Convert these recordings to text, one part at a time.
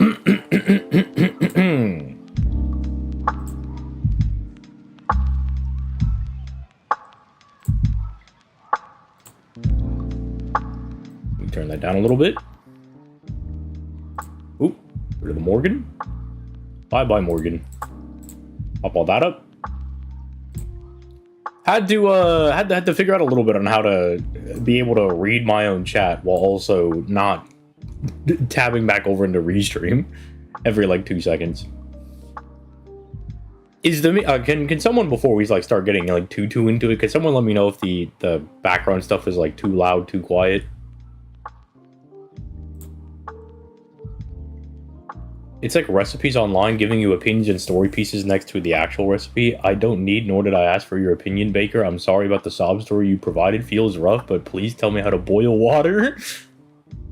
Turn that down a little bit. Oop, rid of the Morgan. Bye-bye, Morgan. Pop all that up. Had to figure out a little bit on how to be able to read my own chat while also not tabbing back over into Restream every like 2 seconds. Is the can someone, before we like start getting like too into it, can someone let me know if the background stuff is like too loud, too quiet? It's like recipes online giving you opinions and story pieces next to the actual recipe. I don't need, nor did I ask for your opinion, Baker. I'm sorry about the sob story you provided. Feels rough, but please tell me how to boil water.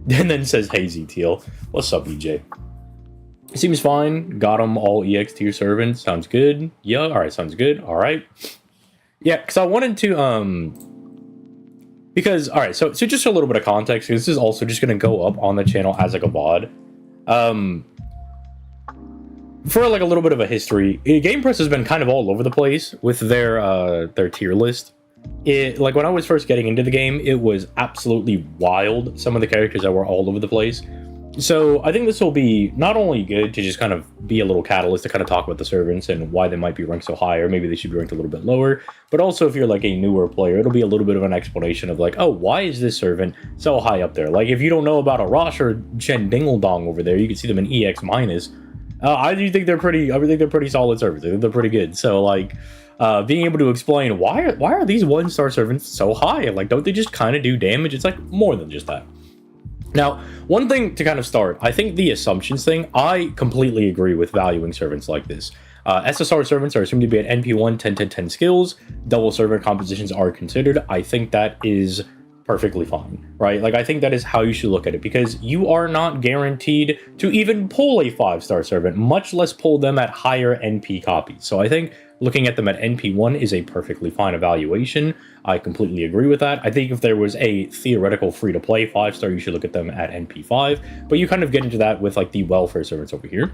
And then says, hey, ZTL. What's up, EJ? Seems fine. Got them all EX tier servants. Sounds good. Yeah, alright, sounds good. Alright. Yeah, because I wanted to, because, alright, so just a little bit of context. This is also just going to go up on the channel as like a VOD. For like a little bit of a history, Gamepress has been kind of all over the place with their tier list. Like when I was first getting into the game, it was absolutely wild, some of the characters that were all over the place. So I think this will be not only good to just kind of be a little catalyst to kind of talk about the servants and why they might be ranked so high, or maybe they should be ranked a little bit lower, but also if you're like a newer player, it'll be a little bit of an explanation of like, oh, why is this servant so high up there? Like if you don't know about a Rosh or Chen Dingle Dong over there, you can see them in EX minus. I do think they're pretty. I think they're pretty solid servants. I think they're pretty good. So like, being able to explain why are these 1-star servants so high? Like, don't they just kind of do damage? It's like more than just that. Now, one thing to kind of start, I think the assumptions thing. I completely agree with valuing servants like this. SSR servants are assumed to be at NP1 10-10-10 skills. Double servant compositions are considered. I think that is perfectly fine, right? Like, I think that is how you should look at it, because you are not guaranteed to even pull a 5-star servant, much less pull them at higher NP copies. So I think looking at them at NP1 is a perfectly fine evaluation. I completely agree with that. I think if there was a theoretical free-to-play 5-star, you should look at them at NP5, but you kind of get into that with like the welfare servants over here.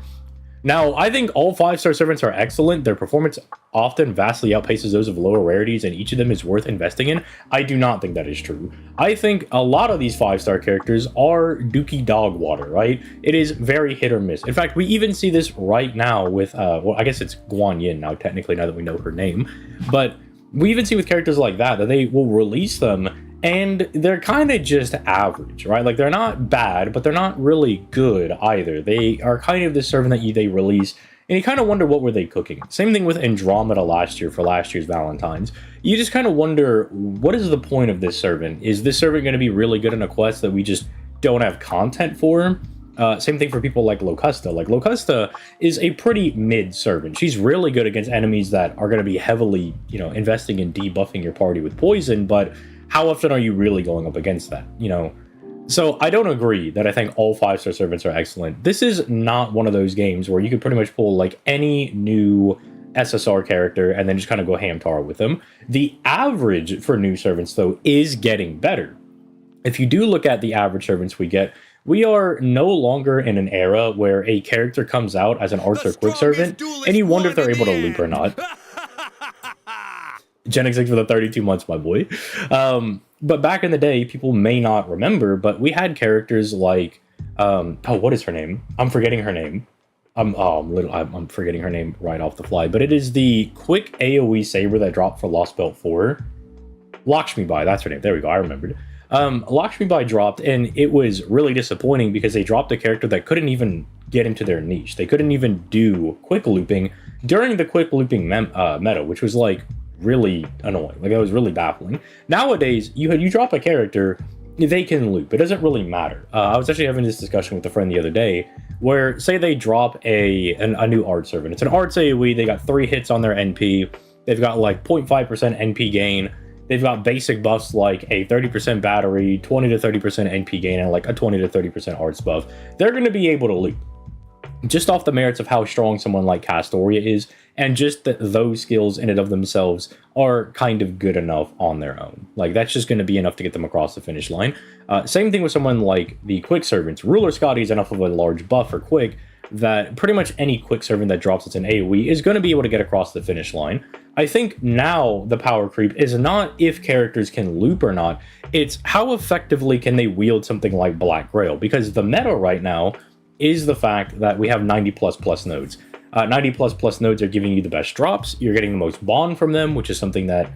Now, I think all 5-star servants are excellent. Their performance often vastly outpaces those of lower rarities, and each of them is worth investing in. I do not think that is true. I think a lot of these 5-star characters are dookie dog water, right? It is very hit or miss. In fact, we even see this right now with, well, I guess it's Guan Yin now, technically, now that we know her name. But we even see with characters like that they will release them, and they're kind of just average, right? Like, they're not bad, but they're not really good either. They are kind of the servant that they release, and you kind of wonder what were they cooking. Same thing with Andromeda last year for last year's Valentine's. You just kind of wonder, what is the point of this servant? Is this servant going to be really good in a quest that we just don't have content for? Same thing for people like Locusta. Like, Locusta is a pretty mid servant. She's really good against enemies that are going to be heavily, you know, investing in debuffing your party with poison, but how often are you really going up against that, you know? So I don't agree that I think all 5-star servants are excellent. This is not one of those games where you could pretty much pull like any new SSR character and then just kind of go ham-tar with them. The average for new servants, though, is getting better. If you do look at the average servants we get, we are no longer in an era where a character comes out as an archer quick servant, and you wonder if they're able to loop or not. Gen X for the 32 months, my boy. But back in the day, people may not remember, but we had characters like, oh, what is her name? I'm forgetting her name. I'm forgetting her name right off the fly, but it is the quick AoE saber that dropped for Lost Belt 4. Lakshmi Bai, that's her name. There we go, I remembered. Lakshmi Bai dropped, and it was really disappointing because they dropped a character that couldn't even get into their niche. They couldn't even do quick looping during the quick looping meta, which was like really annoying. Like, that was really baffling. Nowadays, you drop a character, they can loop. It doesn't really matter. I was actually having this discussion with a friend the other day where, say they drop a new art servant. It's an arts AoE. They got 3 hits on their NP. They've got like 0.5% NP gain. They've got basic buffs like a 30% battery, 20 to 30% NP gain, and like a 20 to 30% arts buff. They're going to be able to loop just off the merits of how strong someone like Castoria is, and just that those skills in and of themselves are kind of good enough on their own. Like, that's just going to be enough to get them across the finish line. Same thing with someone like the quick servants. Ruler Scotty is enough of a large buff for quick, that pretty much any quick servant that drops its an AoE is going to be able to get across the finish line. I think now the power creep is not if characters can loop or not, it's how effectively can they wield something like Black Grail, because the meta right now is the fact that we have 90++ nodes. 90++ nodes are giving you the best drops, you're getting the most bond from them, which is something that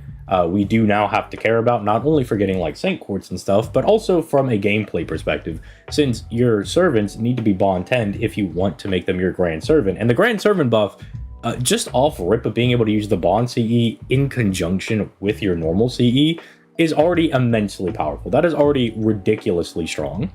we do now have to care about, not only for getting like Saint Quartz and stuff, but also from a gameplay perspective, since your servants need to be bond 10 if you want to make them your Grand Servant. And the Grand Servant buff, just off rip of being able to use the bond CE in conjunction with your normal CE, is already immensely powerful. That is already ridiculously strong.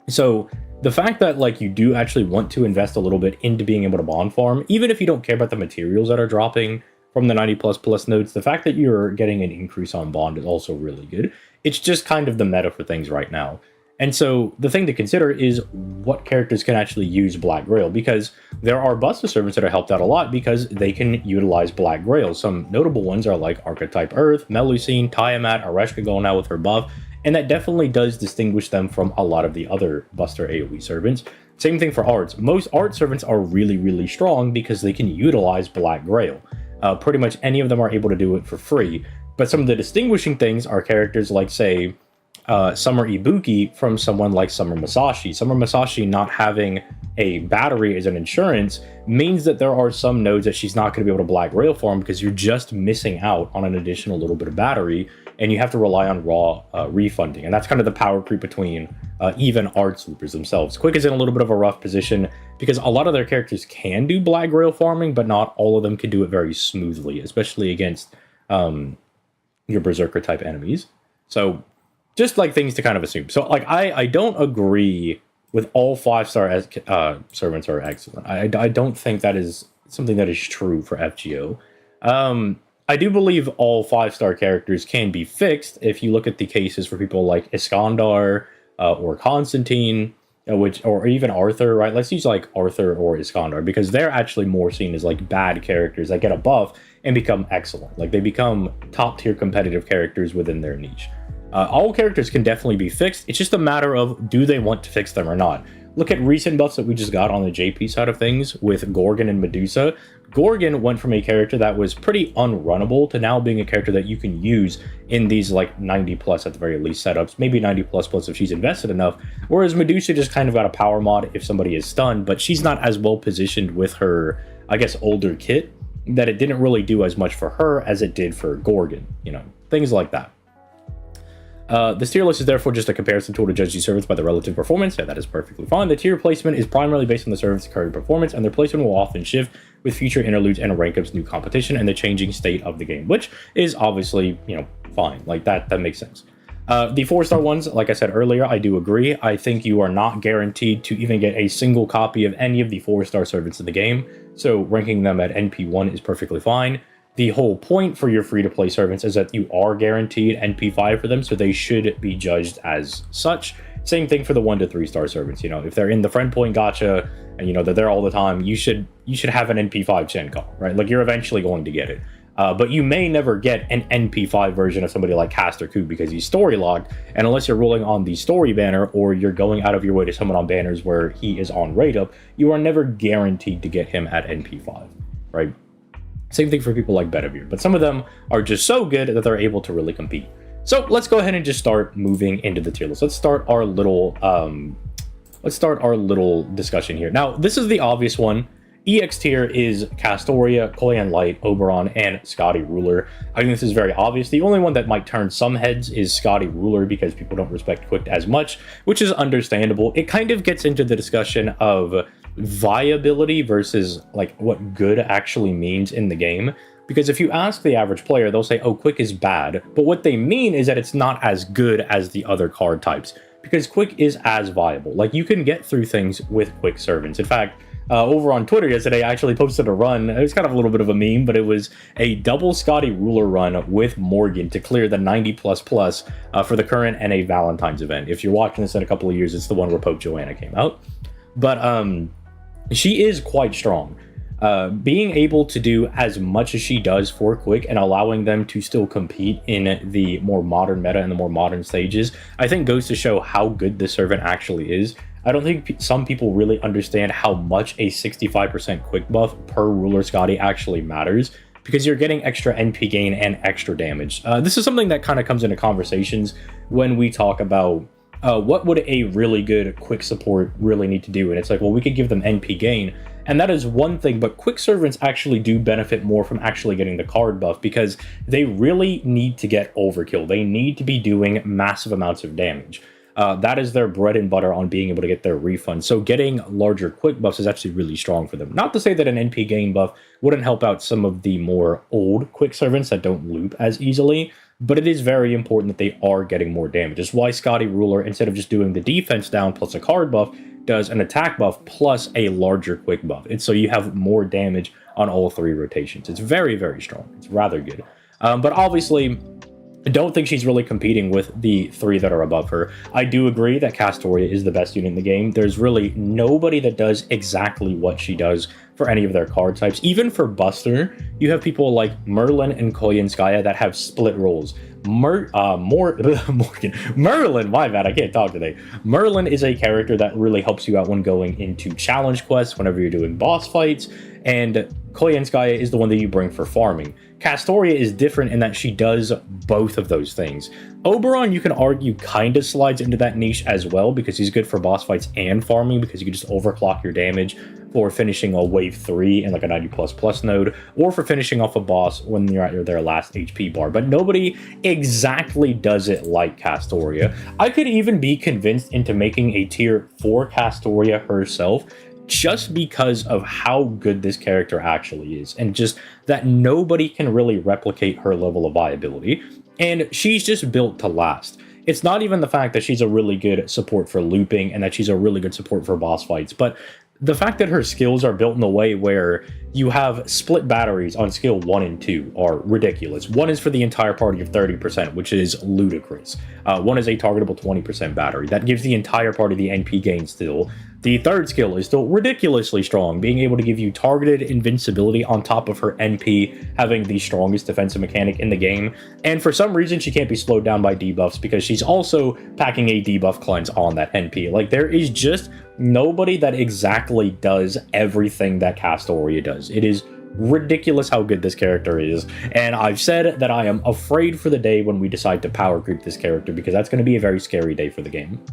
So the fact that like you do actually want to invest a little bit into being able to bond farm, even if you don't care about the materials that are dropping from the 90++ nodes, the fact that you're getting an increase on bond is also really good. It's just kind of the meta for things right now. And so the thing to consider is what characters can actually use Black Grail, because there are Buster servants that are helped out a lot because they can utilize Black Grail. Some notable ones are like Archetype Earth, Melusine, Tiamat, Areshka going now with her buff, and that definitely does distinguish them from a lot of the other Buster AoE servants. Same thing for arts. Most art servants are really, really strong because they can utilize Black Grail. Pretty much any of them are able to do it for free, but some of the distinguishing things are characters like, say, Summer Ibuki from someone like Summer Masashi. Summer Masashi not having a battery as an insurance means that there are some nodes that she's not going to be able to Black Grail farm because you're just missing out on an additional little bit of battery, and you have to rely on raw refunding. And that's kind of the power creep between even arts loopers themselves. Quick is in a little bit of a rough position because a lot of their characters can do Black Grail farming, but not all of them can do it very smoothly, especially against your Berserker type enemies. So just like things to kind of assume. So like I don't agree with all 5-star servants are excellent. I don't think that is something that is true for FGO. I do believe all 5-star characters can be fixed if you look at the cases for people like Iskandar or Constantine, or even Arthur, right? Let's use like Arthur or Iskandar because they're actually more seen as like bad characters that get a buff and become excellent. Like they become top tier competitive characters within their niche. All characters can definitely be fixed. It's just a matter of do they want to fix them or not. Look at recent buffs that we just got on the JP side of things with Gorgon and Medusa. Gorgon went from a character that was pretty unrunnable to now being a character that you can use in these like 90+ at the very least setups, maybe 90++ if she's invested enough, whereas Medusa just kind of got a power mod if somebody is stunned, but she's not as well positioned with her, I guess, older kit that it didn't really do as much for her as it did for Gorgon, you know, things like that. This tier list is therefore just a comparison tool to judge these servants by their relative performance. Yeah, that is perfectly fine. The tier placement is primarily based on the servant's current performance, and their placement will often shift with future interludes and rank ups, new competition, and the changing state of the game, which is obviously, you know, fine. Like that makes sense. The 4-star ones, like I said earlier, I do agree. I think you are not guaranteed to even get a single copy of any of the 4-star servants in the game, so ranking them at NP1 is perfectly fine. The whole point for your free-to-play servants is that you are guaranteed NP5 for them, so they should be judged as such. Same thing for the 1 to 3-star servants. You know, if they're in the friend point gacha and you know they're there all the time, you should have an NP5 Chen call, right? Like you're eventually going to get it. But you may never get an NP5 version of somebody like Caster Ku because he's story locked, and unless you're rolling on the story banner or you're going out of your way to summon on banners where he is on rate up, you are never guaranteed to get him at NP5, right? Same thing for people like Bedivere, but some of them are just so good that they're able to really compete. So let's go ahead and just start moving into the tier list. Let's start our little discussion here. Now, this is the obvious one. EX tier is Castoria, Koyan Light, Oberon, and Scotty Ruler. I think this is very obvious. The only one that might turn some heads is Scotty Ruler because people don't respect Quick as much, which is understandable. It kind of gets into the discussion of viability versus like what good actually means in the game, because if you ask the average player, they'll say, oh, Quick is bad, but what they mean is that it's not as good as the other card types, because Quick is as viable. Like you can get through things with Quick servants. In fact, over on Twitter yesterday, I actually posted a run. It was kind of a little bit of a meme, but it was a double Scotty Ruler run with Morgan to clear the 90++ for the current NA Valentine's event. If you're watching this in a couple of years, it's the one where Pope Joanna came out. But she is quite strong. Being able to do as much as she does for Quick and allowing them to still compete in the more modern meta and the more modern stages, I think goes to show how good this servant actually is. I don't think some people really understand how much a 65% quick buff per ruler Scotty actually matters, because you're getting extra NP gain and extra damage. This is something that kind of comes into conversations when we talk about what would a really good quick support really need to do. And it's like, well, we could give them NP gain, and that is one thing, but quick servants actually do benefit more from actually getting the card buff, because they really need to get overkill. They need to be doing massive amounts of damage. That is their bread and butter on being able to get their refund. So getting larger quick buffs is actually really strong for them. Not to say that an NP gain buff wouldn't help out some of the more old quick servants that don't loop as easily, but it is very important that they are getting more damage. It's why Scotty Ruler, instead of just doing the defense down plus a card buff, does an attack buff plus a larger quick buff. It's so you have more damage on all 3 rotations. It's very, very strong. It's rather good. But obviously, I don't think she's really competing with the 3 that are above her. I do agree that Castoria is the best unit in the game. There's really nobody that does exactly what she does for any of their card types. Even for Buster, you have people like Merlin and Koyanskaya that have split roles. Merlin, my bad, I can't talk today. Merlin is a character that really helps you out when going into challenge quests, whenever you're doing boss fights, and Koyanskaya is the one that you bring for farming. Castoria is different in that she does both of those things. Oberon, you can argue, kind of slides into that niche as well, because he's good for boss fights and farming, because you can just overclock your damage for finishing a wave 3 in like a 90++ node, or for finishing off a boss when you're at their last HP bar. But nobody exactly does it like Castoria. I could even be convinced into making a tier for Castoria herself, just because of how good this character actually is, and just that nobody can really replicate her level of viability, and she's just built to last. It's not even the fact that she's a really good support for looping and that she's a really good support for boss fights, but the fact that her skills are built in a way where you have split batteries on skill 1 and 2 are ridiculous. 1 is for the entire party of 30%, which is ludicrous. 1 is a targetable 20% battery. That gives the entire party the NP gain still. The third skill is still ridiculously strong, being able to give you targeted invincibility on top of her NP having the strongest defensive mechanic in the game. And for some reason, she can't be slowed down by debuffs because she's also packing a debuff cleanse on that NP. Like, there is just nobody that exactly does everything that Castoria does. It is ridiculous how good this character is, and I've said that I am afraid for the day when we decide to power creep this character, because that's going to be a very scary day for the game.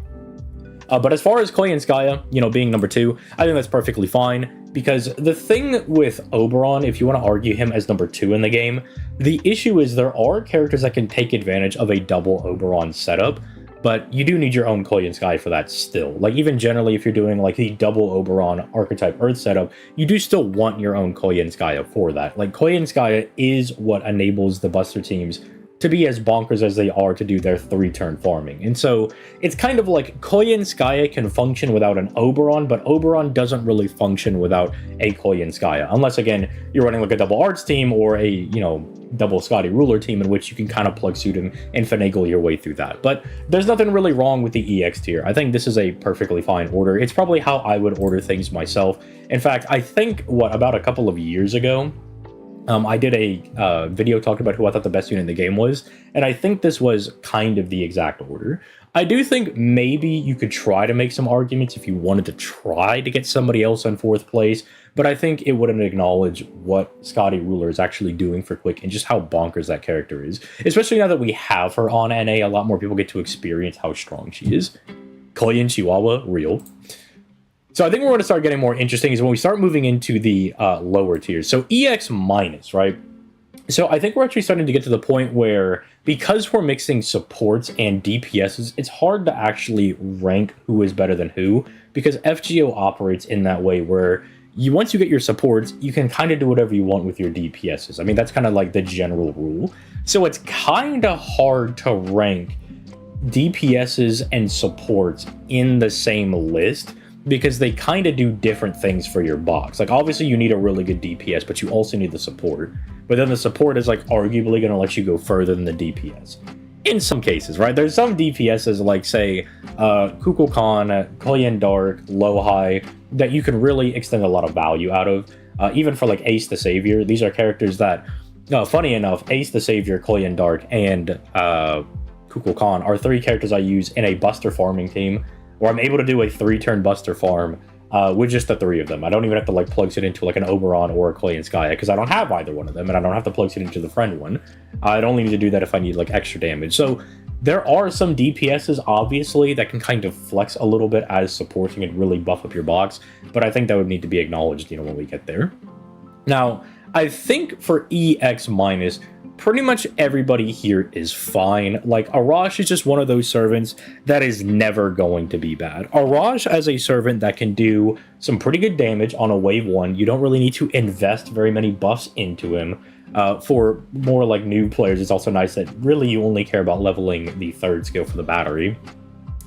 But as far as Koyanskaya, being number 2, I think that's perfectly fine, because the thing with Oberon, if you want to argue him as number 2 in the game, the issue is there are characters that can take advantage of a double Oberon setup, but you do need your own Koyanskaya for that still. Like, even generally, if you're doing like the double Oberon archetype Earth setup, you do still want your own Koyanskaya for that. Like, Koyanskaya is what enables the Buster teams to be as bonkers as they are to do their 3-turn farming. And so it's kind of like Koyanskaya can function without an Oberon, but Oberon doesn't really function without a Koyanskaya, unless, again, you're running like a double arts team or a, double Scotty Ruler team, in which you can kind of plug suit him and finagle your way through that. But there's nothing really wrong with the EX tier. I think this is a perfectly fine order. It's probably how I would order things myself. In fact, I think, about a couple of years ago, I did a video talking about who I thought the best unit in the game was, and I think this was kind of the exact order. I do think maybe you could try to make some arguments if you wanted to try to get somebody else on 4th place, but I think it wouldn't acknowledge what Scotty Ruler is actually doing for Quick and just how bonkers that character is. Especially now that we have her on NA, a lot more people get to experience how strong she is. Koyan Chihuahua, real. So I think we're going to start getting more interesting is when we start moving into the lower tiers. So EX minus, right? So I think we're actually starting to get to the point where, because we're mixing supports and DPSs, it's hard to actually rank who is better than who, because FGO operates in that way where once you get your supports, you can kind of do whatever you want with your DPSs. I mean, that's kind of like the general rule. So it's kind of hard to rank DPSs and supports in the same list, because they kind of do different things for your box. Like, obviously you need a really good DPS, but you also need the support. But then the support is like arguably going to let you go further than the DPS. In some cases, right? There's some DPSs like, say, Kukulkan, Koyan Dark, Lowhigh, that you can really extend a lot of value out of. Even for like Ace the Savior, these are characters that, funny enough, Ace the Savior, Koyan Dark, and Kukulkan are 3 characters I use in a Buster farming team, or I'm able to do a 3-turn Buster farm with just the 3 of them. I don't even have to like plug it into like an Oberon or a Clay and Skya because I don't have either one of them, and I don't have to plug it into the friend one. I'd only need to do that if I need like extra damage. So there are some DPSs, obviously, that can kind of flex a little bit as supporting and really buff up your box, but I think that would need to be acknowledged, you know, when we get there. Now, I think for EX minus, pretty much everybody here is fine. Like, Arash is just one of those servants that is never going to be bad. Arash as a servant that can do some pretty good damage on a wave 1. You don't really need to invest very many buffs into him. For more like new players, it's also nice that really you only care about leveling the 3rd skill for the battery.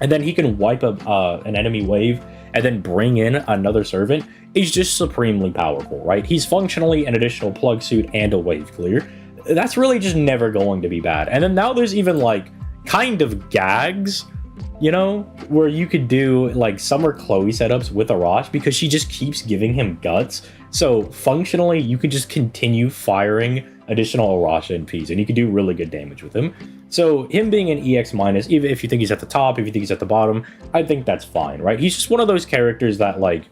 And then he can wipe up an enemy wave and then bring in another servant is just supremely powerful, right? He's functionally an additional plug suit and a wave clear. That's really just never going to be bad. And then now there's even like kind of gags, you know, where you could do like Summer Chloe setups with Arash because she just keeps giving him guts. So functionally, you could just continue firing additional Arash NPs and you could do really good damage with him. So him being an EX minus, even if you think he's at the top, if you think he's at the bottom, I think that's fine, right? He's just one of those characters that like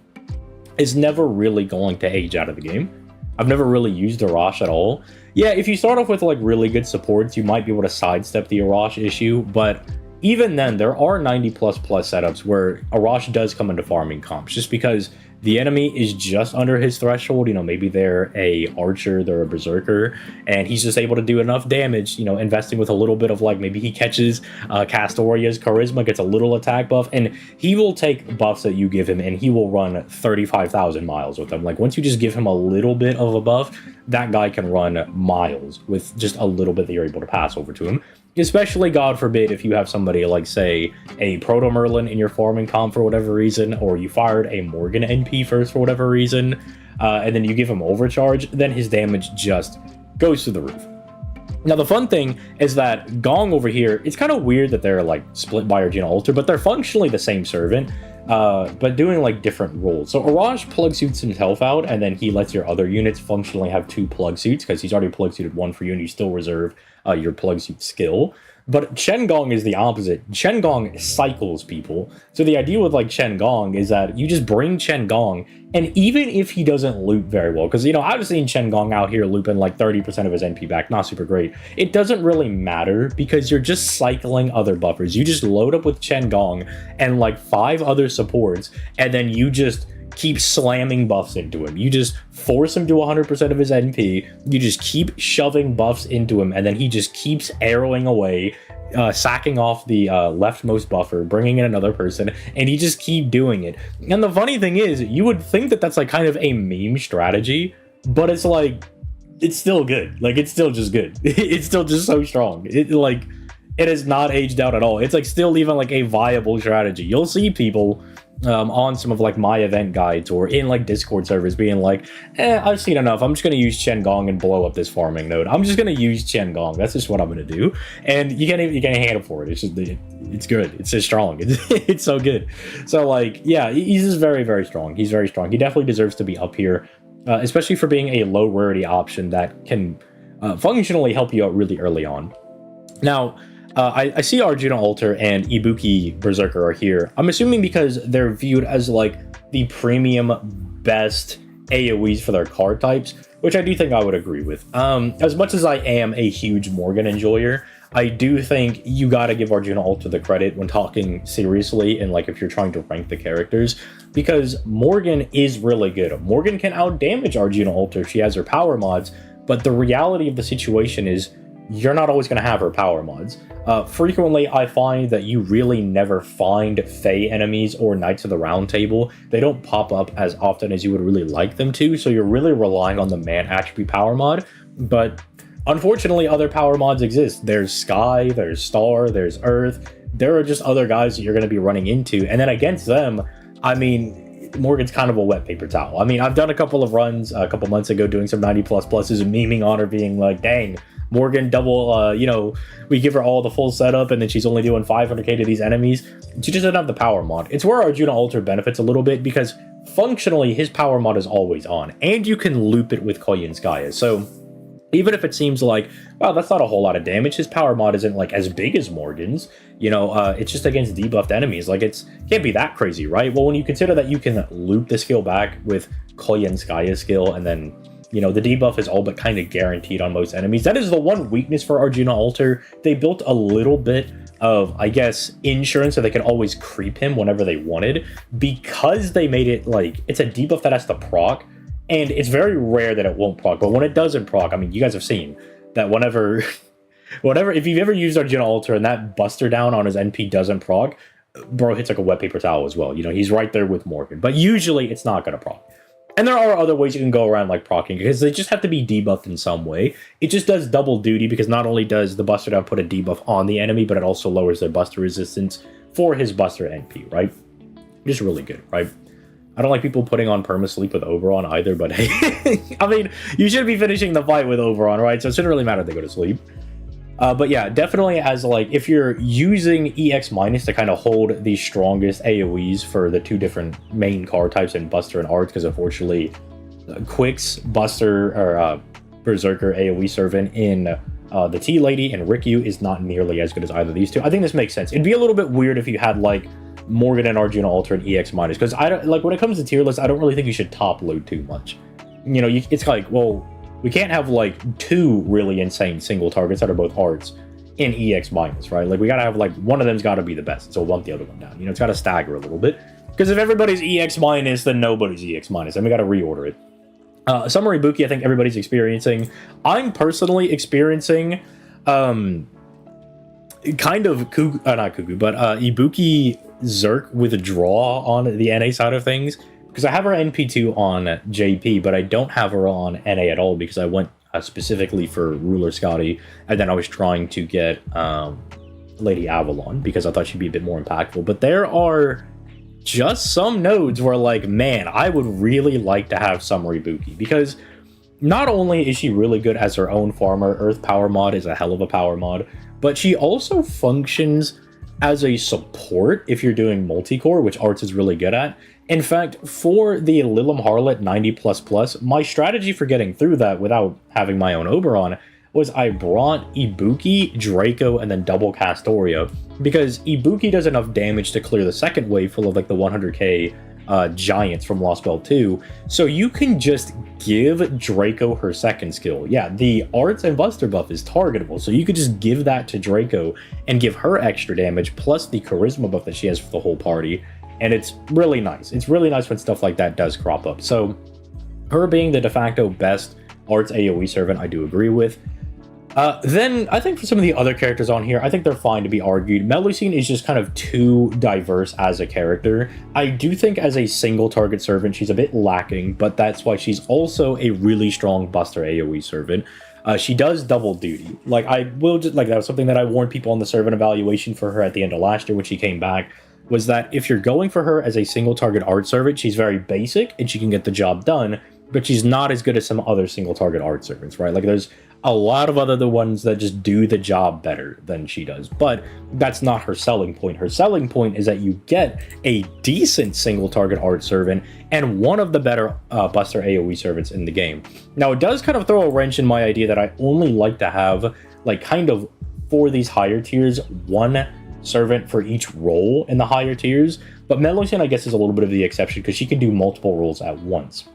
is never really going to age out of the game. I've never really used Arash at all. Yeah, if you start off with like really good supports, you might be able to sidestep the Arash issue, but even then, there are 90++ setups where Arash does come into farming comps, just because the enemy is just under his threshold. You know, maybe they're a archer, they're a berserker, and he's just able to do enough damage, you know, investing with a little bit of like, maybe he catches Castoria's charisma, gets a little attack buff, and he will take buffs that you give him and he will run 35,000 miles with them. Like, once you just give him a little bit of a buff, that guy can run miles with just a little bit that you're able to pass over to him. Especially, God forbid, if you have somebody like, say, a Proto Merlin in your farming comp for whatever reason, or you fired a Morgan NP first for whatever reason, and then you give him overcharge, then his damage just goes through the roof. Now, the fun thing is that Gong over here, it's kind of weird that they're like split by Argena Altar, but they're functionally the same servant, but doing like different roles. So Arash plug suits himself out, and then he lets your other units functionally have 2 plug suits because he's already plug suited 1 for you, and you still reserve your plug suit skill. But Chen Gong is the opposite. Chen Gong cycles people. So the idea with like Chen Gong is that you just bring Chen Gong, and even if he doesn't loop very well, because, you know, I've seen Chen Gong out here looping like 30% of his NP back, not super great. It doesn't really matter because you're just cycling other buffers. You just load up with Chen Gong and like 5 other supports, and then you just keep slamming buffs into him. You just force him to 100% of his NP. You just keep shoving buffs into him, and then he just keeps arrowing away, sacking off the leftmost buffer, bringing in another person, and you just keep doing it. And the funny thing is, you would think that that's like kind of a meme strategy, but it's like, it's still good. Like, it's still just good. It's still just so strong. It has not aged out at all. It's like still even like a viable strategy. You'll see people on some of like my event guides or in like Discord servers being like, I've seen enough. I'm just going to use Chen Gong and blow up this farming node. I'm just going to use Chen Gong. That's just what I'm going to do. And you can't handle for it. It's just, it's good. It's just strong. It's so good. So like, yeah, he's just very, very strong. He's very strong. He definitely deserves to be up here, especially for being a low rarity option that can functionally help you out really early on. Now, I see Arjuna Altar and Ibuki Berserker are here. I'm assuming because they're viewed as like the premium best AoEs for their card types, which I do think I would agree with. As much as I am a huge Morgan enjoyer, I do think you gotta give Arjuna Altar the credit when talking seriously and like if you're trying to rank the characters, because Morgan is really good. Morgan can outdamage Arjuna Altar if she has her power mods, but the reality of the situation is you're not always going to have her power mods. Frequently, I find that you really never find Fey enemies or Knights of the Round Table. They don't pop up as often as you would really like them to, so you're really relying on the man attribute power mod. But unfortunately, other power mods exist. There's Sky, there's Star, there's Earth. There are just other guys that you're going to be running into. And then against them, I mean, Morgan's kind of a wet paper towel. I mean, I've done a couple of runs a couple months ago doing some 90++ and memeing on her being like, dang, Morgan double, you know, we give her all the full setup and then she's only doing 500k to these enemies. She just doesn't have the power mod. It's where Arjuna Altar benefits a little bit because functionally his power mod is always on and you can loop it with Koya and Skya. So Even if it seems like, wow, that's not a whole lot of damage. His power mod isn't like as big as Morgan's. You know, it's just against debuffed enemies. Like can't be that crazy, right? Well, when you consider that you can loop the skill back with Koyenskaya's skill, and then, you know, the debuff is all but kind of guaranteed on most enemies. That is the one weakness for Arjuna Alter. They built a little bit of, I guess, insurance so they could always creep him whenever they wanted, because they made it like it's a debuff that has to proc. And it's very rare that it won't proc, but when it doesn't proc, I mean, you guys have seen that whenever, if you've ever used Arjuna Alter and that buster down on his NP doesn't proc, bro hits like a wet paper towel as well. You know, he's right there with Morgan, but usually it's not going to proc. And there are other ways you can go around like proccing, because they just have to be debuffed in some way. It just does double duty, because not only does the buster down put a debuff on the enemy, but it also lowers their buster resistance for his buster NP, right? Just really good, right? I don't like people putting on perma-sleep with Oberon either, but hey, I mean, you should be finishing the fight with Oberon, right? So it shouldn't really matter if they go to sleep. But yeah, definitely as like, if you're using EX- to kind of hold the strongest AoEs for the two different main card types in Buster and Arts, because unfortunately, Quick's Buster or Berserker AoE Servant in the T-Lady and Rikyu is not nearly as good as either of these two. I think this makes sense. It'd be a little bit weird if you had like Morgan and Arjuna Alter and EX-, because I don't like, when it comes to tier lists, I don't really think you should top load too much. You know, it's like, well, we can't have like two really insane single targets that are both arts in EX-, right? Like, we gotta have like, one of them's gotta be the best, so bump the other one down. You know, it's gotta stagger a little bit, because if everybody's EX-, then nobody's EX-, and we gotta reorder it. Summer Ibuki, I think everybody's experiencing. I'm personally experiencing kind of not cuckoo, but Ibuki Zerk withdraw on the NA side of things, because I have her NP2 on JP, but I don't have her on NA at all, because I went specifically for Ruler Scotty, and then I was trying to get Lady Avalon, because I thought she'd be a bit more impactful. But there are just some nodes where, like, man, I would really like to have Summer Ibuki, because not only is she really good as her own farmer, Earth Power mod is a hell of a power mod, but she also functions as a support if you're doing multi-core, which Arts is really good at. In fact, for the Lilim Harlot 90++, my strategy for getting through that without having my own Oberon was I brought Ibuki, Draco, and then double Castoria, because Ibuki does enough damage to clear the second wave full of like the 100k giants from Lost Belt 2, so you can just give Draco her second skill. Yeah, the Arts and Buster buff is targetable, so you could just give that to Draco and give her extra damage, plus the charisma buff that she has for the whole party, and it's really nice. It's really nice when stuff like that does crop up. So her being the de facto best Arts AoE servant, I do agree with. Then I think for some of the other characters on here, I think they're fine to be argued. Melusine is just kind of too diverse as a character. I do think as a single target servant, she's a bit lacking, but that's why she's also a really strong Buster AoE servant. She does double duty. Like, I will just, like, that was something that I warned people on the servant evaluation for her at the end of last year when she came back, was that if you're going for her as a single target art servant, she's very basic and she can get the job done, but she's not as good as some other single target art servants, right? Like, there's a lot of other ones that just do the job better than she does, but that's not her selling point. Her selling point is that you get a decent single target art servant and one of the better Buster AoE servants in the game. Now, it does kind of throw a wrench in my idea that I only like to have, like, kind of for these higher tiers, one servant for each role in the higher tiers, but Melusine, I guess, is a little bit of the exception because she can do multiple roles at once.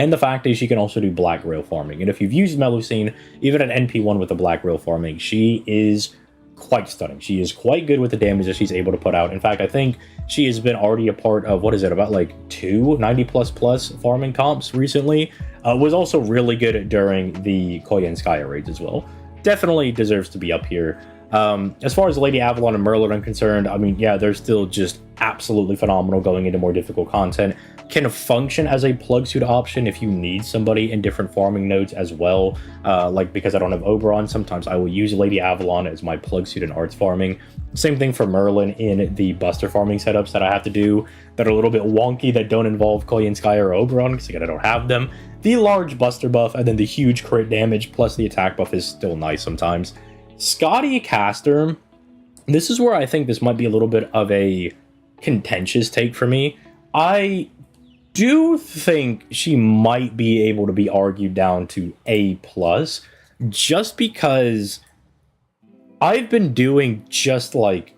And the fact is, she can also do black rail farming. And if you've used Melusine, even at NP1 with the black rail farming, she is quite stunning. She is quite good with the damage that she's able to put out. In fact, I think she has been already a part of, what is it, about like 2 90++ farming comps recently. Was also really good during the Koyenskaya raids as well. Definitely deserves to be up here. As far as Lady Avalon and Merlin are concerned, I mean, yeah, they're still just absolutely phenomenal going into more difficult content. Can function as a plug suit option if you need somebody in different farming nodes as well. Like, because I don't have Oberon, sometimes I will use Lady Avalon as my plug suit and arts farming. Same thing for Merlin in the Buster farming setups that I have to do that are a little bit wonky, that don't involve Koyenskaya or Oberon, because again, I don't have them. The large Buster buff and then the huge crit damage plus the attack buff is still nice sometimes. Scotty Caster, this is where I think this might be a little bit of a contentious take for me. I do think she might be able to be argued down to A+, just because I've been doing just like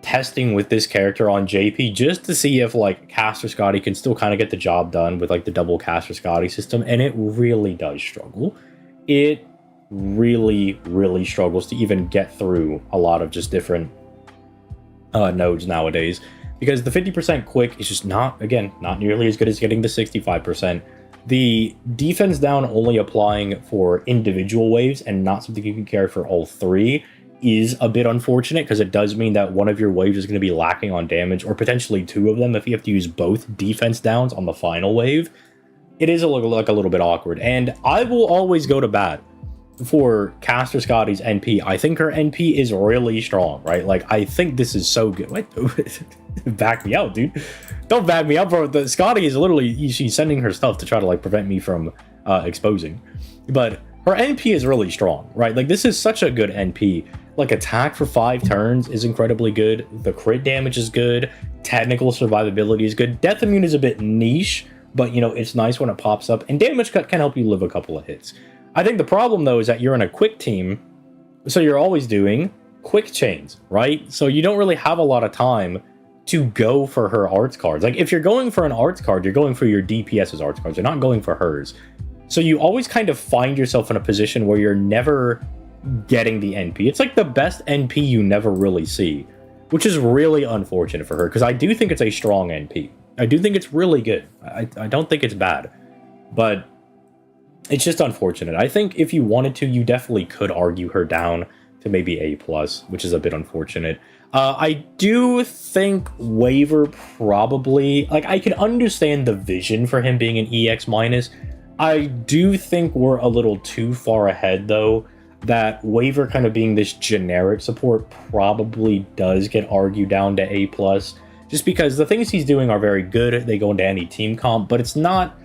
testing with this character on JP just to see if like Caster Scotty can still kind of get the job done with like the double Caster Scotty system, and it really does struggle. It really struggles to even get through a lot of just different nodes nowadays, because the 50% quick is just not nearly as good as getting the 65%. The defense down only applying for individual waves and not something you can carry for all three is a bit unfortunate, because it does mean that one of your waves is going to be lacking on damage, or potentially two of them if you have to use both defense downs on the final wave. It is a little bit awkward, and I will always go to bat for Caster Scotty's NP. I think her NP is really strong, right? Like, I think this is so good. What? Back me out, dude. Don't back me up, bro. The Scotty is literally, she's sending her stuff to try to like prevent me from exposing. But her NP is really strong, right? Like, this is such a good NP. Like, attack for 5 turns is incredibly good. The crit damage is good. Technical survivability is good. Death immune is a bit niche, but you know, it's nice when it pops up. And damage cut can help you live a couple of hits. I think the problem though is that you're in a quick team, so you're always doing quick chains, right? So you don't really have a lot of time to go for her arts cards. Like, if you're going for an arts card, you're going for your DPS's arts cards. You're not going for hers. So you always kind of find yourself in a position where you're never getting the NP. It's like the best NP you never really see, which is really unfortunate for her, because I do think it's a strong NP. I do think it's really good. I don't think it's bad, but it's just unfortunate. I think if you wanted to, you definitely could argue her down to maybe A+, which is a bit unfortunate. I do think Waver probably, like, I can understand the vision for him being an EX-. I do think we're a little too far ahead, though, that Waver kind of being this generic support probably does get argued down to A+, just because the things he's doing are very good. They go into any team comp, but it's not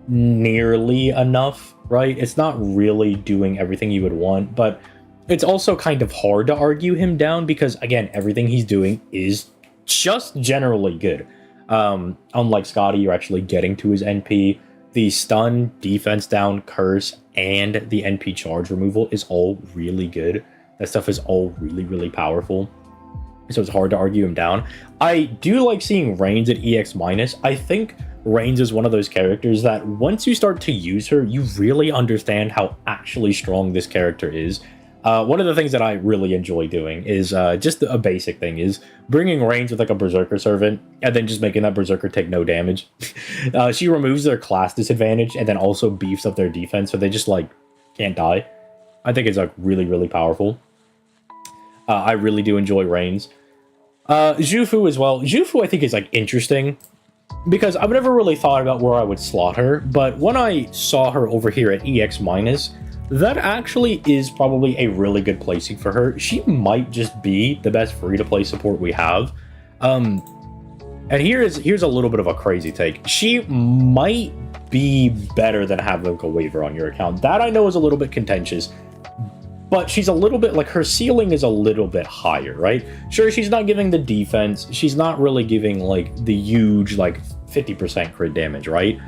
nearly enough, right? It's not really doing everything you would want, but it's also kind of hard to argue him down because, again, everything he's doing is just generally good. Unlike Scotty, you're actually getting to his NP. The stun, defense down, curse, and the NP charge removal is all really good. That stuff is all really powerful, so it's hard to argue him down. I do like seeing Reigns at EX-. I think Reigns is one of those characters that once you start to use her, you really understand how actually strong this character is. One of the things that I really enjoy doing is just a basic thing is bringing Reigns with like a Berserker Servant and then just making that Berserker take no damage. She removes their class disadvantage and then also beefs up their defense, so they just like can't die. I think it's like really powerful. I really do enjoy Reigns. Zhufu as well. Zhufu I think is like interesting, because I've never really thought about where I would slot her, but when I saw her over here at EX-, that actually is probably a really good placing for her. She might just be the best free-to-play support we have. And here's a little bit of a crazy take. She might be better than having a waiver on your account. That I know is a little bit contentious, but she's a little bit, like, her ceiling is a little bit higher, right? Sure, she's not giving the defense. She's not really giving, like, the huge, like, 50% crit damage, right?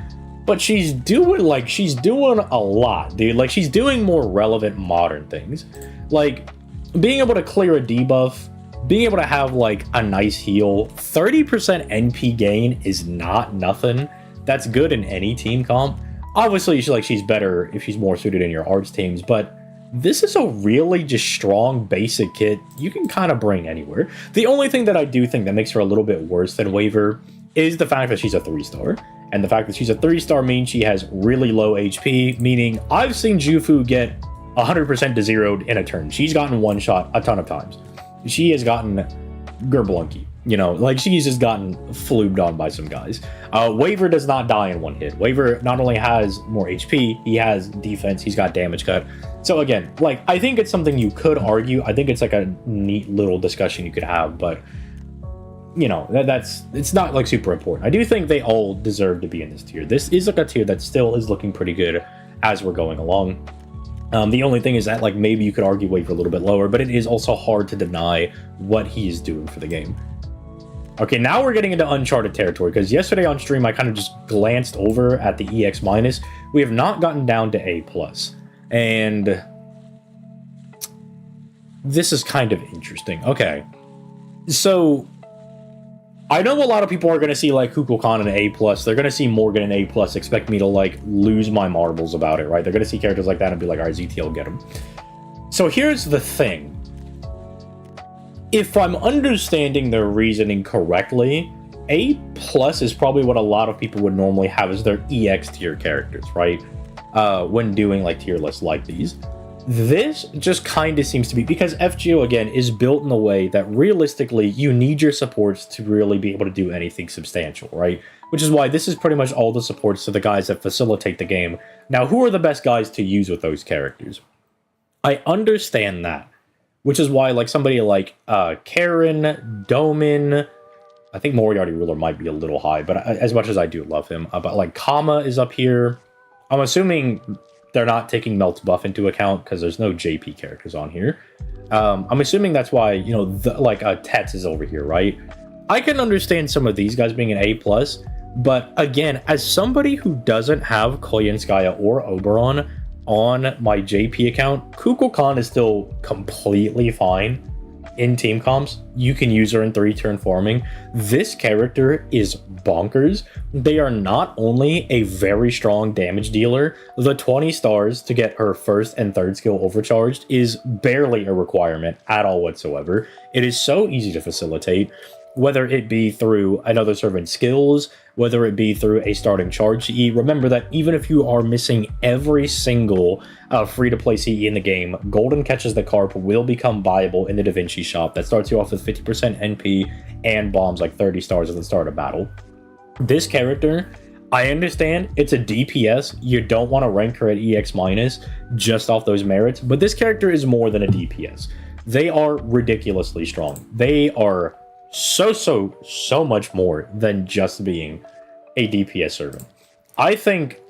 But she's doing a lot, dude. Like, she's doing more relevant modern things. Like, being able to clear a debuff, being able to have, like, a nice heal. 30% NP gain is not nothing. That's good in any team comp. Obviously, she's better if she's more suited in your arts teams, but this is a really just strong basic kit you can kind of bring anywhere. The only thing that I do think that makes her a little bit worse than Waver is the fact that she's a 3-star. And the fact that she's a 3-star means she has really low HP, meaning I've seen Zhufu get 100% to zeroed in a turn. She's gotten one shot a ton of times. She has gotten Gerblunky, you know, like she's just gotten flubed on by some guys. Waver does not die in one hit. Waver not only has more HP, he has defense, he's got damage cut. So again, like, I think it's something you could argue. I think it's like a neat little discussion you could have, but you know, it's not like super important. I do think they all deserve to be in this tier. This is like a tier that still is looking pretty good as we're going along. The only thing is that, like, maybe you could argue Waver a little bit lower, but it is also hard to deny what he is doing for the game. Okay, now we're getting into uncharted territory, because yesterday on stream I kind of just glanced over at the EX-. We have not gotten down to A+. And this is kind of interesting. Okay, so I know a lot of people are going to see like Kukulkan an A+. They're going to see Morgan an A+, expect me to like lose my marbles about it, right? They're going to see characters like that and be like, all right, ZTL, get them. So here's the thing. If I'm understanding their reasoning correctly, A+ is probably what a lot of people would normally have as their EX tier characters, right? When doing like tier lists like these. This just kind of seems to be, because FGO, again, is built in a way that realistically you need your supports to really be able to do anything substantial, right? Which is why this is pretty much all the supports to the guys that facilitate the game. Now, who are the best guys to use with those characters? I understand that, which is why like somebody like Karen, Domin, I think Moriarty Ruler might be a little high, but as much as I do love him, but like Kama is up here. I'm assuming they're not taking Melt's buff into account because there's no JP characters on here. I'm assuming that's why, you know, Tets is over here, right? I can understand some of these guys being an A+, but again, as somebody who doesn't have Koyenskaya or Oberon on my JP account, Kukulkan is still completely fine in team comps. You can use her in 3-turn farming. This character is bonkers. They are not only a very strong damage dealer, the 20 stars to get her first and third skill overcharged is barely a requirement at all whatsoever. It is so easy to facilitate, whether it be through another servant's skills, whether it be through a starting charge CE. Remember that even if you are missing every single free-to-play CE in the game, Golden Catches the Carp will become viable in the Da Vinci shop that starts you off with 50% NP and bombs like 30 stars at the start of battle. This character, I understand it's a DPS. You don't want to rank her at EX- just off those merits, but this character is more than a DPS. They are ridiculously strong. They are so much more than just being a DPS servant. I think,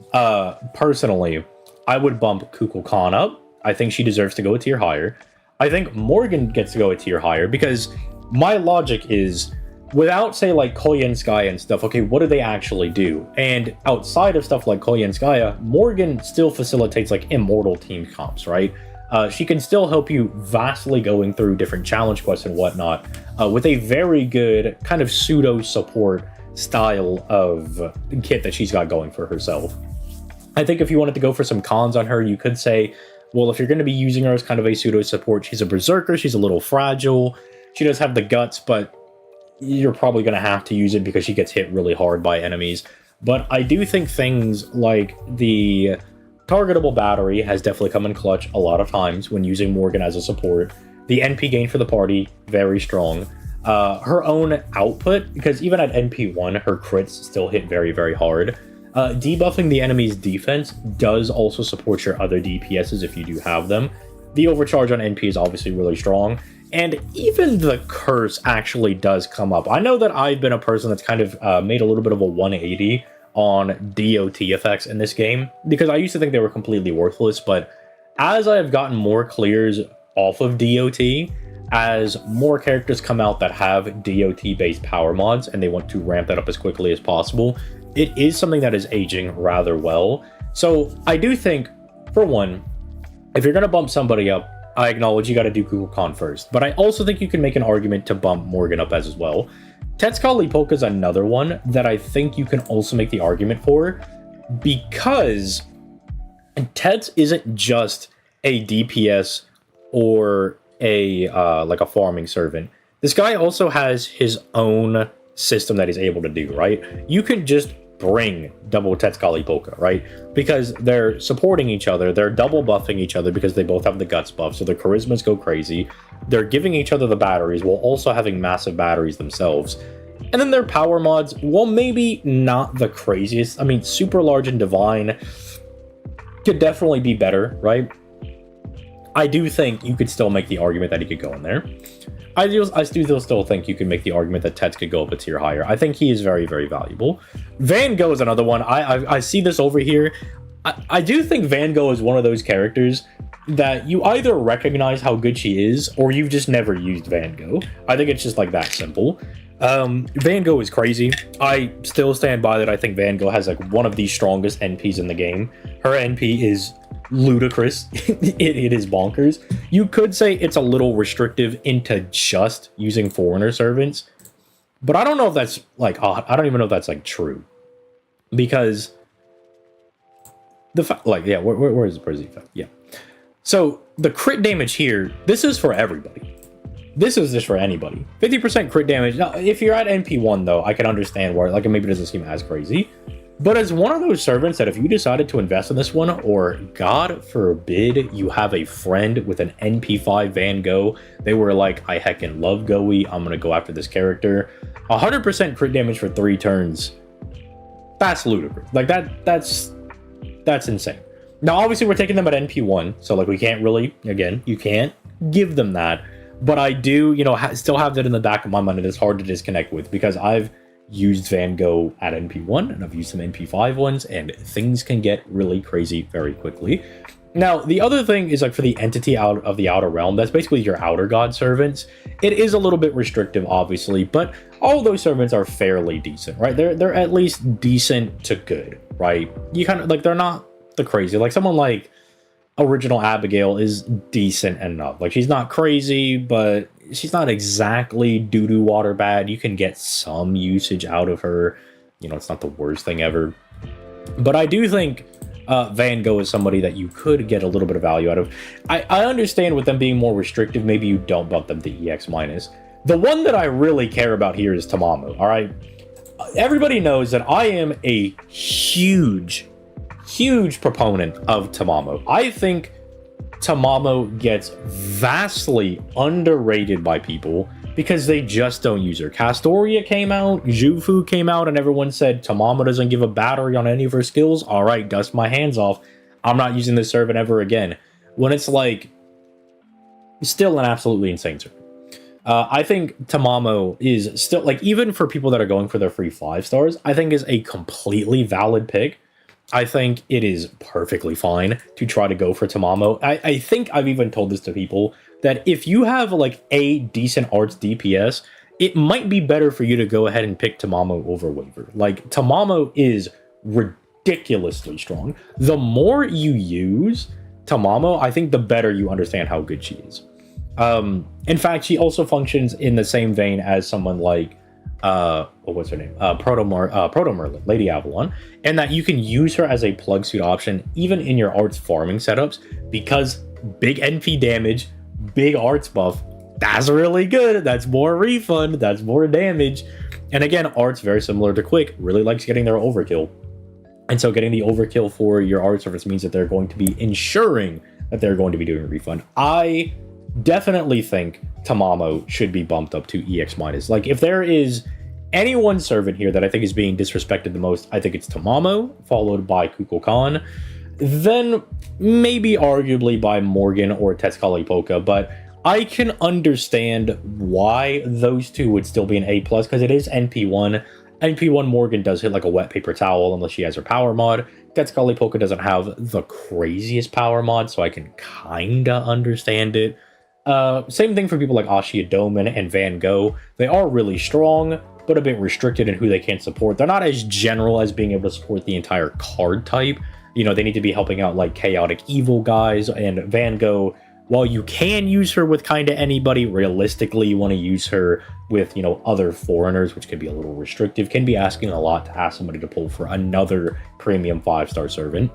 personally, I would bump Kukulkan up. I think she deserves to go a tier higher. I think Morgan gets to go a tier higher because my logic is, without, say, like Koyenskaya and stuff, okay, what do they actually do? And outside of stuff like Koyenskaya, Morgan still facilitates, like, immortal team comps, right? She can still help you vastly going through different challenge quests and whatnot with a very good kind of pseudo-support style of kit that she's got going for herself. I think if you wanted to go for some cons on her, you could say, well, if you're going to be using her as kind of a pseudo-support, she's a berserker, she's a little fragile, she does have the guts, but you're probably going to have to use it because she gets hit really hard by enemies. But I do think things like the targetable battery has definitely come in clutch a lot of times when using Morgan as a support. The NP gain for the party, very strong. Her own output, because even at NP1, her crits still hit very hard. Debuffing the enemy's defense does also support your other DPSs if you do have them. The overcharge on NP is obviously really strong. And even the curse actually does come up. I know that I've been a person that's kind of made a little bit of a 180 on DOT effects in this game, because I used to think they were completely worthless, but as I have gotten more clears off of DOT, as more characters come out that have DOT-based power mods and they want to ramp that up as quickly as possible, it is something that is aging rather well. So I do think, for one, if you're going to bump somebody up, I acknowledge you got to do Kukulkan first, but I also think you can make an argument to bump Morgan up as well. Tetsuka Polka is another one that I think you can also make the argument for, because Tets isn't just a DPS or a like a farming servant. This guy also has his own system that he's able to do, right? You can just bring double Tetsuka Polka, right? Because they're supporting each other, they're double buffing each other because they both have the guts buff, so their charismas go crazy. They're giving each other the batteries while also having massive batteries themselves. And then their power mods, well, maybe not the craziest. I mean, Super Large and Divine could definitely be better, right? I do think you could still make the argument that he could go in there. I do still think you can make the argument that Tets could go up a tier higher. I think he is very valuable. Van Gogh is another one. I see this over here. I do think Van Gogh is one of those characters that you either recognize how good she is, or you've just never used Van Gogh. I think it's just like that simple. Van Gogh is crazy. I still stand by that. I think Van Gogh has like one of the strongest NPs in the game. Her NP is ludicrous. It is bonkers. You could say it's a little restrictive into just using foreigner servants, but I don't know if that's like, I don't even know if that's like true, because the fact, like, yeah, where's the effect? Yeah. So the crit damage here, this is for everybody. This is just for anybody. 50% crit damage. Now, if you're at NP1 though, I can understand why, like, it maybe doesn't seem as crazy. But as one of those servants that if you decided to invest in this one, or God forbid you have a friend with an NP5 Van Gogh, they were like, I heckin' love Goey, I'm gonna go after this character. 100% crit damage for 3 turns. That's ludicrous. Like, that's insane. Now, obviously, we're taking them at NP1, so, like, we can't really, again, you can't give them that. But I do, you know, still have that in the back of my mind that it's hard to disconnect with, because I've used Van Gogh at NP1 and I've used some NP5 ones, and things can get really crazy very quickly. Now, the other thing is, like, for the entity out of the Outer Realm, that's basically your Outer God servants. It is a little bit restrictive, obviously, but all those servants are fairly decent, right? They're at least decent to good, right? You kind of, like, they're not the crazy. Like, someone like Original Abigail is decent enough. Like, she's not crazy, but she's not exactly doo-doo water bad. You can get some usage out of her. You know, it's not the worst thing ever. But I do think Van Gogh is somebody that you could get a little bit of value out of. I understand with them being more restrictive, maybe you don't bump them to EX minus. The one that I really care about here is Tamamo, all right? Everybody knows that I am a huge proponent of Tamamo. I think Tamamo gets vastly underrated by people because they just don't use her. Castoria came out, Jufu came out, and everyone said Tamamo doesn't give a battery on any of her skills. All right, dust my hands off. I'm not using this servant ever again. When it's like, still an absolutely insane servant. I think Tamamo is still, like, even for people that are going for their free 5 stars, I think is a completely valid pick. I think it is perfectly fine to try to go for Tamamo. I think I've even told this to people, that if you have, like, a decent arts DPS, it might be better for you to go ahead and pick Tamamo over Waver. Like, Tamamo is ridiculously strong. The more you use Tamamo, I think the better you understand how good she is. In fact, she also functions in the same vein as someone like what's her name? Proto Merlin, Lady Avalon, and that you can use her as a plug suit option even in your arts farming setups, because big NP damage, big arts buff, that's really good. That's more refund, that's more damage. And again, arts, very similar to Quick, really likes getting their overkill. And so getting the overkill for your art service means that they're going to be ensuring that they're going to be doing a refund. I definitely think Tamamo should be bumped up to EX minus. Like, if there is any one servant here that I think is being disrespected the most, I think it's Tamamo, followed by Kukulkan, then maybe arguably by Morgan or Tetsukali Polka, but I can understand why those two would still be an A+, because it is NP1. NP1 Morgan does hit like a wet paper towel unless she has her power mod. Tetsukali Polka doesn't have the craziest power mod, so I can kinda understand it. Same thing for people like Ashia Doman and Van Gogh. They are really strong, but a bit restricted in who they can support. They're not as general as being able to support the entire card type. You know, they need to be helping out like chaotic evil guys, and Van Gogh, while you can use her with kind of anybody, realistically you want to use her with, you know, other foreigners, which can be a little restrictive, can be asking a lot to ask somebody to pull for another premium 5-star servant.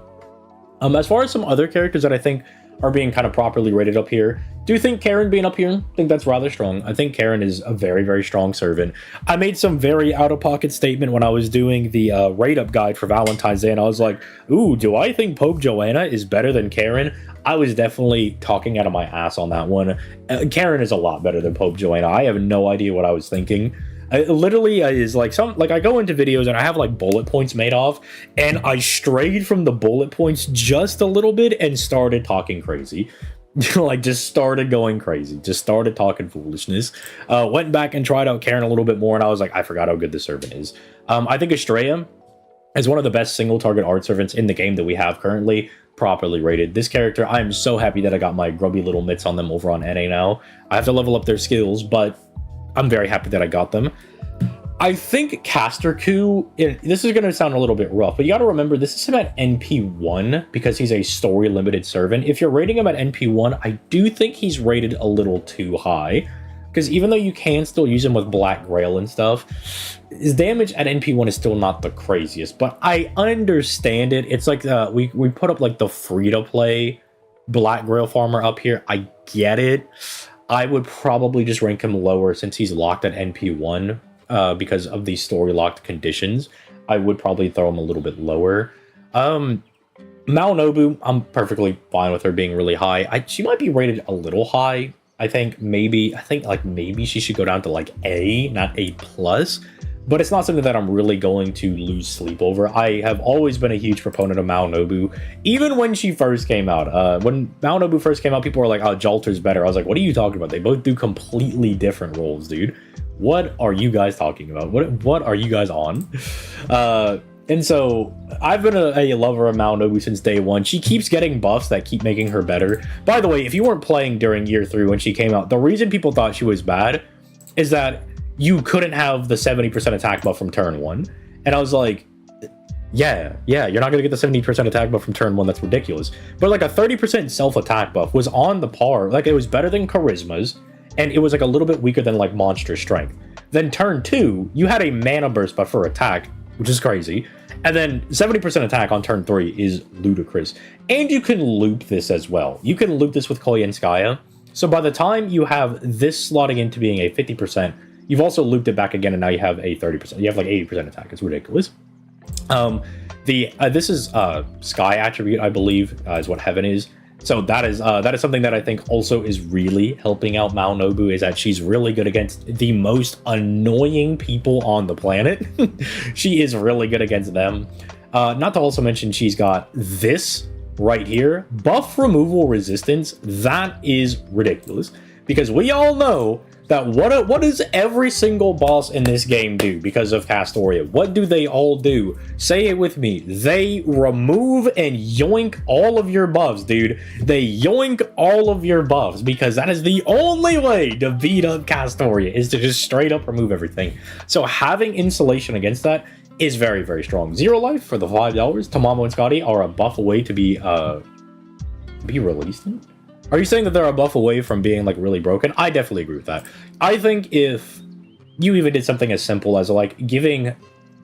As far as some other characters that I think are being kind of properly rated up here, do you think Karen being up here? I think that's rather strong. I think Karen is a very, very strong servant. I made some very out-of-pocket statement when I was doing the rate-up guide for Valentine's Day, and I was like, ooh, do I think Pope Joanna is better than Karen? I was definitely talking out of my ass on that one. Karen is a lot better than Pope Joanna. I have no idea what I was thinking. It literally is like I go into videos and I have like bullet points made off, and I strayed from the bullet points just a little bit and started talking crazy. Like, just started going crazy, just started talking foolishness. Went back and tried out Karen a little bit more, and I was like, I forgot how good this servant is. I think Estrella is one of the best single target art servants in the game that we have currently, properly rated. This character, I am so happy that I got my grubby little mitts on them over on NA now. I have to level up their skills, but I'm very happy that I got them. I think Caster Coup, this is going to sound a little bit rough, but you got to remember this is him at NP1 because he's a story limited servant. If you're rating him at NP1, I do think he's rated a little too high, because even though you can still use him with Black Grail and stuff, his damage at NP1 is still not the craziest, but I understand it. It's like we put up like the free-to-play Black Grail farmer up here. I get it. I would probably just rank him lower since he's locked at NP1. Because of these story locked conditions, I would probably throw him a little bit lower. Maonobu, I'm perfectly fine with her being really high. She might be rated a little high. I think maybe she should go down to like A, not A plus. But it's not something that I'm really going to lose sleep over. I have always been a huge proponent of Maonobu, even when she first came out. When Maonobu first came out, people were like, "Oh, Jalter's better." I was like, "What are you talking about? They both do completely different roles, dude. What are you guys talking about? What are you guys on?" And so I've been a lover of Maonobu since day one. She keeps getting buffs that keep making her better. By the way, if you weren't playing during year 3 when she came out, the reason people thought she was bad is that you couldn't have the 70% attack buff from turn 1. And I was like, yeah, you're not going to get the 70% attack buff from turn 1. That's ridiculous. But like a 30% self-attack buff was on the par. Like it was better than Charisma's. And it was like a little bit weaker than like Monster Strength. Then turn 2, you had a mana burst buff for attack, which is crazy. And then 70% attack on turn 3 is ludicrous. And you can loop this as well. You can loop this with Koyenskaya. So by the time you have this slotting into being a 50%, you've also looped it back again, and now you have a 30%. You have like 80% attack. It's ridiculous. This is Sky attribute, I believe, is what Heaven is. So that is something that I think also is really helping out Maonobu, is that she's really good against the most annoying people on the planet. She is really good against them. Not to also mention she's got this right here, buff removal resistance. That is ridiculous, because we all know that what does every single boss in this game do because of Castoria? What do they all do? Say it with me. They remove and yoink all of your buffs, dude. They yoink all of your buffs, because that is the only way to beat up Castoria, is to just straight up remove everything. So having insulation against that is very, very strong. Zero life for the $5. Tamamo and Scotty are a buff away to be released. Are you saying that they're a buff away from being like really broken? I definitely agree with that. I think if you even did something as simple as like giving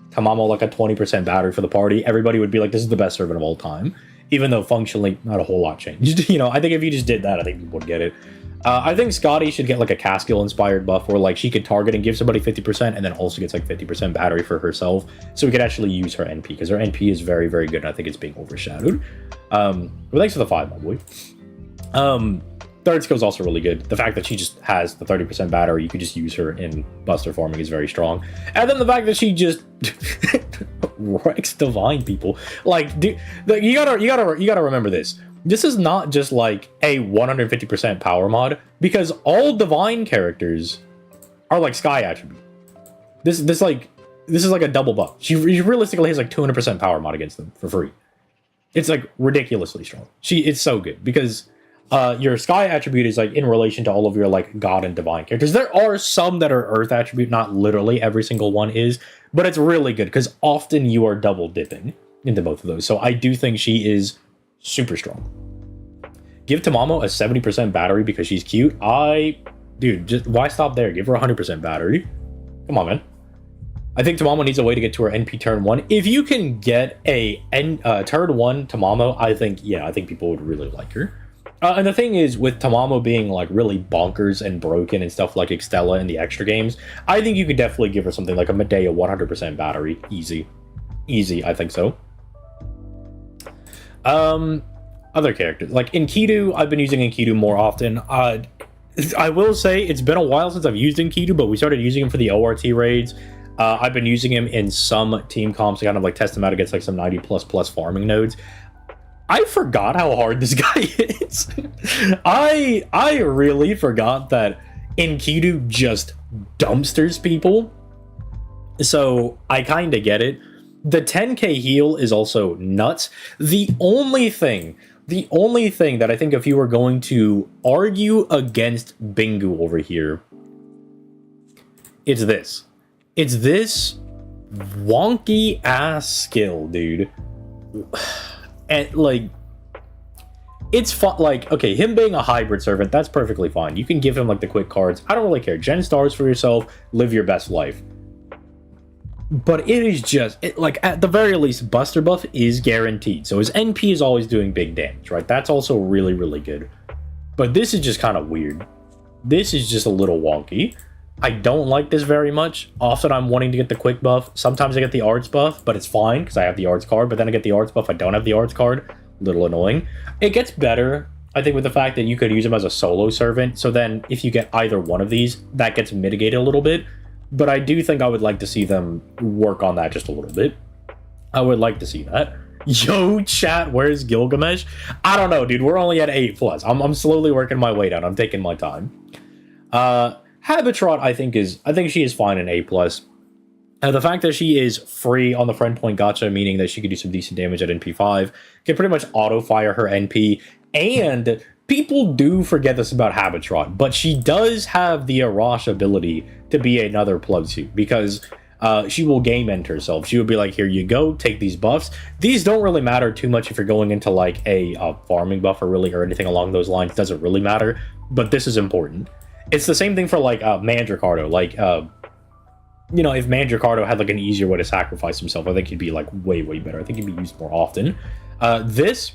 Tamamo like a 20% battery for the party, everybody would be like, this is the best servant of all time. Even though functionally not a whole lot changed. You know, I think if you just did that, I think people would get it. I think Scotty should get like a Caskill inspired buff where like she could target and give somebody 50% and then also gets like 50% battery for herself. So we could actually use her NP, because her NP is very, very good. And I think it's being overshadowed. Well, thanks for the 5, my boy. Third skill is also really good. The fact that she just has the 30% battery, you could just use her in Buster farming, is very strong. And then the fact that she just wrecks divine people. Like, dude, you gotta remember this. This is not just like a 150% power mod, because all divine characters are like Sky attribute. This is like a double buff. She realistically has like 200% power mod against them for free. It's like ridiculously strong. It's so good, because your Sky attribute is like in relation to all of your like God and divine characters. There are some that are Earth attribute, not literally every single one is, but it's really good because often you are double dipping into both of those. So I do think she is super strong. Give Tamamo a 70% battery because she's cute. Dude, just why stop there? Give her 100% battery. Come on, man. I think Tamamo needs a way to get to her NP turn 1. If you can get a turn 1 Tamamo, I think people would really like her. And the thing is, with Tamamo being like really bonkers and broken and stuff like Extella in the extra games, I think you could definitely give her something like a Medea 100% battery. Easy, I think so. Other characters like Enkidu, I've been using Enkidu more often. I will say it's been a while since I've used Enkidu, but we started using him for the ORT raids. I've been using him in some team comps to kind of like test him out against like some 90++ farming nodes. I forgot how hard this guy is. I really forgot that Enkidu just dumpsters people. So I kind of get it. The 10k heal is also nuts. The only thing that I think if you were going to argue against Bingu over here, it's this. It's this wonky ass skill, dude. And like, it's fun. Like, okay, him being a hybrid servant, that's perfectly fine. You can give him like the quick cards. I don't really care. Gen stars for yourself, live your best life. But it is just, like, at the very least, Buster buff is guaranteed. So his NP is always doing big damage, right? That's also really, really good. But this is just kind of weird. This is just a little wonky. I don't like this very much. Often I'm wanting to get the quick buff. Sometimes I get the arts buff, but it's fine because I have the arts card. But then I get the arts buff, I don't have the arts card. A little annoying. It gets better, I think, with the fact that you could use him as a solo servant. So then if you get either one of these, that gets mitigated a little bit. But I do think I would like to see them work on that just a little bit. I would like to see that. Yo, chat, where's Gilgamesh? I don't know, dude. We're only at 8+. I'm slowly working my way down. I'm taking my time. Habitrot, I think she is fine in A+. The fact that she is free on the friend point gacha, meaning that she could do some decent damage at NP5, can pretty much auto-fire her NP, and people do forget this about Habitrot, but she does have the Arash ability to be another plug suit, because she will game end herself. She would be like, here you go, take these buffs. These don't really matter too much if you're going into like a farming buff or anything along those lines. It doesn't really matter, but this is important. It's the same thing for like Mandricardo. Like, you know, if Mandricardo had like an easier way to sacrifice himself, I think he'd be like way, way better. I think he'd be used more often. This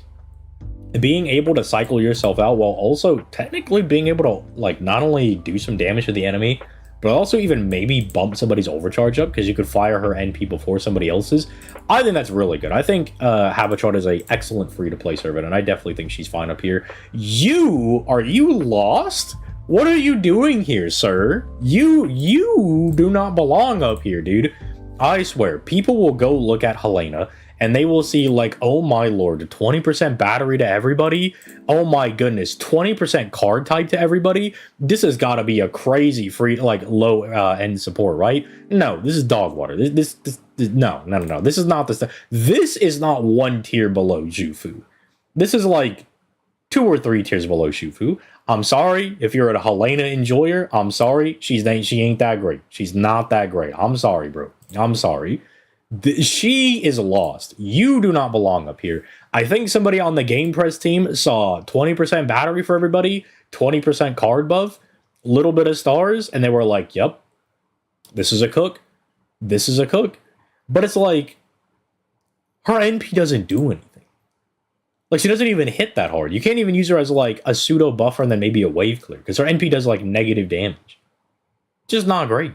being able to cycle yourself out while also technically being able to like not only do some damage to the enemy, but also even maybe bump somebody's overcharge up because you could fire her NP before somebody else's. I think that's really good. I think Habitrot is a excellent free-to-play servant, and I definitely think she's fine up here. Are you lost? What are you doing here, sir? You do not belong up here, dude. I swear, people will go look at Helena and they will see like, oh my lord, 20% battery to everybody. Oh my goodness, 20% card type to everybody. This has got to be a crazy free, like low end support, right? No, this is dog water. This no. This is not the stuff. This is not one tier below Jufu. This is like 2 or 3 tiers below Shufu. I'm sorry if you're a Helena enjoyer. I'm sorry. She ain't that great. She's not that great. I'm sorry, bro. I'm sorry. She is lost. You do not belong up here. I think somebody on the Gamepress team saw 20% battery for everybody, 20% card buff, a little bit of stars, and they were like, yep, this is a cook. This is a cook. But it's like, her NP doesn't do anything. Like, she doesn't even hit that hard. You can't even use her as, like, a pseudo buffer and then maybe a wave clear, because her NP does, like, negative damage. Just not great.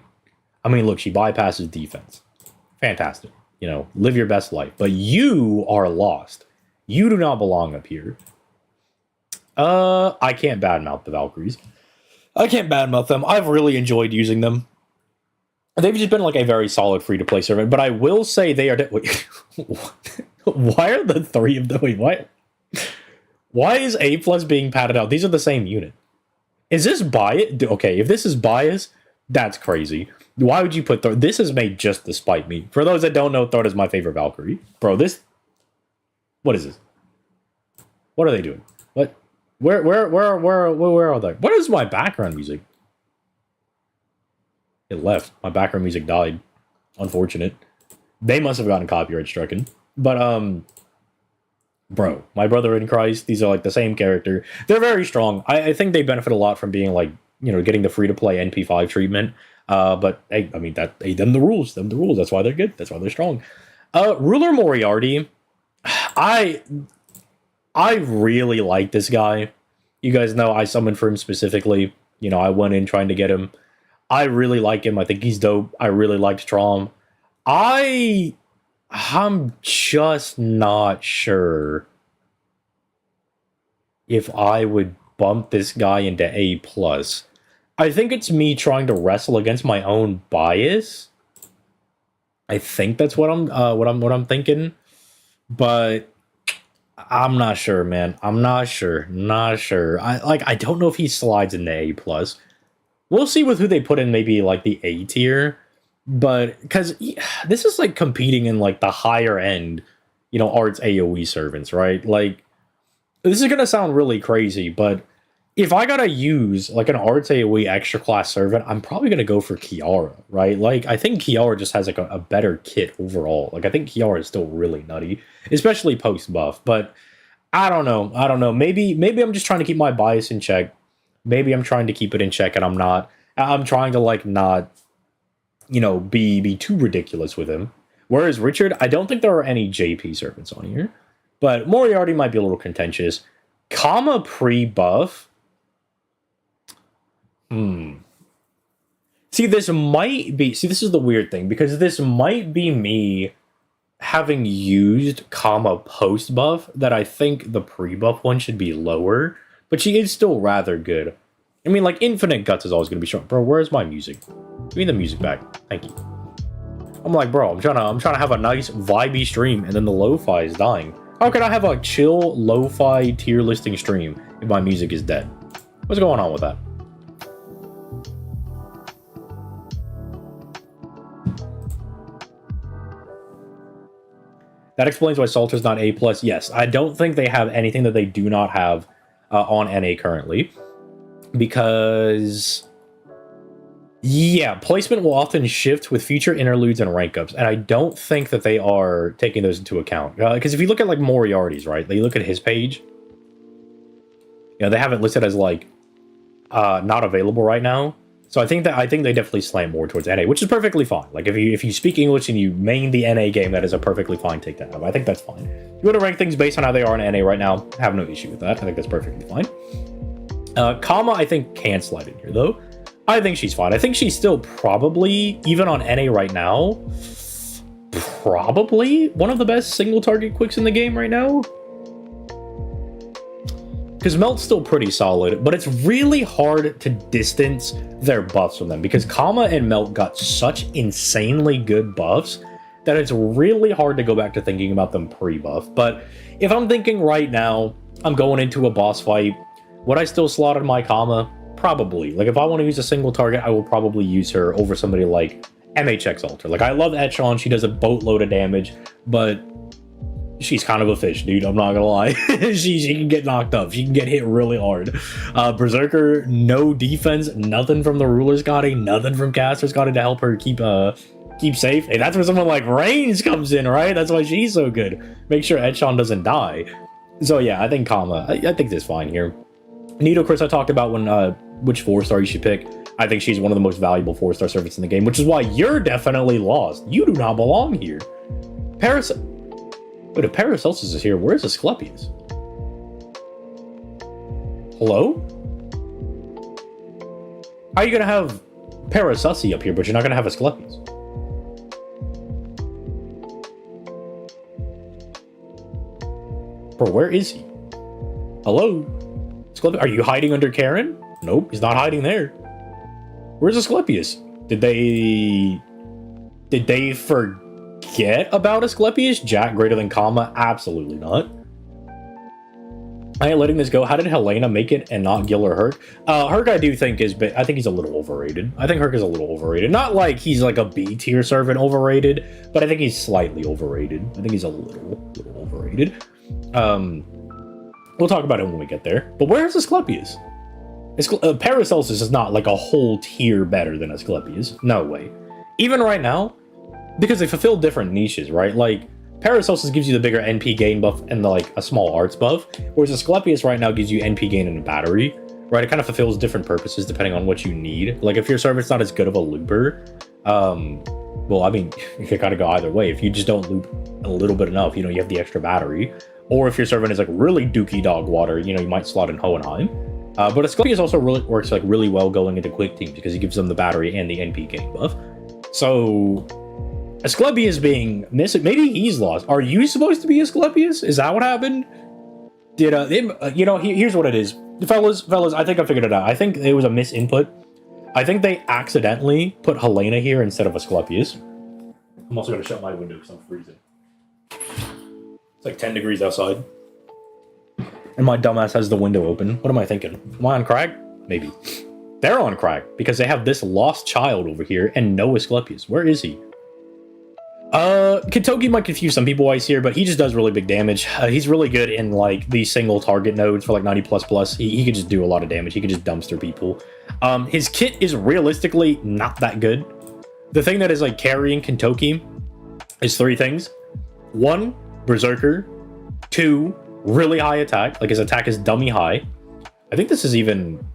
I mean, look, she bypasses defense. Fantastic. You know, live your best life. But you are lost. You do not belong up here. I can't badmouth the Valkyries. I can't badmouth them. I've really enjoyed using them. They've just been, like, a very solid free-to-play servant, but I will say they are... Wait, why are the 3 of them... Wait, what? Why is A+ being padded out? These are the same unit. Is this bias? Okay, if this is bias, that's crazy. Why would you put Thor? This is made just to spite me. For those that don't know, Thor is my favorite Valkyrie. Bro, this... What is this? What are they doing? What? Where are they? What is my background music? It left. My background music died. Unfortunate. They must have gotten copyright stricken. But, bro, my brother in Christ, these are like the same character. They're very strong. I think they benefit a lot from being like, you know, getting the free-to-play NP5 treatment. But hey, I mean, them the rules. That's why they're good. That's why they're strong. Ruler Moriarty, I really like this guy. You guys know I summoned for him specifically. You know, I went in trying to get him. I really like him. I think he's dope. I really liked Trom. I'm just not sure if I would bump this guy into A+. I think it's me trying to wrestle against my own bias. I think that's what I'm thinking. But I'm not sure, man. I'm not sure. Not sure. I don't know if he slides into A+. We'll see with who they put in maybe like the A tier. But because this is like competing in like the higher end, arts AoE servants, right? Like, this is gonna sound really crazy, but if I gotta use like an RTAOE extra class servant, I'm probably gonna go for Kiara, right? Like I think Kiara just has like a better kit overall. Like I think Kiara is still really nutty, especially post buff. But I don't know. I don't know. Maybe I'm just trying to keep my bias in check. Maybe I'm trying to keep it in check, and I'm not. I'm trying to like not, you know, be too ridiculous with him. Whereas Richard, I don't think there are any JP servants on here, but Moriarty might be a little contentious. Kama pre-buff. See, this might be... See, this is the weird thing, because this might be me having used Kama post-buff, that I think the pre-buff one should be lower, but she is still rather good. I mean, like, Infinite Guts is always going to be strong. Bro, where's my music? Give me the music back. Thank you. I'm like, bro, I'm trying to have a nice, vibey stream, and then the lo-fi is dying. How can I have a chill, lo-fi tier listing stream if my music is dead? What's going on with that? That explains why Salter's not A+. Yes, I don't think they have anything that they do not have on NA currently. Because... yeah, placement will often shift with future interludes and rank ups, and I don't think that they are taking those into account. Because if you look at, like, Moriarty's, right? They look at his page. You know, they have it listed as, like, not available right now. So I think they definitely slant more towards NA, which is perfectly fine. Like if you speak English and you main the NA game, that is a perfectly fine take to have. I think that's fine. If you want to rank things based on how they are in NA right now, I have no issue with that. I think that's perfectly fine. Kama, I think, can slide in here though. I think she's fine. I think she's still probably, even on NA right now, probably one of the best single target quicks in the game right now. Because Melt's still pretty solid, but it's really hard to distance their buffs from them, because Kama and Melt got such insanely good buffs that it's really hard to go back to thinking about them pre-buff. But if I'm thinking right now, I'm going into a boss fight, would I still slot in my Kama? Probably. Like, if I want to use a single target, I will probably use her over somebody like MHX Alter. Like, I love Etchon, she does a boatload of damage, but she's kind of a fish, dude. I'm not gonna lie. she can get knocked up. She can get hit really hard. Berserker, no defense, nothing from the Ruler's Scotty, nothing from Caster's Scotty to help her keep safe. And that's where someone like Reigns comes in, right? That's why she's so good. Make sure Etchon doesn't die. So yeah, I think Kama, I think this is fine here. Nido, Chris, I talked about when which 4-star you should pick. I think she's one of the most valuable 4-star servants in the game, which is why you're definitely lost. You do not belong here. Paris... Wait, if Paracelsus is here, where's Asclepius? Hello? How are you gonna have Paracelsi up here, but you're not gonna have Asclepius? Bro, where is he? Hello? Asclepius, are you hiding under Karen? Nope, he's not hiding there. Where's Asclepius? Did they forget about Asclepius? Jack greater than Kama? Absolutely not. I ain't letting this go. How did Helena make it and not Gil or Herc? Herc I do think is... I think he's a little overrated. I think Herc is a little overrated. Not like he's like a B tier servant overrated, but I think he's slightly overrated. I think he's a little overrated. We'll talk about it when we get there. But where's Asclepius? Paracelsus is not like a whole tier better than Asclepius. No way. Even right now, because they fulfill different niches, right? Like, Paracelsus gives you the bigger NP gain buff and like a small arts buff, whereas Asclepius right now gives you NP gain and a battery, right? It kind of fulfills different purposes depending on what you need. Like, if your servant's not as good of a looper, well, I mean, you can kind of go either way. If you just don't loop a little bit enough, you know, you have the extra battery. Or if your servant is like really dookie dog water, you know, you might slot in Hohenheim. But Asclepius also really works like really well going into quick teams because he gives them the battery and the NP gain buff. So Asclepius being missing, maybe he's lost. Are you supposed to be Asclepius? Is that what happened? Did you know? Here's what it is, fellas. I think I figured it out. I think it was a misinput. I think they accidentally put Helena here instead of Asclepius. I'm also gonna shut my window because I'm freezing. It's like 10 degrees outside. And my dumbass has the window open. What am I thinking? Am I on crack? Maybe. They're on crack because they have this lost child over here and no Asclepius. Where is he? Kentoki might confuse some people I see here, but he just does really big damage. He's really good in like these single target nodes for like 90++. He could just do a lot of damage. He could just dumpster people. His kit is realistically not that good. The thing that is like carrying Kentoki is 3 things. 1, Berserker. 2, really high attack. Like his attack is dummy high. I think this is even...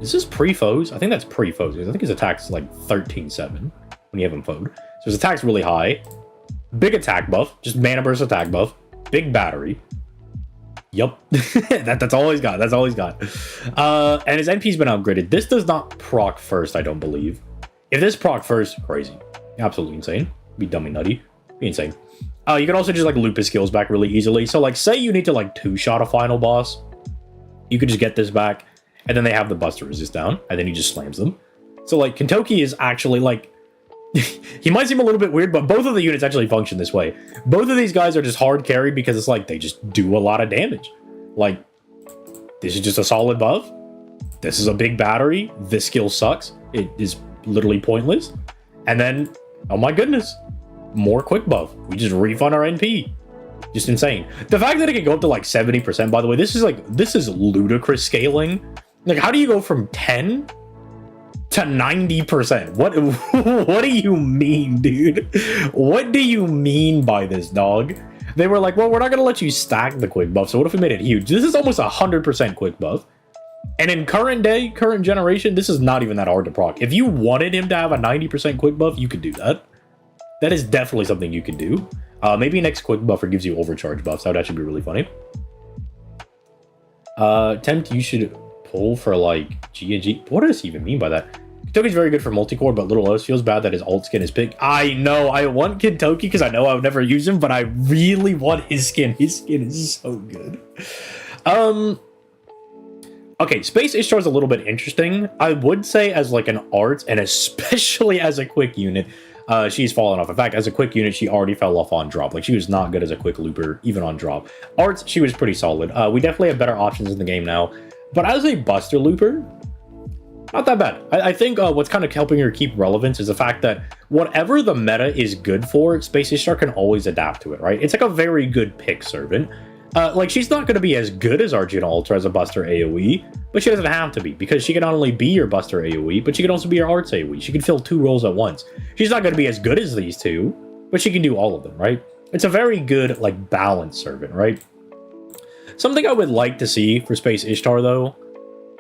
Is this pre-foes? I think that's pre-foes. I think his attack's like 13-7 when you have him foed. So his attack's really high. Big attack buff. Just mana burst attack buff. Big battery. Yup. That's all he's got. That's all he's got. And his NP's been upgraded. This does not proc first, I don't believe. If this proc first, crazy. Absolutely insane. Be dummy nutty. Be insane. You can also just like loop his skills back really easily. So like say you need to like 2-shot a final boss. You could just get this back. And then they have the buster resist down. And then he just slams them. So like Kentoki is actually like... he might seem a little bit weird, but both of the units actually function this way. Both of these guys are just hard carried because it's like they just do a lot of damage. Like, this is just a solid buff. This is a big battery. This skill sucks. It is literally pointless. And then, oh my goodness, more quick buff. We just refund our NP. Just insane. The fact that it can go up to like 70%, by the way, this is ludicrous scaling. Like, how do you go from 10 to 90%? What do you mean, dude? What do you mean by this, dog? They were like, well, we're not gonna let you stack the quick buff, so what if we made it huge? This is almost 100% quick buff. And in current generation, this is not even that hard to proc. If you wanted him to have a 90% quick buff, you could do that. That is definitely something you could do. Maybe next quick buffer gives you overcharge buffs. That would actually be really funny. Tempt, you should pull for like G and G. What does he even mean by that? Kentoki's very good for multi-core, but Little O's feels bad that his alt skin is big. I know, I want Kentoki because I know I would never use him, but I really want his skin. His skin is so good. Okay, Space Ishtar is a little bit interesting. I would say as like an art, and especially as a quick unit, she's fallen off. In fact, as a quick unit, she already fell off on drop. Like, she was not good as a quick looper, even on drop. Arts, she was pretty solid. We definitely have better options in the game now. But as a buster looper, not that bad. I think what's kind of helping her keep relevance is the fact that whatever the meta is good for, Space Ishtar can always adapt to it, right? It's like a very good pick servant. Like, she's not going to be as good as Arjuna Ultra as a buster AoE, but she doesn't have to be, because she can not only be your buster AoE, but she can also be your arts AoE. She can fill 2 roles at once. She's not going to be as good as these two, but she can do all of them, right? It's a very good, like, balanced servant, right? Something I would like to see for Space Ishtar, though,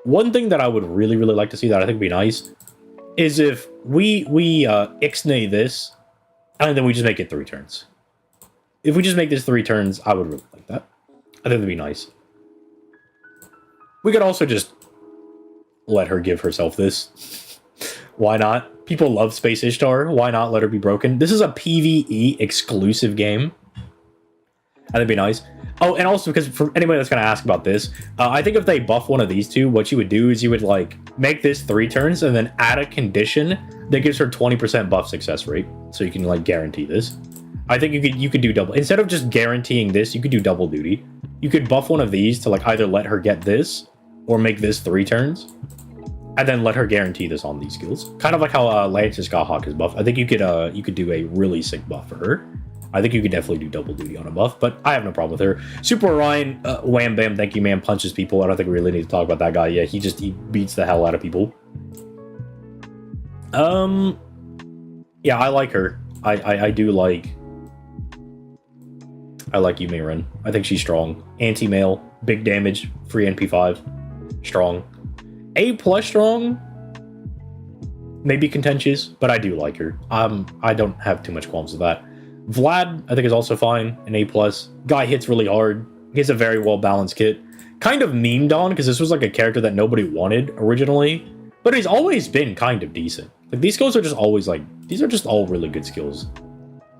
one thing that I would really, really like to see that I think would be nice is if we ixnay this, and then we just make it 3 turns. If we just make this 3 turns, I would really like that. I think that'd be nice. We could also just let her give herself this. Why not? People love Space Ishtar. Why not let her be broken? This is a PvE exclusive game. That'd be nice. Oh, and also, because for anybody that's going to ask about this, I think if they buff one of these two, what you would do is you would, like, make this 3 turns and then add a condition that gives her 20% buff success rate. So you can, like, guarantee this. I think you could do double. Instead of just guaranteeing this, you could do double duty. You could buff one of these to, like, either let her get this or make this 3 turns, and then let her guarantee this on these skills. Kind of like how Lance's Gahawk is buffed. I think you could do a really sick buff for her. I think you could definitely do double duty on a buff, but I have no problem with her. Super Orion, wham bam, thank you, man, punches people. I don't think we really need to talk about that guy. Yeah, he beats the hell out of people. Yeah, I like her. I do like... I like Yume Ren. I think she's strong. Anti-male, big damage, free NP5, strong. A+ strong, maybe contentious, but I do like her. I don't have too much qualms with that. Vlad, I think, is also fine, an A+. Guy hits really hard. He has a very well-balanced kit. Kind of memed on, because this was like a character that nobody wanted originally, but he's always been kind of decent. Like, these skills are just always like, these are just all really good skills.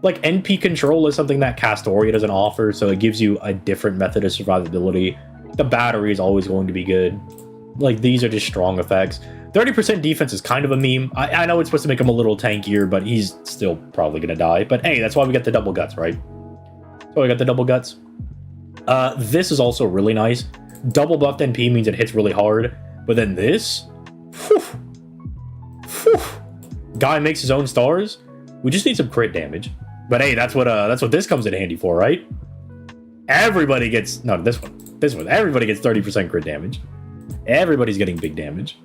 Like, NP control is something that Castoria doesn't offer, so it gives you a different method of survivability. The battery is always going to be good. Like, these are just strong effects. 30% defense is kind of a meme. I know it's supposed to make him a little tankier, but he's still probably going to die. But hey, that's why we got the double guts, right? So we got the double guts. This is also really nice. Double buffed NP means it hits really hard. But then this... Whew, whew, guy makes his own stars. We just need some crit damage. But hey, that's what this comes in handy for, right? Everybody gets this one. Everybody gets 30% crit damage. Everybody's getting big damage.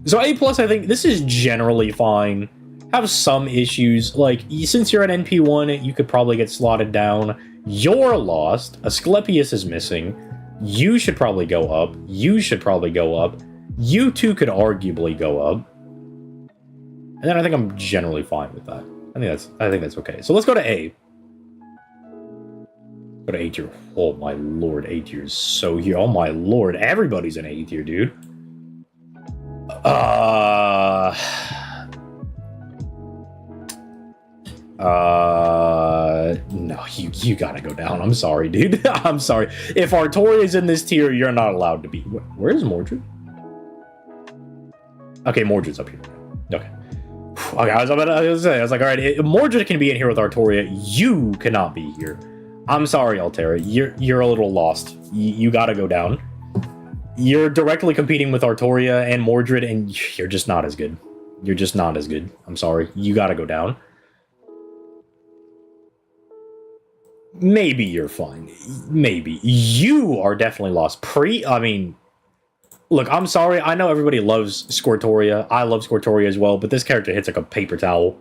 So A+, I think this is generally fine. Have some issues, like, since you're at NP1, you could probably get slotted down. You're lost. Asclepius is missing. You should probably go up. You should probably go up. You two could arguably go up. And then I think I'm generally fine with that. I think that's okay. So let's go to A. Go to A tier. Oh my lord, A tier is so here. Oh my lord, everybody's in A tier, dude. No, you gotta go down. I'm sorry, dude. I'm sorry. If Artoria's in this tier, you're not allowed to be. Where's Mordred? Okay, Mordred's up here. Okay. Okay, I was like, all right, if Mordred can be in here with Artoria, you cannot be here. I'm sorry, Altera. You're a little lost. You gotta go down. You're directly competing with Artoria and Mordred, and you're just not as good. You're just not as good. I'm sorry. You gotta go down. Maybe you're fine. Maybe. You are definitely lost. I mean, look, I'm sorry. I know everybody loves Squirtoria. I love Squirtoria as well, but this character hits like a paper towel.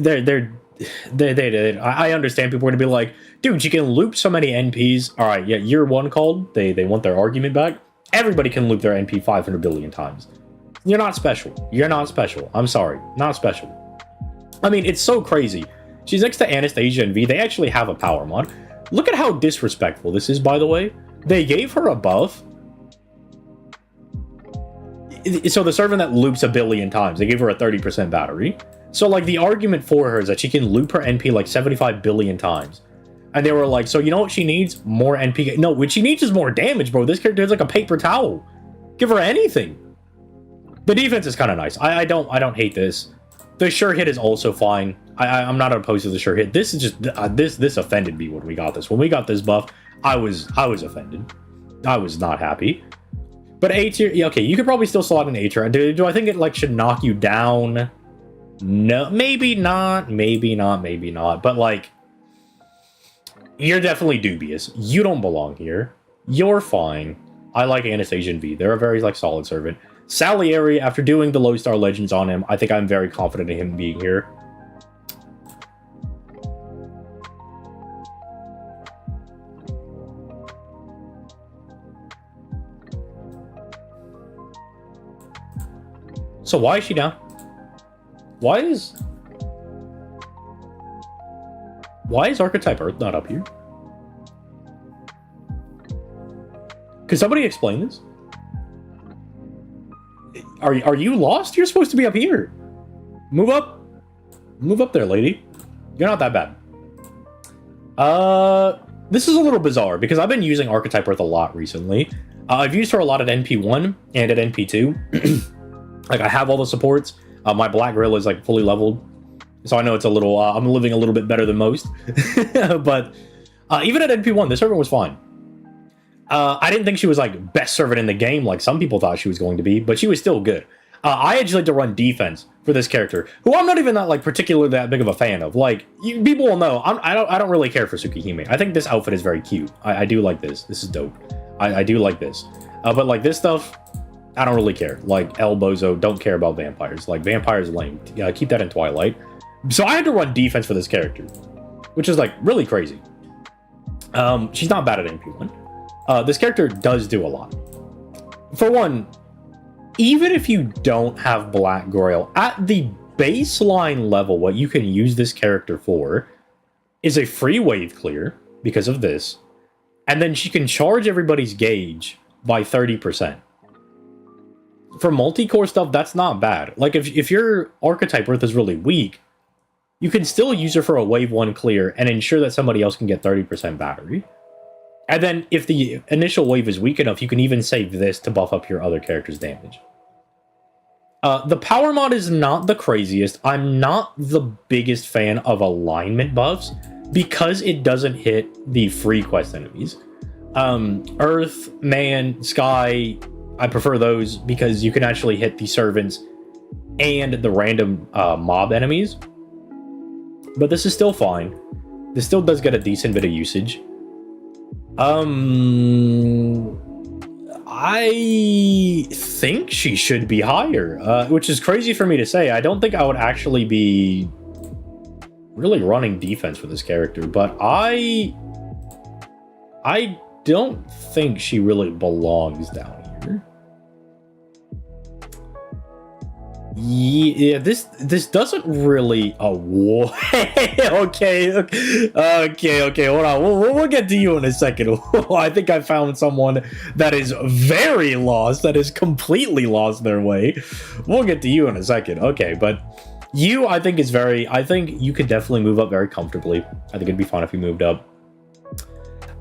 I understand people are going to be like, dude, you can loop so many NPs. All right, yeah, year one called. They want their argument back. Everybody can loop their NP 500 billion times. You're not special. You're not special. I'm sorry. Not special. I mean, it's so crazy. She's next to Anastasia and V. They actually have a power mod. Look at how disrespectful this is, by the way. They gave her a buff. So the servant that loops a billion times, they gave her a 30% battery. So, like, the argument for her is that she can loop her NP like 75 billion times. And they were like, so you know what she needs? More NP. No, what she needs is more damage, bro. This character is like a paper towel. Give her anything. The defense is kind of nice. I don't hate this. The sure hit is also fine. I'm not opposed to the sure hit. This is just this offended me when we got this. When we got this buff, I was offended. I was not happy. But A tier, yeah, okay, you could probably still slot an A tier. Do I think it like should knock you down? No, maybe not. Maybe not. But like, you're definitely dubious. You don't belong here. You're fine. I like Anastasia and V. They're a very like solid servant. Salieri, after doing the low star legends on him, I think I'm very confident in him being here. So why is she down? Why is Archetype Earth not up here? Could somebody explain this? Are you lost? You're supposed to be up here. Move up. Move up there, lady. You're not that bad. This is a little bizarre because I've been using Archetype Earth a lot recently. I've used her a lot at NP1 and at NP2. Like, I have all the supports. My Black Gorilla is like fully leveled, so I know it's a little. I'm living a little bit better than most. But even at NP1, this servant was fine. I didn't think she was like best servant in the game like some people thought she was going to be, but she was still good. I actually like to run defense for this character, who I'm not even that like particularly that big of a fan of. Like, people will know I don't really care for Tsukihime. I think this outfit is very cute. I do like this. This is dope. I do like this. But like this stuff, I don't really care. Like El Bozo, don't care about vampires. Like, vampires lame. Keep that in Twilight. So I had to run defense for this character, which is like really crazy. She's not bad at NP1. This character does do a lot. For one, even if you don't have Black Goyle, at the baseline level, what you can use this character for is a free wave clear because of this, and then she can charge everybody's gauge by 30%. For multi-core stuff, that's not bad. Like, if your Archetype Earth is really weak, you can still use her for a wave 1 clear and ensure that somebody else can get 30% battery. And then if the initial wave is weak enough, you can even save this to buff up your other character's damage. The power mod is not the craziest. I'm not the biggest fan of alignment buffs because it doesn't hit the free quest enemies. Earth, Man, Sky, I prefer those because you can actually hit the servants and the random mob enemies. but this is still fine. This still does get a decent bit of usage. I think she should be higher, which is crazy for me to say. I don't think I would actually be really running defense for this character, but I don't think she really belongs down here. Yeah, this doesn't really. Oh, okay. Hold on. We'll get to you in a second. I think I found someone that is very lost. That is completely lost their way. We'll get to you in a second. Okay, but you, I think, is very. I think you could definitely move up very comfortably. I think it'd be fine if you moved up.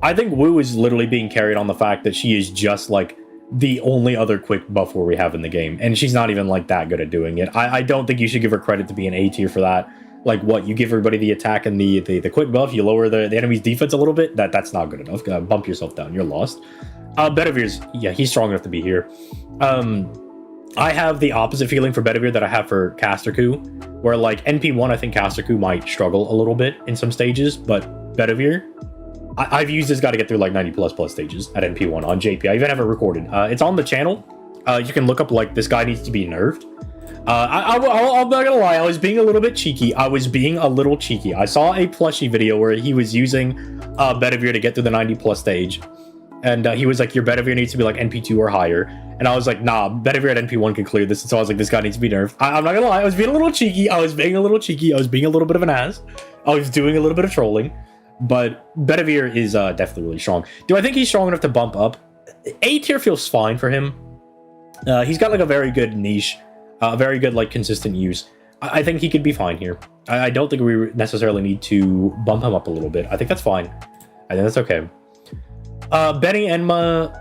I think Wu is literally being carried on the fact that she is just like the only other quick buff we have in the game, and she's not even like that good at doing it. I don't think you should give her credit to be an A tier for that. Like, what, you give everybody the attack and the quick buff, you lower the enemy's defense a little bit, that's not good enough. Bump yourself down, you're lost. Bedivir's, yeah, he's strong enough to be here. I have the opposite feeling for Bedivere that I have for Casterku, where like NP1, I think Casterku might struggle a little bit in some stages, but Bedivere, I've used this guy to get through like 90 plus stages at NP1 on JP. I even have it recorded. It's on the channel. You can look up like this guy needs to be nerfed. I'm not gonna lie, I was being a little bit cheeky. I saw a plushie video where he was using Bedivere to get through the 90 plus stage. And he was like, your Bedivere needs to be like NP2 or higher. And I was like, nah, Bedivere at NP1 can clear this. And so I was like, this guy needs to be nerfed. I'm not gonna lie, I was being a little cheeky. I was being a little bit of an ass. I was doing a little bit of trolling. But Bedivere is definitely really strong. Do I think he's strong enough to bump up? A tier feels fine for him. He's got like a very good niche, very good like consistent use. I think he could be fine here. I don't think we necessarily need to bump him up a little bit. I think that's fine. I think that's okay. Benny Enma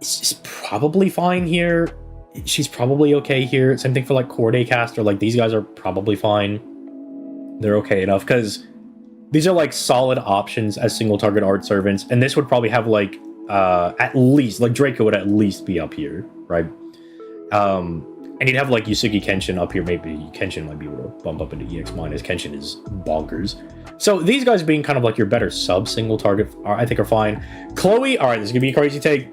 is probably fine here. She's probably okay here. Same thing for like Corday Caster. Like, these guys are probably fine. They're okay enough because these are like solid options as single target art servants, and this would probably have like at least like Draco would at least be up here, right? And you'd have like Yusuke Kenshin up here. Maybe Kenshin might be able to bump up into EX minus. Kenshin is bonkers. So these guys being kind of like your better sub single target, I think are fine. Chloe, all right, this is gonna be a crazy take.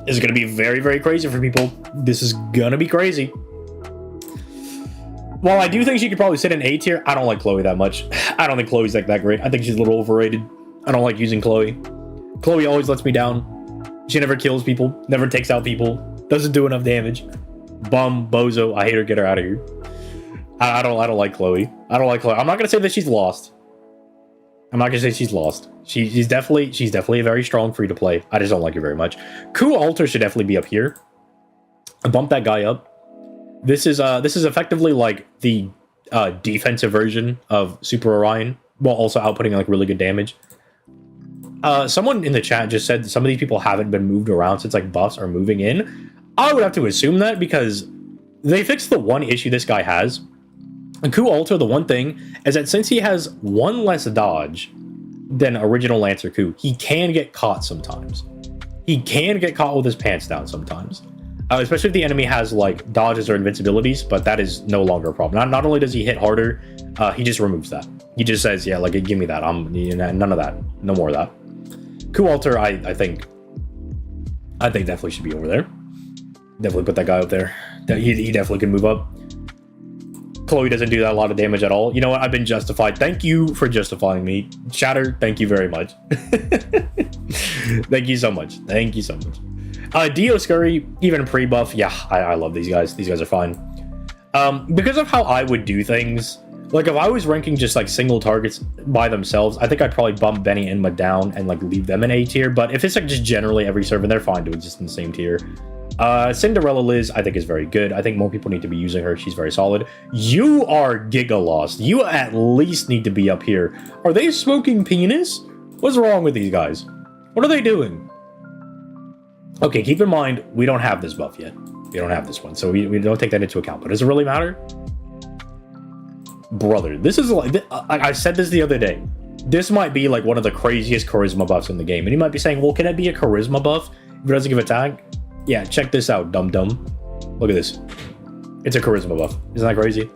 This is gonna be very, very crazy for people. This is gonna be crazy. While I do think she could probably sit in A tier, I don't like Chloe that much. I don't think Chloe's like that great. I think she's a little overrated. I don't like using Chloe. Chloe always lets me down. She never kills people, never takes out people, doesn't do enough damage. Bum, bozo, I hate her, get her out of here. I don't like Chloe. I don't like Chloe. I'm not gonna say that she's lost. I'm not gonna say she's lost. She's definitely a very strong free to play. I just don't like her very much. Ku Alter should definitely be up here. Bump that guy up. This is effectively like the defensive version of Super Orion, while also outputting like really good damage. Someone in the chat just said some of these people haven't been moved around since like buffs are moving in. I would have to assume that because they fixed the one issue this guy has. And Ku Alter, the one thing is that since he has one less dodge than original Lancer Ku, he can get caught sometimes. He can get caught with his pants down sometimes. Especially if the enemy has like dodges or invincibilities, but that is no longer a problem. Not only does he hit harder, he just removes that. He just says, yeah, like, give me that. None of that. No more of that. Ku Alter, I think definitely should be over there. Definitely put that guy up there. He definitely can move up. Chloe doesn't do that a lot of damage at all. You know what? I've been justified. Thank you for justifying me. Shatter, thank you very much. Thank you so much. Thank you so much. Dio Scurry, even pre-buff, yeah, I love these guys. These guys are fine. Because of how I would do things, like if I was ranking just like single targets by themselves, I think I'd probably bump Benny and Ma down and like leave them in A tier. But if it's like just generally every servant, they're fine doing just in the same tier. Cinderella Liz, I think is very good. I think more people need to be using her. She's very solid. You are giga lost. You at least need to be up here. Are they smoking penis? What's wrong with these guys? What are they doing? Okay, keep in mind, we don't have this buff yet. We don't have this one, so we don't take that into account. But does it really matter? Brother, this is like, I said this the other day. This might be like one of the craziest charisma buffs in the game. And you might be saying, well, can it be a charisma buff if it doesn't give attack? Yeah, check this out, dum-dum. Look at this. It's a charisma buff. Isn't that crazy?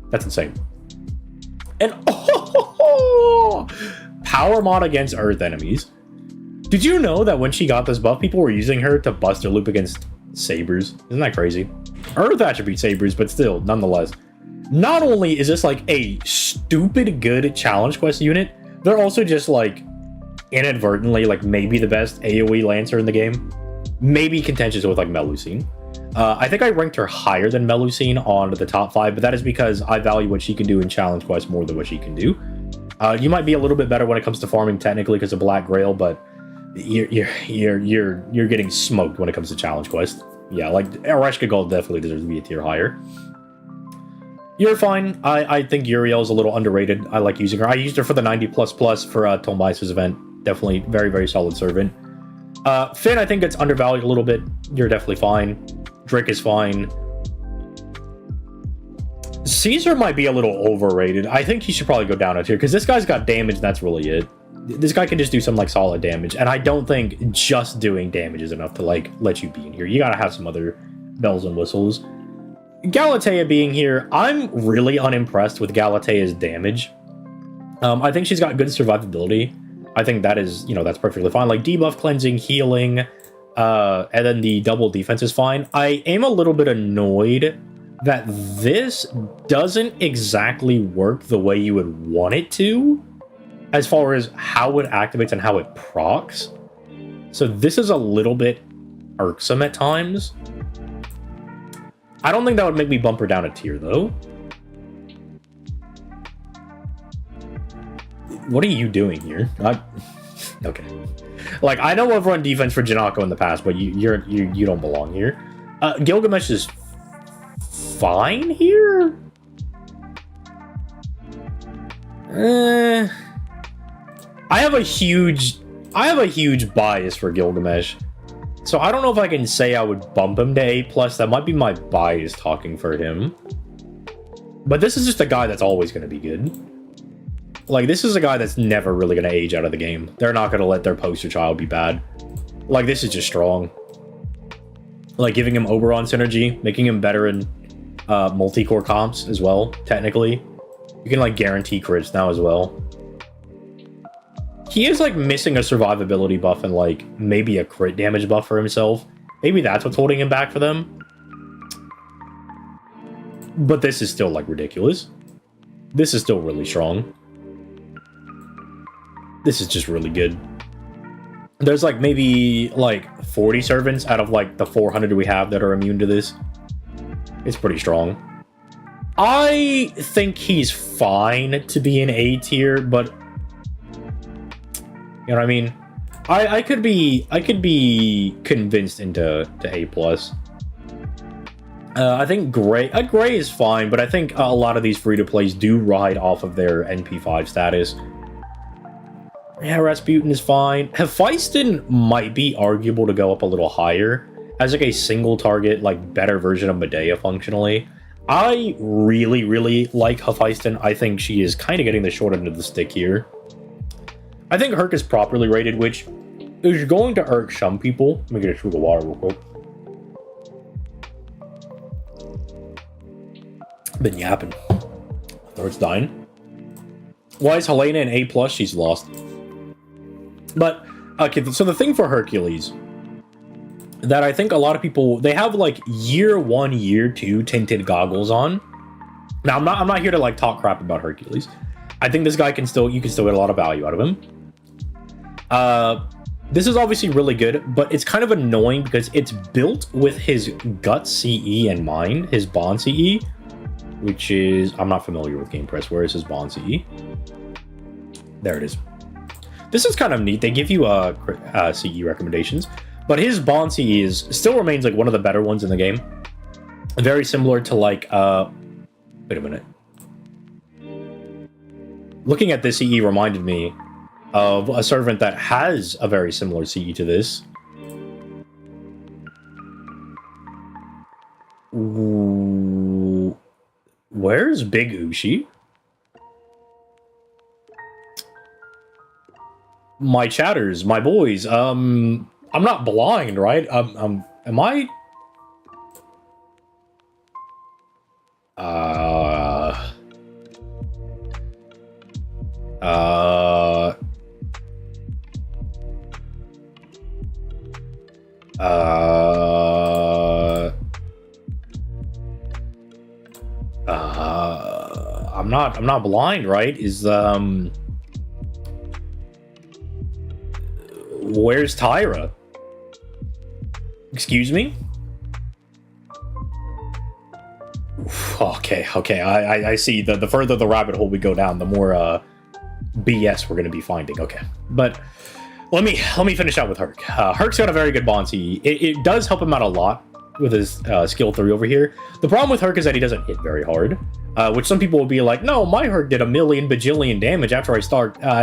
That's insane. And oh, Power mod against Earth enemies. Did you know that when she got this buff, people were using her to bust her loop against sabers? Isn't that crazy? Earth attribute sabers, but still, nonetheless. Not only is this like a stupid good challenge quest unit, they're also just like inadvertently like maybe the best AoE Lancer in the game. Maybe contentious with like Melusine. I think I ranked her higher than Melusine on the top 5, but that is because I value what she can do in challenge quests more than what she can do. You might be a little bit better when it comes to farming technically because of Black Grail, but you're getting smoked when it comes to challenge quest. Yeah, like Ereshkigal Gold definitely deserves to be a tier higher. You're fine. I think Uriel's a little underrated. I like using her. I used her for the 90++ for Tombice's event. Definitely very, very solid servant. Finn, I think it's undervalued a little bit. You're definitely fine. Drake is fine. Caesar might be a little overrated. I think he should probably go down a tier because this guy's got damage and that's really it. This guy can just do some like solid damage, and I don't think just doing damage is enough to like let you be in here. You gotta have some other bells and whistles. Galatea being here, I'm really unimpressed with Galatea's damage. I think she's got good survivability. I think that is, you know, that's perfectly fine. Like debuff, cleansing, healing, and then the double defense is fine. I am a little bit annoyed that this doesn't exactly work the way you would want it to, as far as how it activates and how it procs. So this is a little bit irksome at times. I don't think that would make me bump her down a tier, though. What are you doing here? Okay. Like, I know I've run defense for Janako in the past, but you don't belong here. Gilgamesh is fine here? I have a huge bias for Gilgamesh. So I don't know if I can say I would bump him to A+. That might be my bias talking for him. But this is just a guy that's always going to be good. Like, this is a guy that's never really going to age out of the game. They're not going to let their poster child be bad. Like, this is just strong. Like, giving him Oberon synergy, making him better in multi-core comps as well, technically. You can, like, guarantee crits now as well. He is, like, missing a survivability buff and, like, maybe a crit damage buff for himself. Maybe that's what's holding him back for them. But this is still, like, ridiculous. This is still really strong. This is just really good. There's, like, maybe, like, 40 servants out of, like, the 400 we have that are immune to this. It's pretty strong. I think he's fine to be an A tier, but... You know what I mean? I could be convinced into A+. I think Gray is fine, but I think a lot of these free-to-plays do ride off of their NP5 status. Yeah, Rasputin is fine. Hephaestus might be arguable to go up a little higher as like a single target, like better version of Medea functionally. I really, really like Hephaestus. I think she is kind of getting the short end of the stick here. I think Herc is properly rated, which is going to irk some people. Let me get a drink of water real quick. Been yapping. Throat's dying. Why is Helena an A+? She's lost. But, okay, so the thing for Hercules that I think a lot of people, they have like year 1, year 2 tinted goggles on. Now, I'm not here to like talk crap about Hercules. I think this guy you can still get a lot of value out of him. This is obviously really good, but it's kind of annoying because it's built with his gut CE in mind, his bond CE, which is, I'm not familiar with Gamepress. Where is his bond CE? There it is. This is kind of neat. They give you CE recommendations, but his bond CE still remains like one of the better ones in the game. Very similar to like, wait a minute. Looking at this CE reminded me of a servant that has a very similar CE to this. Ooh, where's Big Ushi? My chatters, my boys, I'm not blind, right? Am I? I'm not blind, right? Where's Tyra? Excuse me? Okay. I see. The further the rabbit hole we go down, the more BS we're gonna be finding. Okay, but let me finish out with Herc. Herc's got a very good bounty. It does help him out a lot with his skill 3 over here. The problem with Herc is that he doesn't hit very hard, which some people will be like, no, my Herc did a million bajillion damage after I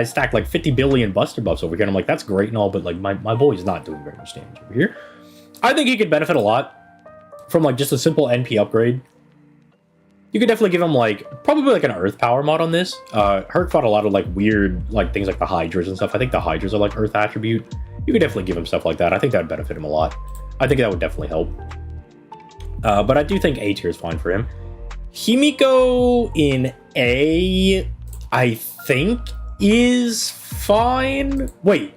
stacked like 50 billion buster buffs over here. And I'm like, that's great and all, but like my boy's not doing very much damage over here. I think he could benefit a lot from like just a simple NP upgrade. You could definitely give him like probably like an earth power mod on this. Herc fought a lot of like weird like things like the hydras and stuff. I think the hydras are like earth attribute. You could definitely give him stuff like that. I think that would benefit him a lot. I think that would definitely help. But I do think A tier is fine for him. Himiko in A, I think is fine. Wait,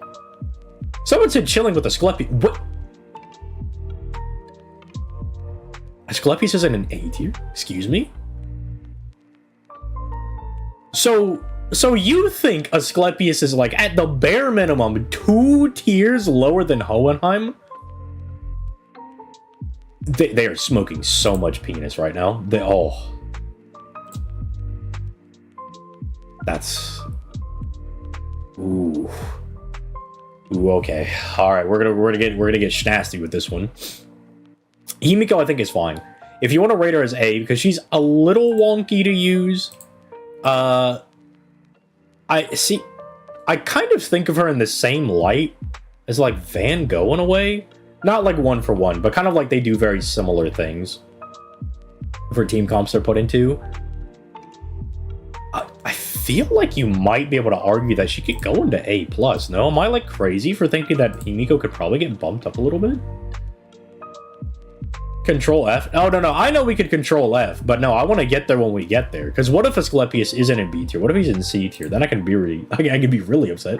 someone said chilling with Asclepius. What? Asclepius isn't an A tier? Excuse me? So you think Asclepius is like at the bare minimum 2 tiers lower than Hohenheim? They are smoking so much penis right now. That's ooh, okay. All right, we're gonna get schnasty with this one. Himiko I think is fine. If you want to rate her as A because she's a little wonky to use. I kind of think of her in the same light as like Van Gogh in a way. Not like 1 for 1, but kind of like they do very similar things for team comps they're put into. I feel like you might be able to argue that she could go into A+. No? Am I like crazy for thinking that Himiko could probably get bumped up a little bit? Control F? Oh, no. I know we could Control F, but no, I want to get there when we get there. Because what if Asclepius isn't in B tier? What if he's in C tier? Then I can be really upset.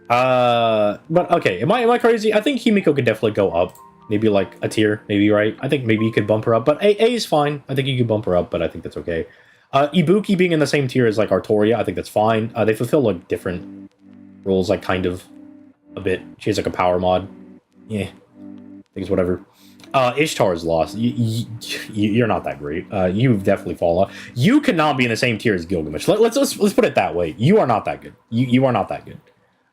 But okay, am I crazy? I think Himiko could definitely go up. Maybe like a tier, maybe, right? I think maybe you could bump her up, but A is fine. I think you could bump her up, but I think that's okay. Ibuki being in the same tier as like Artoria, I think that's fine. They fulfill like different roles, like kind of a bit. She has like a power mod. Yeah, I think it's whatever. Ishtar is lost. You're not that great. You've definitely fallen off. You cannot be in the same tier as Gilgamesh. Let's put it that way. You are not that good. You are not that good.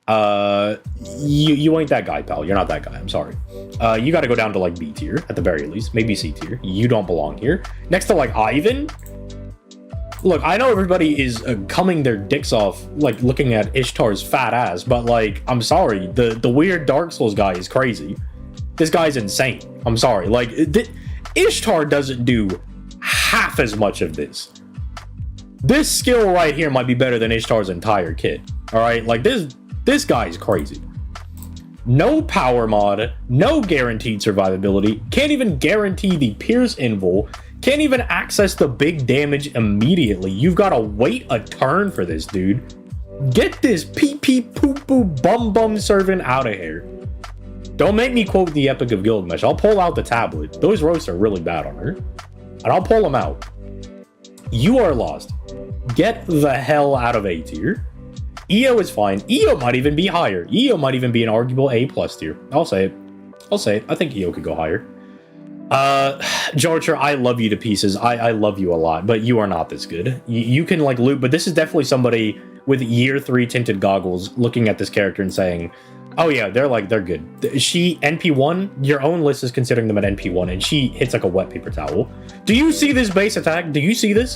You ain't that guy, pal. You're not that guy. I'm sorry. You got to go down to like B tier at the very least, maybe C tier. You don't belong here. Next to like Ivan. Look, I know everybody is coming their dicks off, like looking at Ishtar's fat ass, but like, I'm sorry, the weird Dark Souls guy is crazy. This guy's insane. I'm sorry. Like, Ishtar doesn't do half as much of this. This skill right here might be better than Ishtar's entire kit. All right, like this guy is crazy. No power mod, no guaranteed survivability, can't even guarantee the Pierce Invul, can't even access the big damage immediately. You've got to wait a turn for this, dude. Get this pee-pee poo-poo bum-bum servant out of here. Don't make me quote the Epic of Gilgamesh. I'll pull out the tablet. Those roasts are really bad on her. And I'll pull them out. You are lost. Get the hell out of A tier. EO is fine. EO might even be higher. EO might even be an arguable A+ tier. I'll say it. I think EO could go higher. Jarcher, I love you to pieces. I love you a lot, but you are not this good. You can like loot, but this is definitely somebody with year 3 tinted goggles looking at this character and saying, oh yeah, they're good. She NP1, your own list is considering them an NP1, and she hits like a wet paper towel. Do you see this base attack? Do you see this?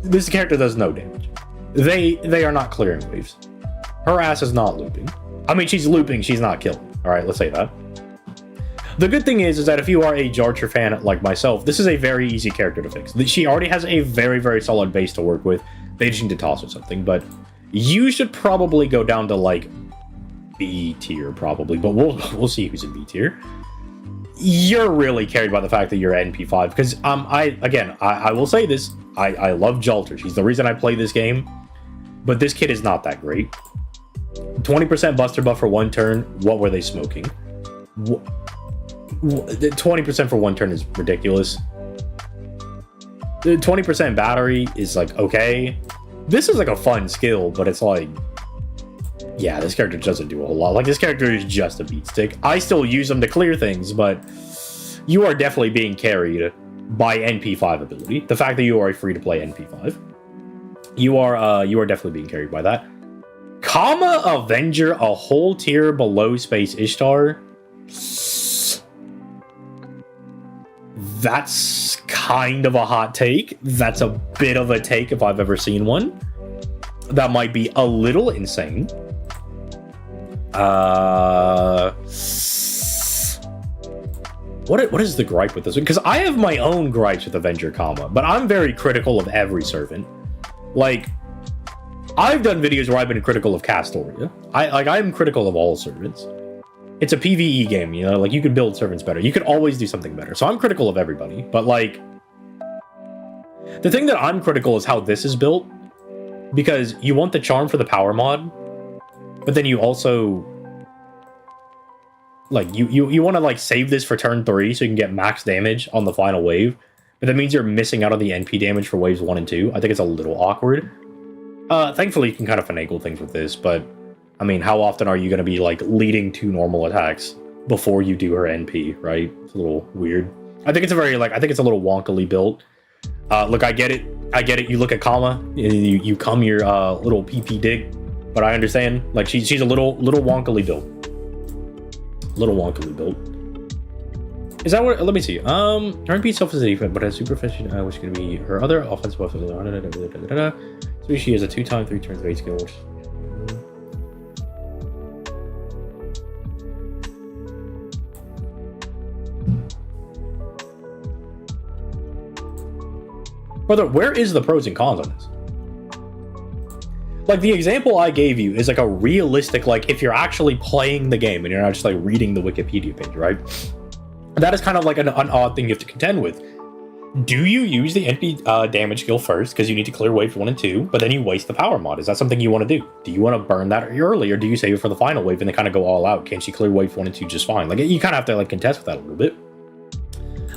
This character does no damage. They are not clearing waves. Her ass is not looping. I mean, she's looping, she's not killing. All right, let's say that. The good thing is that if you are a Jarcher fan like myself, this is a very easy character to fix. She already has a very, very solid base to work with. They just need to toss or something, but you should probably go down to like B tier probably, but we'll see who's in B tier. you're really carried by the fact that you're NP5, because I will say this, I love Jalter. She's the reason I play this game, but this kid is not that great. 20% Buster buff for 1 turn. What were they smoking? 20% for 1 turn is ridiculous. 20% battery is like okay. This is like a fun skill, but it's like, yeah, this character doesn't do a whole lot. Like, this character is just a beat stick. I still use them to clear things, but you are definitely being carried by NP5 ability. The fact that you are a free-to-play NP5. You are definitely being carried by that. Kama Avenger, a whole tier below Space Ishtar. That's kind of a hot take. That's a bit of a take if I've ever seen one. That might be a little insane. What is the gripe with this one? Because I have my own gripes with Avenger Kama, but I'm very critical of every servant. Like, I've done videos where I've been critical of Castoria. I'm critical of all servants. It's a PvE game, you know, like, you could build servants better. You could always do something better. So I'm critical of everybody, but like, the thing that I'm critical is how this is built, because you want the charm for the power mod, but then you also, like, you want to, like, save this for turn 3 so you can get max damage on the final wave, but that means you're missing out on the NP damage for waves 1 and 2. I think it's a little awkward. Thankfully, you can kind of finagle things with this, but I mean, how often are you going to be, like, leading 2 normal attacks before you do her NP, right? It's a little weird. I think it's a very, like, I think it's a little wonkily built. Look, I get it. You look at Kama, you come your little PP dig, but I understand. Like, she's a little wonkily built. Is that what? Let me see. Her NP itself is a defense, but has super efficient, which is going to be her other offensive buff. So she has a 2-time 3 turns 8 skill. Brother, where is the pros and cons on this? Like, the example I gave you is like a realistic, like, if you're actually playing the game and you're not just like reading the Wikipedia page, right? That is kind of like an odd thing you have to contend with. Do you use the NP damage skill first because you need to clear waves 1 and 2, but then you waste the power mod? Is that something you want to do? Do you want to burn that early, or do you save it for the final wave and then kind of go all out? Can she clear wave 1 and 2 just fine? Like, you kind of have to, like, contest with that a little bit.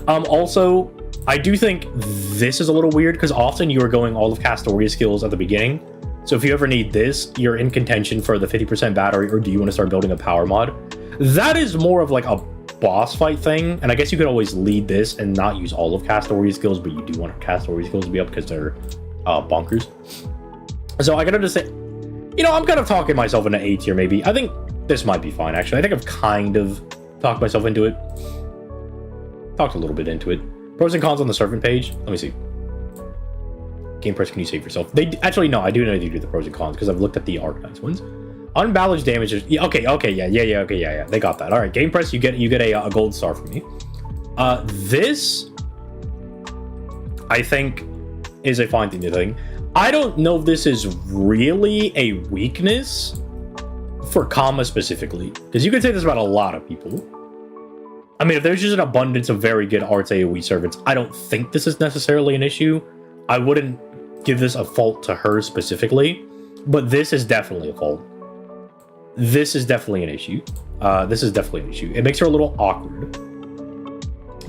Also, I do think this is a little weird because often you are going all of Castoria skills at the beginning. So if you ever need this, you're in contention for the 50% battery, or do you want to start building a power mod? That is more of like a boss fight thing, and I guess you could always lead this and not use all of Castoria skills, but you do want Castoria skills to be up because they're bonkers. So I gotta just say, you know, I'm kind of talking myself into A tier maybe. I think this might be fine, actually. I think I've kind of talked myself into it. Talked a little bit into it. Pros and cons on the servant page. Let me see. Gamepress, can you save yourself? Actually, no, I do know they do the pros and cons because I've looked at the Arcanines ones. Unbalanced damage is... Yeah, okay, yeah. They got that. All right, Gamepress, you get a gold star from me. This, I think, is a fine thing to think. I don't know if this is really a weakness for Kama specifically, because you could say this about a lot of people. I mean, if there's just an abundance of very good arts AoE servants, I don't think this is necessarily an issue. I wouldn't give this a fault to her specifically, but this is definitely a fault. This is definitely an issue. It makes her a little awkward.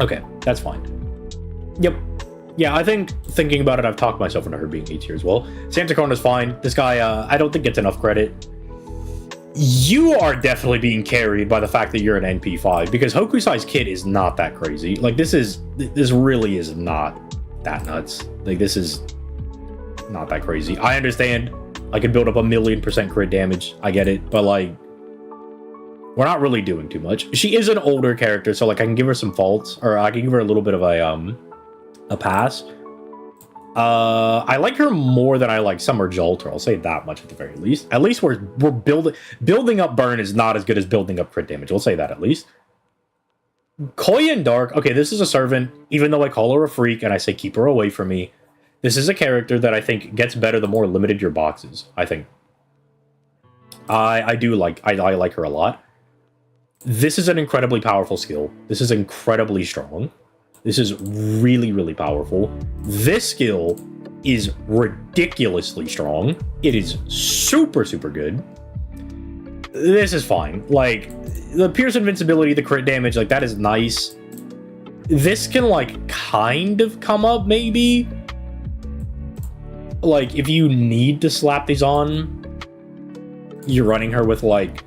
Okay, that's fine. Yep. Yeah, I think thinking about it, I've talked myself into her being A tier as well. Santa Corna's fine. This guy, I don't think gets enough credit. You are definitely being carried by the fact that you're an NP5, because Hokusai's kit is not that crazy. Like, this really is not that nuts. Like, this is not that crazy. I understand I could build up 1,000,000% crit damage. I get it, but like, we're not really doing too much. She is an older character, so like, I can give her some faults, or I can give her a little bit of a pass. I like her more than I like Summer Jalter. I'll say that much at the very least. At least we're building up burn is not as good as building up crit damage. We'll say that at least. Koyan Dark. Okay, this is a servant. Even though I call her a freak and I say keep her away from me, this is a character that I think gets better the more limited your box is. I think. I like her a lot. This is an incredibly powerful skill. This is incredibly strong. This is really, really powerful. This skill is ridiculously strong. It is super, super good. This is fine. Like, the Pierce invincibility, the crit damage, like, that is nice. This can, like, kind of come up, maybe. Like, if you need to slap these on, you're running her with, like,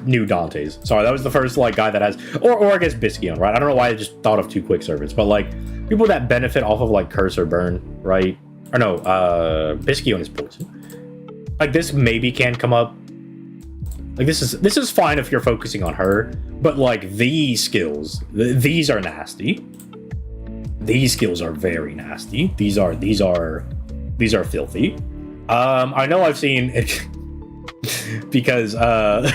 New Dante's. Sorry, that was the first, like, guy that has... Or I guess Bisquion, right? I don't know why I just thought of two quick servants, but, like, people that benefit off of, like, Curse or Burn, right? Or no, Bisquion is poison. Like, this maybe can come up. Like, this is fine if you're focusing on her, but, like, these skills, these are nasty. These skills are very nasty. These are filthy. I know I've seen it because I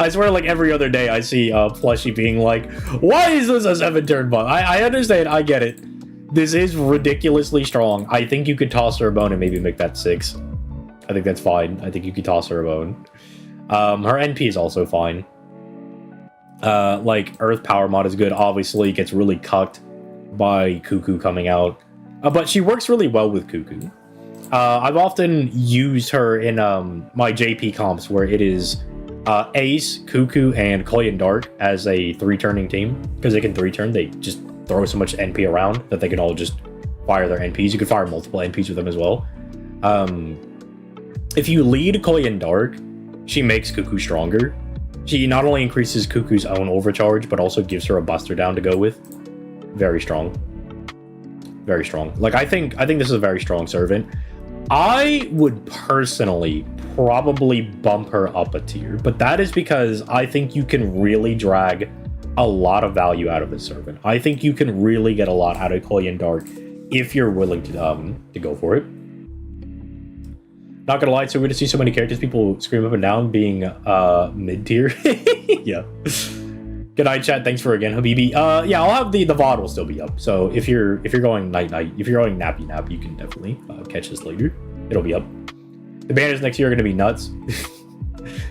swear, like, every other day I see Plushie being like, why is this a 7-turn buff? I understand, I get it. This is ridiculously strong. I think you could toss her a bone and maybe make that 6. I think that's fine. I think you could toss her a bone. Her NP is also fine. Like, Earth Power mod is good. Obviously, gets really cucked by Cuckoo coming out. But she works really well with Cuckoo. I've often used her in my JP comps where it is Ace, Cuckoo, and Koyan Dark as a 3-turning team. Because they can 3-turn, they just throw so much NP around that they can all just fire their NPs. You can fire multiple NPs with them as well. If you lead Koyan Dark, she makes Cuckoo stronger. She not only increases Cuckoo's own overcharge, but also gives her a buster down to go with. Very strong. Very strong. Like, I think this is a very strong servant. I would personally probably bump her up a tier, but that is because I think you can really drag a lot of value out of this servant. I think you can really get a lot out of Koyan Dark if you're willing to go for it. Not gonna lie, it's so weird to see so many characters people scream up and down being mid-tier. Yeah. Good night, chat. Thanks for again, Habibi. Yeah, I'll have the VOD will still be up. So if you're going night, if you're going nappy nap, you can definitely catch this later. It'll be up. The banners next year are gonna be nuts.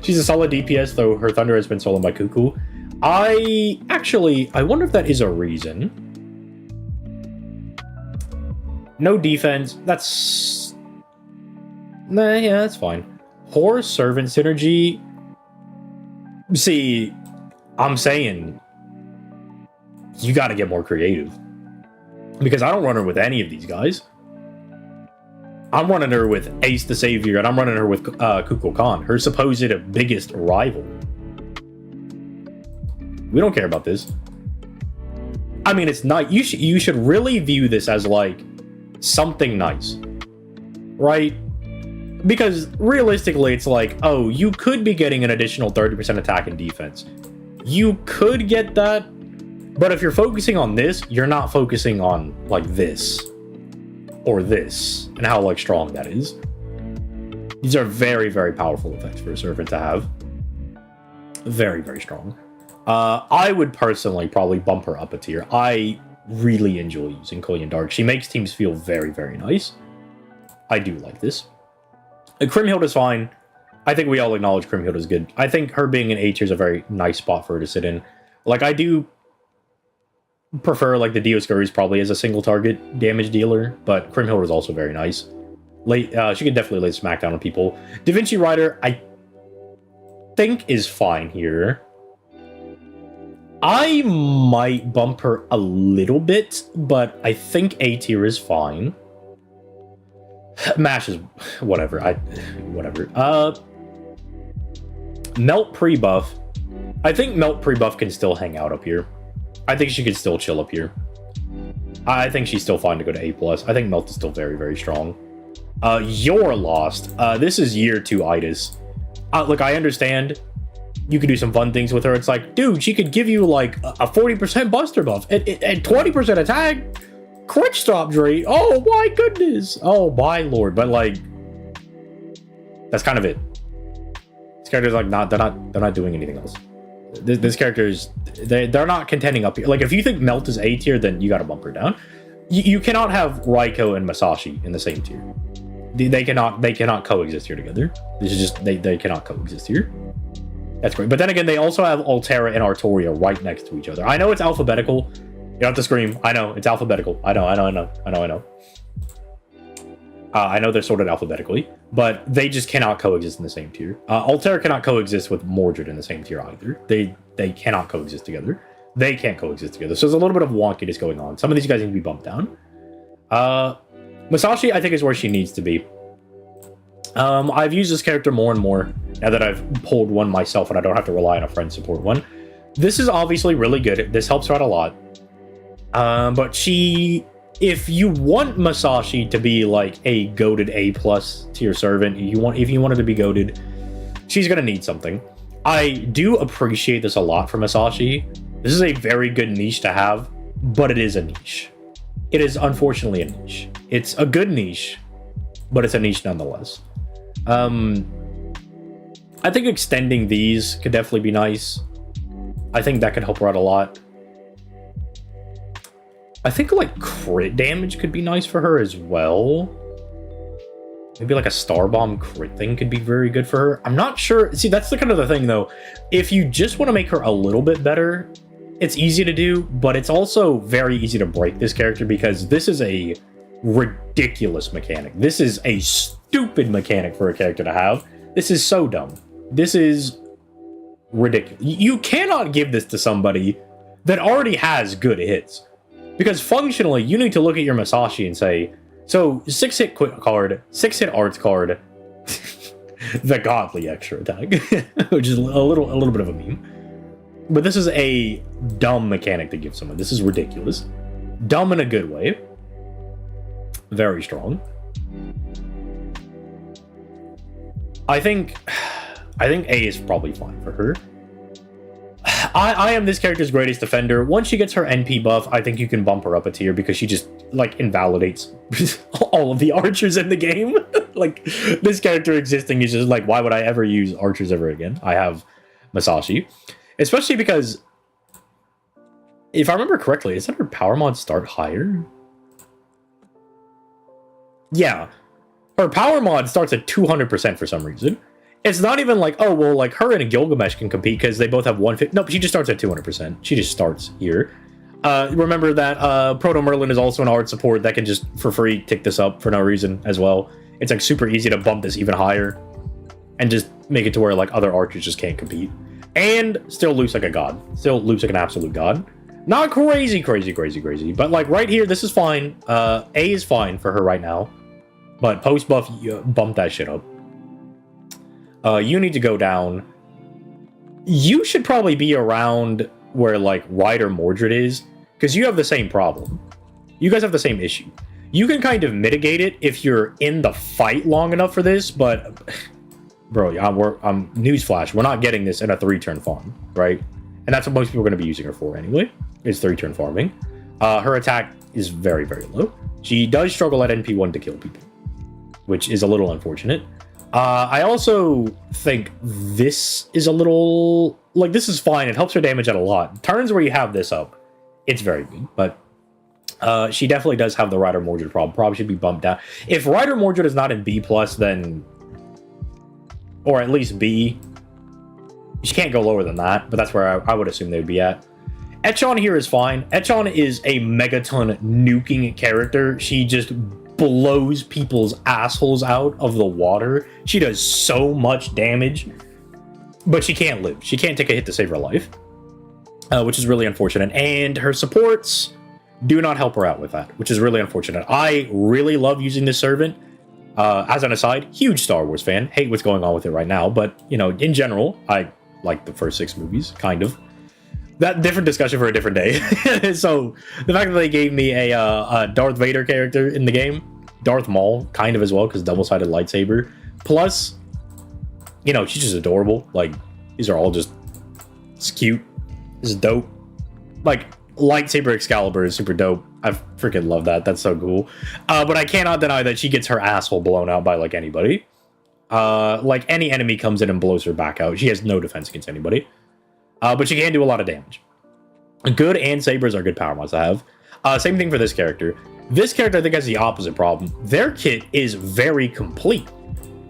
She's a solid DPS, though her Thunder has been stolen by Cuckoo. I wonder if that is a reason. No defense. That's yeah, that's fine. Horse servant synergy. See, I'm saying you got to get more creative because I don't run her with any of these guys. I'm running her with Ace the Savior, and I'm running her with Kukulkan, Khan, her supposed biggest rival. We don't care about this. I mean, it's not. You should really view this as like something nice, right? Because realistically, it's like, oh, you could be getting an additional 30% attack and defense. You could get that, but if you're focusing on this, you're not focusing on like this or this and how like strong that is. These are very, very powerful effects for a servant to have. Very, very strong. I would personally probably bump her up a tier. I really enjoy using Koyan Dark. She makes teams feel very, very nice. I do like this. Crimhild is fine. I think we all acknowledge Crimhild is good. I think her being an A tier is a very nice spot for her to sit in. Like, I do prefer, like, the Dioscurry's probably as a single target damage dealer, but Crimhild is also very nice. She can definitely lay smackdown on people. Da Vinci Rider, I think is fine here. I might bump her a little bit, but I think A tier is fine. Mash is whatever. Melt pre-buff. I think Melt pre-buff can still hang out up here. I think she could still chill up here. I think she's still fine to go to A+. I think Melt is still very, very strong. You're lost. This is year 2 Itis. Look, I understand. You could do some fun things with her. It's like, dude, she could give you like a 40% buster buff and 20% attack. Crit stop rate. Oh my goodness. Oh my lord. But like, that's kind of it. This character's like they're not doing anything else. This character's they're not contending up here. Like, if you think Melt is A tier, then you gotta bump her down. You cannot have Raiko and Masashi in the same tier. They cannot coexist here together. This is just they cannot coexist here. That's great. But then again, they also have Altera and Artoria right next to each other. I know it's alphabetical. You don't have to scream. I know it's alphabetical. I know. I know they're sorted alphabetically, but they just cannot coexist in the same tier. Altera cannot coexist with Mordred in the same tier either. They cannot coexist together. They can't coexist together. So there's a little bit of wonkiness going on. Some of these guys need to be bumped down. Masashi, I think, is where she needs to be. I've used this character more and more now that I've pulled one myself and I don't have to rely on a friend support one. This is obviously really good. This helps her out a lot. But if you want Masashi to be like a goated A+ tier servant, if you want her to be goated, she's gonna need something. I do appreciate this a lot for Masashi. This is a very good niche to have, but it is a niche. It is unfortunately a niche. It's a good niche, but it's a niche nonetheless. I think extending these could definitely be nice. I think that could help her out a lot. I think like crit damage could be nice for her as well. Maybe like a Star Bomb crit thing could be very good for her. I'm not sure. See, that's the kind of the thing though. If you just want to make her a little bit better, it's easy to do, but it's also very easy to break this character because this is a ridiculous mechanic. This is a stupid mechanic for a character to have. This is so dumb. This is ridiculous. You cannot give this to somebody that already has good hits. Because functionally, you need to look at your Masashi and say, so 6-hit quick card, 6-hit arts card, the godly extra attack, which is a little bit of a meme. But this is a dumb mechanic to give someone. This is ridiculous. Dumb in a good way. Very strong. I think A is probably fine for her. I am this character's greatest defender. Once she gets her NP buff, I think you can bump her up a tier because she just, like, invalidates all of the archers in the game. Like, this character existing is just like, why would I ever use archers ever again? I have Masashi. Especially because, if I remember correctly, isn't her power mod start higher? Yeah. Her power mod starts at 200% for some reason. It's not even like, oh, well, like, her and Gilgamesh can compete because they both have 150. Nope, she just starts at 200%. She just starts here. Remember that Proto Merlin is also an art support that can just, for free, tick this up for no reason as well. It's, like, super easy to bump this even higher and just make it to where, like, other archers just can't compete. And still loops like a god. Still loops like an absolute god. Not crazy, but, like, right here, this is fine. A is fine for her right now. But post-buff, bump that shit up. You need to go down. You should probably be around where, like, Ryder Mordred is, because you have the same problem. You guys have the same issue. You can kind of mitigate it if you're in the fight long enough for this, but, bro, newsflash, we're not getting this in a 3-turn farm, right? And that's what most people are going to be using her for anyway, is 3-turn farming. Her attack is very, very low. She does struggle at NP1 to kill people, which is a little unfortunate. I also think this is a little... Like, this is fine. It helps her damage out a lot. Turns where you have this up, it's very good. But she definitely does have the Ryder Mordred problem. Probably should be bumped down. If Ryder Mordred is not in B+, then... Or at least B. She can't go lower than that, but that's where I would assume they would be at. Echon here is fine. Echon is a megaton nuking character. She just blows people's assholes out of the water. She does so much damage, but she can't live. She can't take a hit to save her life, which is really unfortunate. And her supports do not help her out with that, which is really unfortunate. I really love using this servant. As an aside, huge Star Wars fan. Hate what's going on with it right now, but, you know, in general, I like the first 6 movies, kind of. That different discussion for a different day. So the fact that they gave me a Darth Vader character in the game, Darth Maul kind of as well, because double-sided lightsaber. Plus, you know, she's just adorable. Like, these are all just, it's cute. This is dope. Like, lightsaber Excalibur is super dope. I freaking love that. That's so cool. But I cannot deny that she gets her asshole blown out by, like, anybody. Like, any enemy comes in and blows her back out. She has no defense against anybody. But she can do a lot of damage. Good and sabers are good power mods to have. Same thing for this character. This character, I think, has the opposite problem. Their kit is very complete.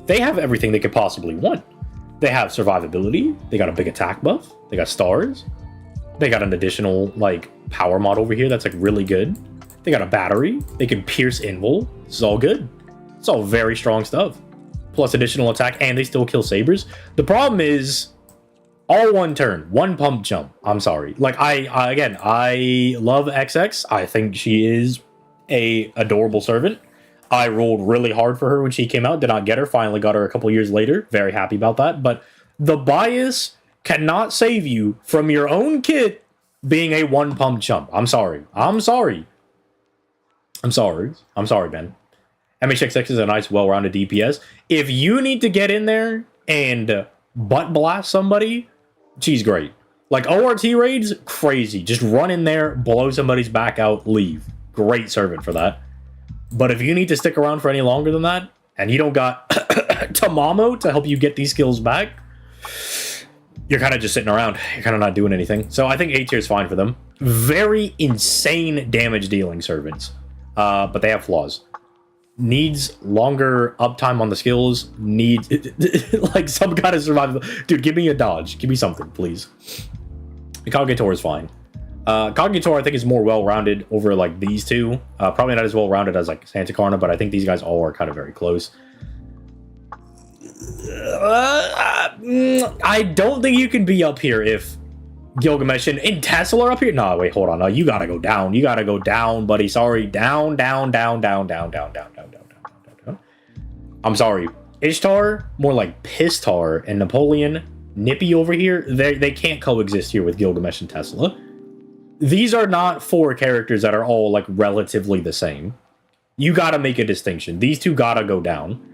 They have everything they could possibly want. They have survivability. They got a big attack buff. They got stars. They got an additional, like, power mod over here that's, like, really good. They got a battery. They can pierce invul. This is all good. It's all very strong stuff. Plus additional attack, and they still kill sabers. The problem is, all one turn, one pump jump. I'm sorry. Like, I love XX. I think she is a adorable servant. I rolled really hard for her when she came out. Did not get her. Finally got her a couple years later. Very happy about that. But the bias cannot save you from your own kit being a one pump jump. I'm sorry. I'm sorry. I'm sorry. I'm sorry, Ben. MHXX is a nice, well-rounded DPS. If you need to get in there and butt blast somebody, she's great. Like, ORT raids, crazy. Just run in there, blow somebody's back out, leave. Great servant for that. But if you need to stick around for any longer than that, and you don't got Tamamo to help you get these skills back, you're kind of just sitting around. You're kind of not doing anything. So I think A tier is fine for them. Very insane damage dealing servants. But they have flaws. Needs longer uptime on the skills. Needs like some kind of survival. Dude, give me a dodge. Give me something, please. Kagetora is fine. Kagetora, I think, is more well-rounded over like these two. Probably not as well-rounded as like Santa Karna, but I think these guys all are kind of very close. I don't think you can be up here if Gilgamesh and Tesla are up here. No, wait, hold on. No, you gotta go down. You gotta go down, buddy. Sorry. Down. I'm sorry. Ishtar, more like Pistar, and Napoleon, Nippy over here, they can't coexist here with Gilgamesh and Tesla. These are not four characters that are all like relatively the same. You gotta make a distinction. These two gotta go down.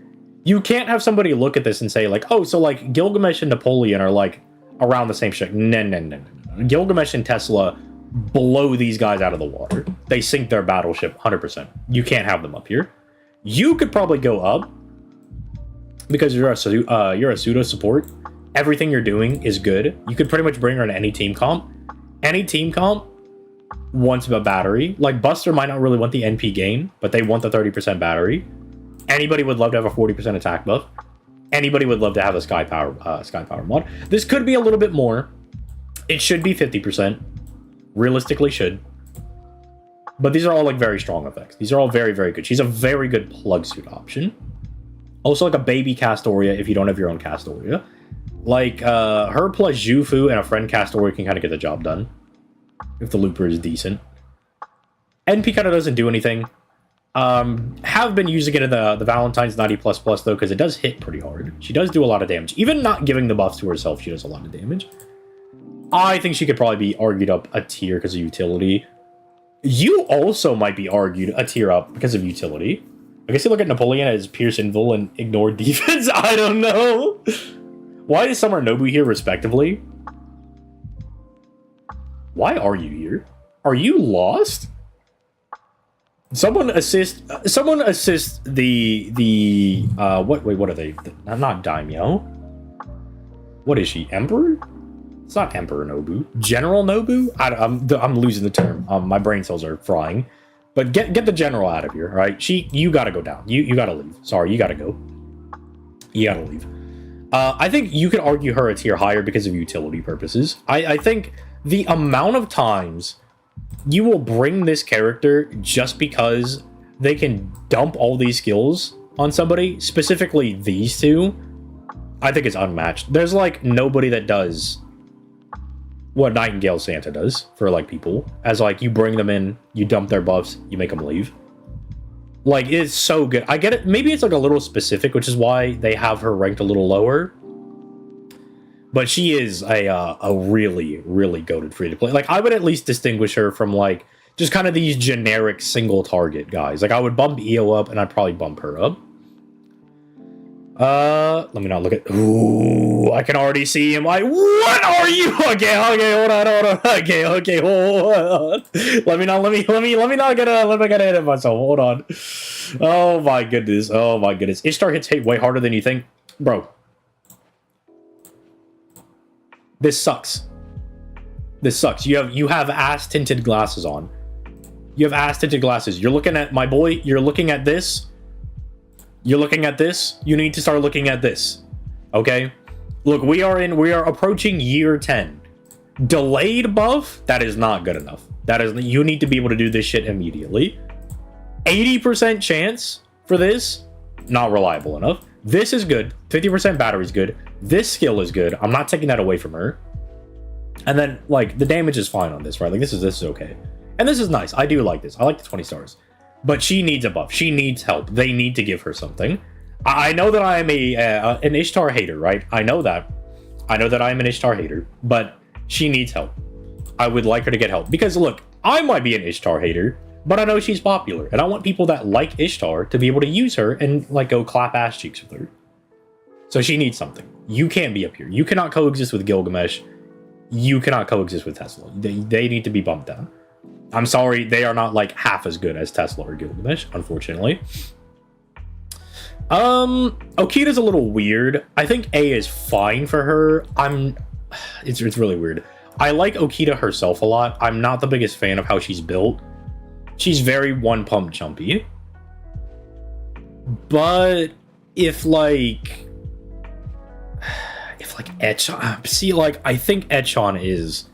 You can't have somebody look at this and say like, oh, so like Gilgamesh and Napoleon are like around the same shit. No. Gilgamesh and Tesla blow these guys out of the water. They sink their battleship 100%. You can't have them up here. You could probably go up because you're a pseudo support. Everything you're doing is good. You could pretty much bring her in any team comp. Any team comp wants a battery. Like Buster might not really want the NP gain, but they want the 30% battery. Anybody would love to have a 40% attack buff. Anybody would love to have a sky power mod. This could be a little bit more. It should be 50%. Realistically should. But these are all like very strong effects. These are all very, very good. She's a very good plug suit option. Also like a baby Castoria if you don't have your own Castoria. Like her plus Jufu and a friend Castoria can kind of get the job done. If the looper is decent. NP kind of doesn't do anything. Have been using it in the Valentine's 90++ though, because it does hit pretty hard. She does do a lot of damage. Even not giving the buffs to herself, she does a lot of damage. I think she could probably be argued up a tier because of utility. You also might be argued a tier up because of utility. I guess you look at Napoleon as Pierce Invul and Ignore Defense. I don't know. Why is Summer Nobu here, respectively? Why are you here? Are you lost? Someone assist the what are they? Not Daimyo. What is she? Emperor? It's not Emperor Nobu. General Nobu? I'm losing the term. My brain cells are frying. But get the general out of here, right? You gotta go down. You gotta leave. Sorry, you gotta go. You gotta leave. I think you could argue her a tier higher because of utility purposes. I think the amount of times you will bring this character just because they can dump all these skills on somebody, specifically these two, I think it's unmatched. There's like nobody that does what Nightingale Santa does for like people, as like you bring them in, you dump their buffs, you make them leave. Like, it's so good. I get it. Maybe it's like a little specific, which is why they have her ranked a little lower. But she is a really, really goated free to play. Like, I would at least distinguish her from like just kind of these generic single target guys. Like, I would bump EO up and I'd probably bump her up. Let me not look at. Ooh, I can already see him. Like, what are you? Okay, hold on. Okay, hold on. Let me not get ahead of myself. Hold on. Oh my goodness. Ishtar hits hate way harder than you think, bro. This sucks. You have ass tinted glasses on. You have ass tinted glasses. You're looking at my boy. You're looking at this. You're looking at this. You need to start looking at this. Okay? Look, we are approaching year 10. Delayed buff? That is not good enough. You need to be able to do this shit immediately. 80% chance for this? Not reliable enough. This is good. 50% battery's good. This skill is good. I'm not taking that away from her. And then, like, the damage is fine on this, right? Like, this is okay. And this is nice. I do like this. I like the 20 stars. But she needs a buff. She needs help. They need to give her something. I know that I am an Ishtar hater, right? I know that. I know that I am an Ishtar hater. But she needs help. I would like her to get help. Because, look, I might be an Ishtar hater, but I know she's popular. And I want people that like Ishtar to be able to use her and, like, go clap ass cheeks with her. So she needs something. You can't be up here. You cannot coexist with Gilgamesh. You cannot coexist with Tesla. They need to be bumped down. I'm sorry, they are not like half as good as Tesla or Gilgamesh, unfortunately. Okita's a little weird. I think A is fine for her. It's really weird. I like Okita herself a lot. I'm not the biggest fan of how she's built. She's very one pump jumpy. But if Echon, see, like, I think Echon is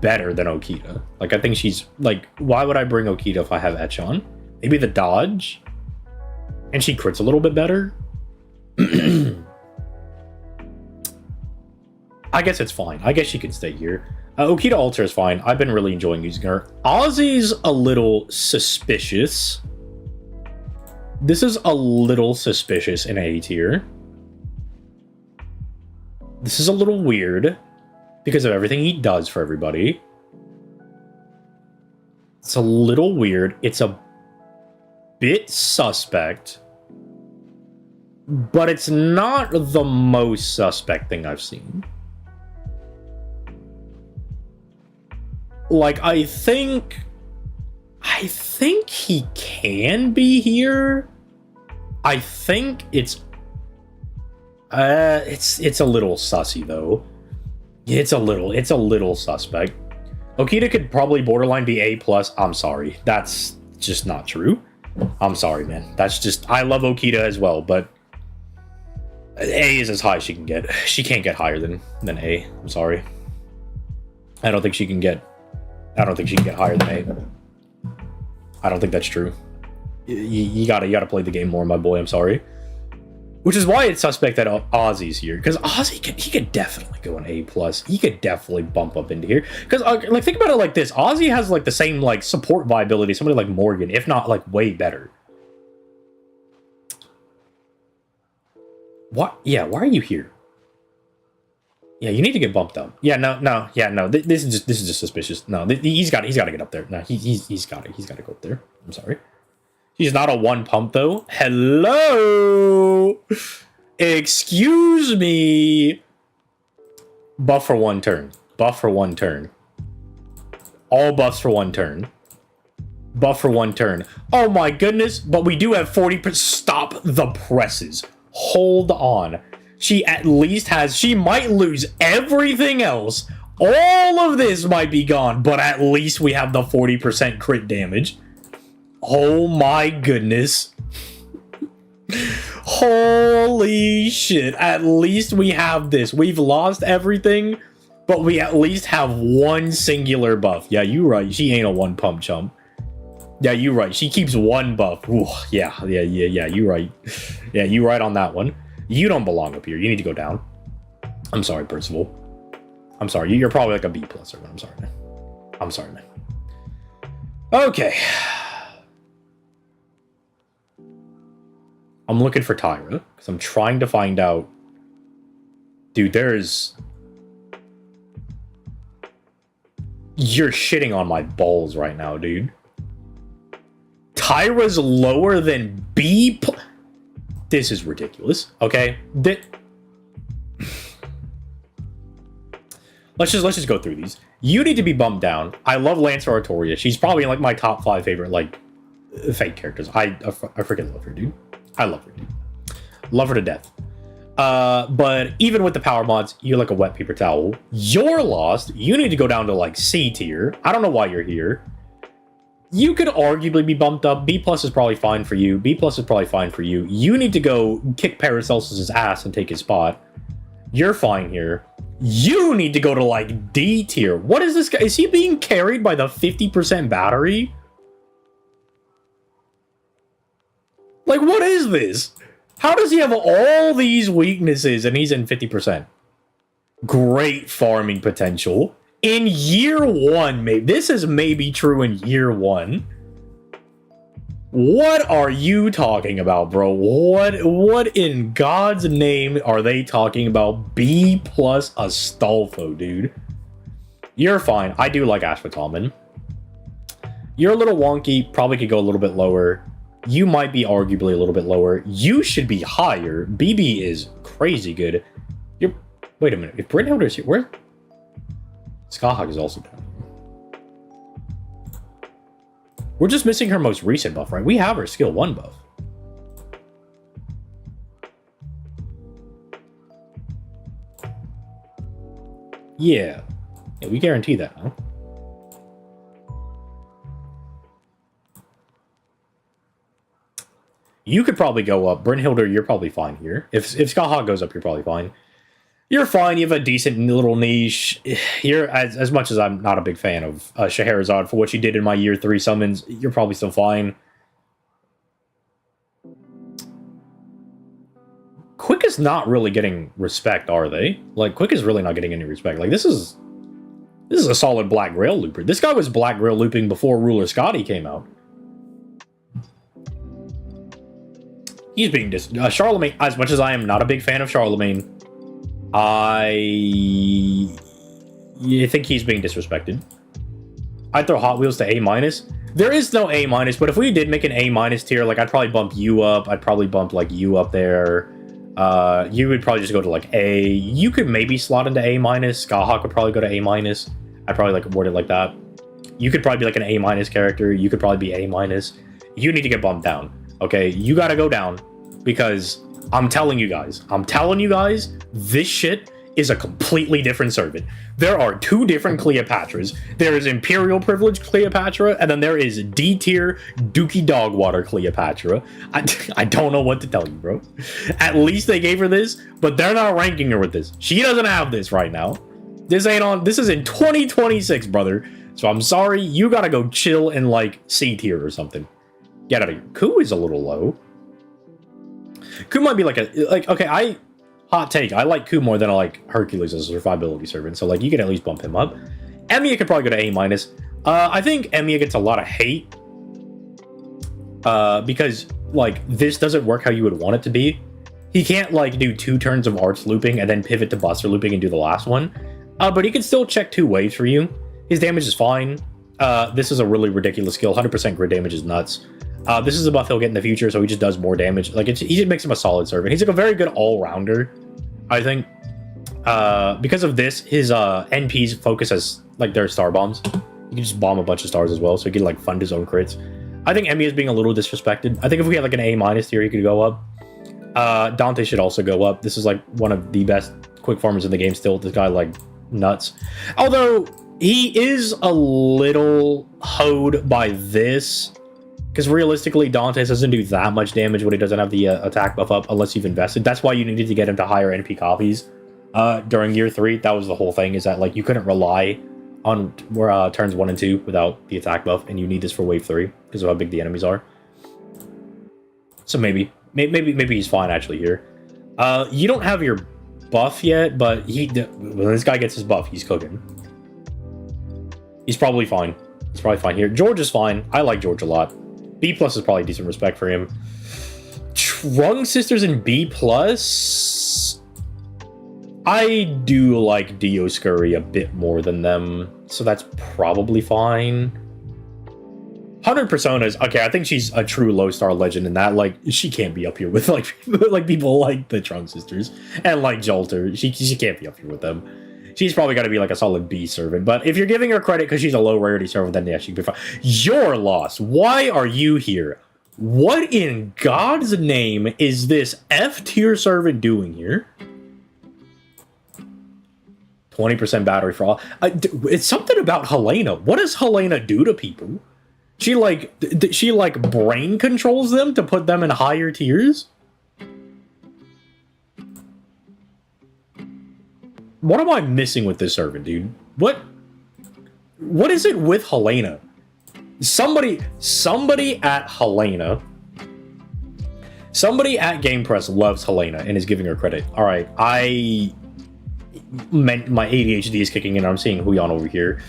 better than Okita. Like, I think she's, like, why would I bring Okita if I have Echon? Maybe the dodge? And she crits a little bit better? I guess it's fine. I guess she can stay here. Okita Alter is fine. I've been really enjoying using her. Ozzy's a little suspicious. This is a little suspicious in A tier. This is a little weird because of everything he does for everybody. It's a little weird. It's a bit suspect, but it's not the most suspect thing I've seen. Like, I think he can be here. I think it's a little sussy though. It's a little suspect. Okita could probably borderline be A+. I'm sorry. That's just not true. I'm sorry, man. That's just, I love Okita as well, but A is as high as she can get. She can't get higher than A. I'm sorry. I don't think she can get higher than A. I don't think that's true. You gotta play the game more, my boy. I'm sorry. Which is why it's suspect that Ozzy's here, because Ozzy he could definitely go an A+. He could definitely bump up into here. Because like, think about it like this: Ozzy has like the same like support viability somebody like Morgan, if not like way better. What? Yeah. Why are you here? Yeah, you need to get bumped up. Yeah, no. This is just suspicious. No, he's got to get up there. No, he's got to go up there. I'm sorry. He's not a one pump though. Hello, excuse me. Buff for one turn. Buff for one turn. All buffs for one turn. Buff for one turn. Oh my goodness! But we do have 40%. Stop the presses. Hold on. She at least has, she might lose everything else. All of this might be gone, but at least we have the 40% crit damage. Oh my goodness. Holy shit. At least we have this. We've lost everything, but we at least have one singular buff. Yeah, you right. She ain't a one pump chump. Yeah, you right. She keeps one buff. Ooh, yeah, you right. Yeah, you right on that one. You don't belong up here. You need to go down. I'm sorry, Percival. I'm sorry. You're probably like a B+ or what. I'm sorry, man. I'm sorry, man. Okay. I'm looking for Tyra because I'm trying to find out. Dude, there's... You're shitting on my balls right now, dude. Tyra's lower than B+. This is ridiculous. Okay, let's just go through these. You need to be bumped down. I love Lancer Artoria. She's probably like my top 5 favorite like fake characters. I freaking love her, dude. I love her, dude. Love her to death. But even with the power mods, you're like a wet paper towel. You're lost. You need to go down to like C tier. I don't know why you're here. You could arguably be bumped up. B plus is probably fine for you. B plus is probably fine for you. You need to go kick Paracelsus's ass and take his spot. You're fine here. You need to go to, like, D tier. What is this guy? Is he being carried by the 50% battery? Like, what is this? How does he have all these weaknesses and he's in 50%? Great farming potential. In year one, maybe. This is maybe true in year one. What are you talking about, bro? What in God's name are they talking about? B plus Astolfo, dude. You're fine. I do like Ashwataman. You're a little wonky. Probably could go a little bit lower. You might be arguably a little bit lower. You should be higher. BB is crazy good. You're... Wait a minute. If Brynhilder's here... Where... Skahag is also down. We're just missing her most recent buff, right? We have her skill 1 buff. Yeah. Yeah, we guarantee that, huh? You could probably go up. Brynhilder, you're probably fine here. If Skahag goes up, you're probably fine. You're fine. You have a decent little niche. You're, as much as I'm not a big fan of Scheherazade for what she did in my year 3 summons, you're probably still fine. Quick is not really getting respect, are they? Like, Quick is really not getting any respect. Like, this is a solid Black Grail looper. This guy was Black Grail looping before Ruler Scotty came out. He's being Charlemagne, as much as I am not a big fan of Charlemagne, I think he's being disrespected. I'd throw Hot Wheels to A-. There is no A-, but if we did make an A- tier, like, I'd probably bump you up. I'd probably bump, like, you up there. You would probably just go to, like, A. You could maybe slot into A-. Skahawk would probably go to A-. I'd probably, like, word it like that. You could probably be, like, an A- character. You could probably be A-. You need to get bumped down, okay? You gotta go down, because... I'm telling you guys, this shit is a completely different servant. There are 2 different Cleopatras. There is Imperial Privilege Cleopatra, and then there is D-tier Dookie Dogwater Cleopatra. I don't know what to tell you, bro. At least they gave her this, but they're not ranking her with this. She doesn't have this right now. This ain't on. This is in 2026, brother. So I'm sorry, you gotta go chill in, like, C-tier or something. Get out of here. Ku is a little low. Ku might be like okay, hot take, I like Ku more than I like Hercules as a survivability servant, so, like, you can at least bump him up. Emiya could probably go to A-. I think Emiya gets a lot of hate, because, like, this doesn't work how you would want it to be. He can't, like, do 2 turns of arts looping and then pivot to buster looping and do the last one, but he can still check 2 waves for you. His damage is fine. This is a really ridiculous skill. 100% grid damage is nuts. This is a buff he'll get in the future, so he just does more damage. Like, he just makes him a solid servant. He's, like, a very good all-rounder, I think. Because of this, his NPs focus as, like, their star bombs. You can just bomb a bunch of stars as well, so he can, like, fund his own crits. I think Emiya is being a little disrespected. I think if we had, like, an A- tier, he could go up. Dante should also go up. This is, like, one of the best quick farmers in the game still. This guy, like, nuts. Although, he is a little hoed by this. Because realistically, Dante doesn't do that much damage when he doesn't have the attack buff up unless you've invested. That's why you needed to get him to higher NP copies during year 3. That was the whole thing, is that, like, you couldn't rely on turns 1 and 2 without the attack buff, and you need this for wave 3 because of how big the enemies are. So maybe he's fine actually here. You don't have your buff yet, but when this guy gets his buff, he's cooking. He's probably fine. He's probably fine here. George is fine. I like George a lot. B+ is probably decent respect for him. Trung Sisters in B+? I do like Dioscuri a bit more than them, so that's probably fine. 100 Personas, okay, I think she's a true low-star legend in that, like, she can't be up here with, like, people like the Trung Sisters and, like, Jolter. She can't be up here with them. She's probably got to be, like, a solid B servant. But if you're giving her credit because she's a low rarity servant, then yeah, she can be fine. You're lost. Why are you here? What in God's name is this F-tier servant doing here? 20% battery for all. It's something about Helena. What does Helena do to people? She like brain controls them to put them in higher tiers? What am I missing with this servant, dude? What is it with Helena? Somebody at Helena, somebody at Gamepress loves Helena and is giving her credit. All right, I meant my ADHD is kicking in. I'm seeing Huyan over here.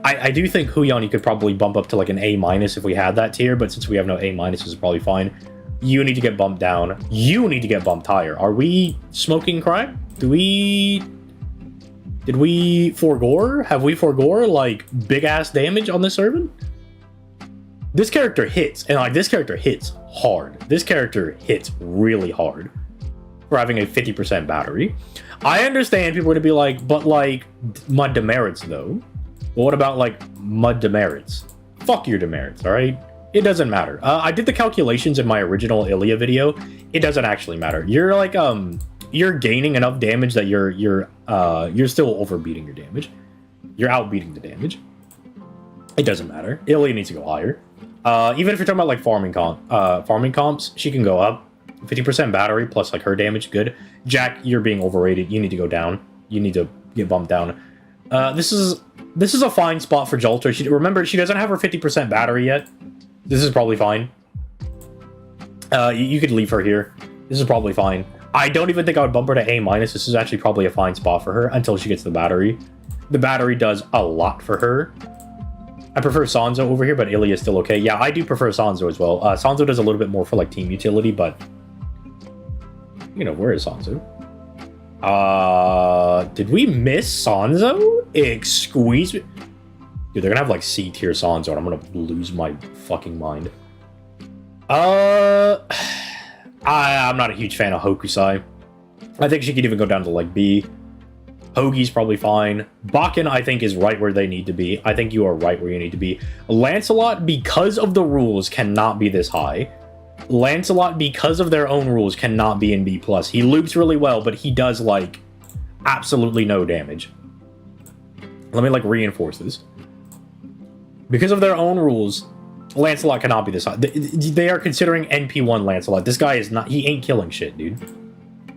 I do think Huyan you could probably bump up to like an A- if we had that tier, but since we have no A-, it's probably fine. You need to get bumped down. You need to get bumped higher. Are we smoking crack? Did we forgore? Have we forgore like big ass damage on this servant? This character hits, and like this character hits hard. This character hits really hard for having a 50% battery. I understand people are gonna be like, but like mud demerits though. But what about like mud demerits? Fuck your demerits, all right? It doesn't matter. I did the calculations in my original Ilya video. It doesn't actually matter. You're like you're gaining enough damage that you're still overbeating your damage. You're outbeating the damage. It doesn't matter. Ilya needs to go higher. Even if you're talking about like farming comps, she can go up. 50% battery plus like her damage, good. Jack, you're being overrated. You need to go down. You need to get bumped down. This is a fine spot for Jolter. Remember, she doesn't have her 50% battery yet. This is probably fine. You could leave her here. This is probably fine. I don't even think I would bump her to A-. This is actually probably a fine spot for her until she gets the battery. The battery does a lot for her. I prefer Sanzo over here, but Ilya is still okay. Yeah, I do prefer Sanzo as well. Sanzo does a little bit more for like team utility, but you know, where is Sanzo? Did we miss Sanzo? Excuse me. Dude, they're gonna have like C tier Sanzo, and I'm gonna lose my fucking mind. I'm not a huge fan of Hokusai. I think she could even go down to like B. Hoagie's probably fine. Bakken, I think, is right where they need to be. I think you are right where you need to be. Lancelot, because of the rules, cannot be this high. Lancelot, because of their own rules, cannot be in B+. He loops really well, but he does, like, absolutely no damage. Let me, like, reinforce this. Because of their own rules, Lancelot cannot be this high. They are considering NP1 Lancelot. This guy is not... He ain't killing shit, dude.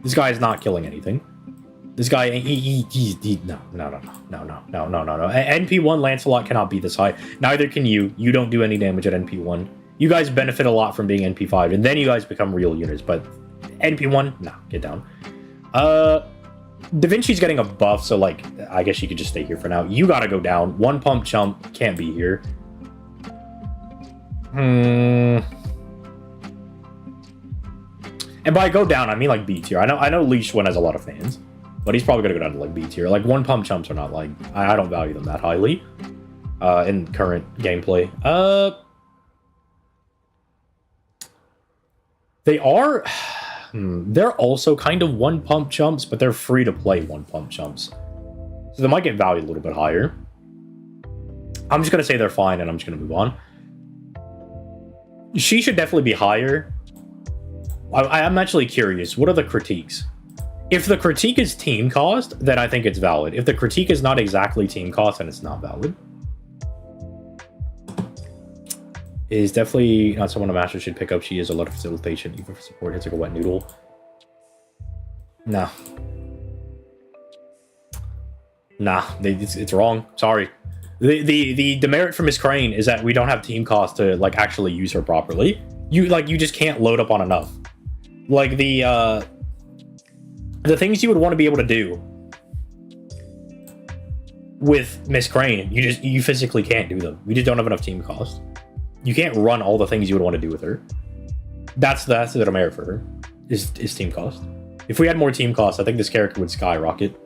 This guy is not killing anything. This guy, no. NP1 Lancelot cannot be this high. Neither can you. You don't do any damage at NP1. You guys benefit a lot from being NP5, and then you guys become real units, but NP1, no, get down. Da Vinci's getting a buff, so, like, I guess you could just stay here for now. You gotta go down. One pump chump, can't be here. And by go down, I mean, like, B tier. I know Leash One has a lot of fans. But he's probably going to go down to, like, B tier. Like, one pump chumps are not, like... I don't value them that highly. In current gameplay. They are... they're also kind of one pump chumps, but they're free to play one pump chumps. So they might get valued a little bit higher. I'm just going to say they're fine, and I'm just going to move on. She should definitely be higher. I'm actually curious. What are the critiques? If the critique is team cost, then I think it's valid. If the critique is not exactly team cost, then it's not valid. Is definitely not someone a master should pick up. She is a lot of facilitation, even for support. It's like a wet noodle. Nah. Nah, it's wrong. Sorry. The demerit for Miss Crane is that we don't have team cost to like actually use her properly. You just can't load up on enough. Like the things you would want to be able to do with Miss Crane, you physically can't do them. We just don't have enough team cost. You can't run all the things you would want to do with her. That's the demerit for her, is team cost. If we had more team cost, I think this character would skyrocket.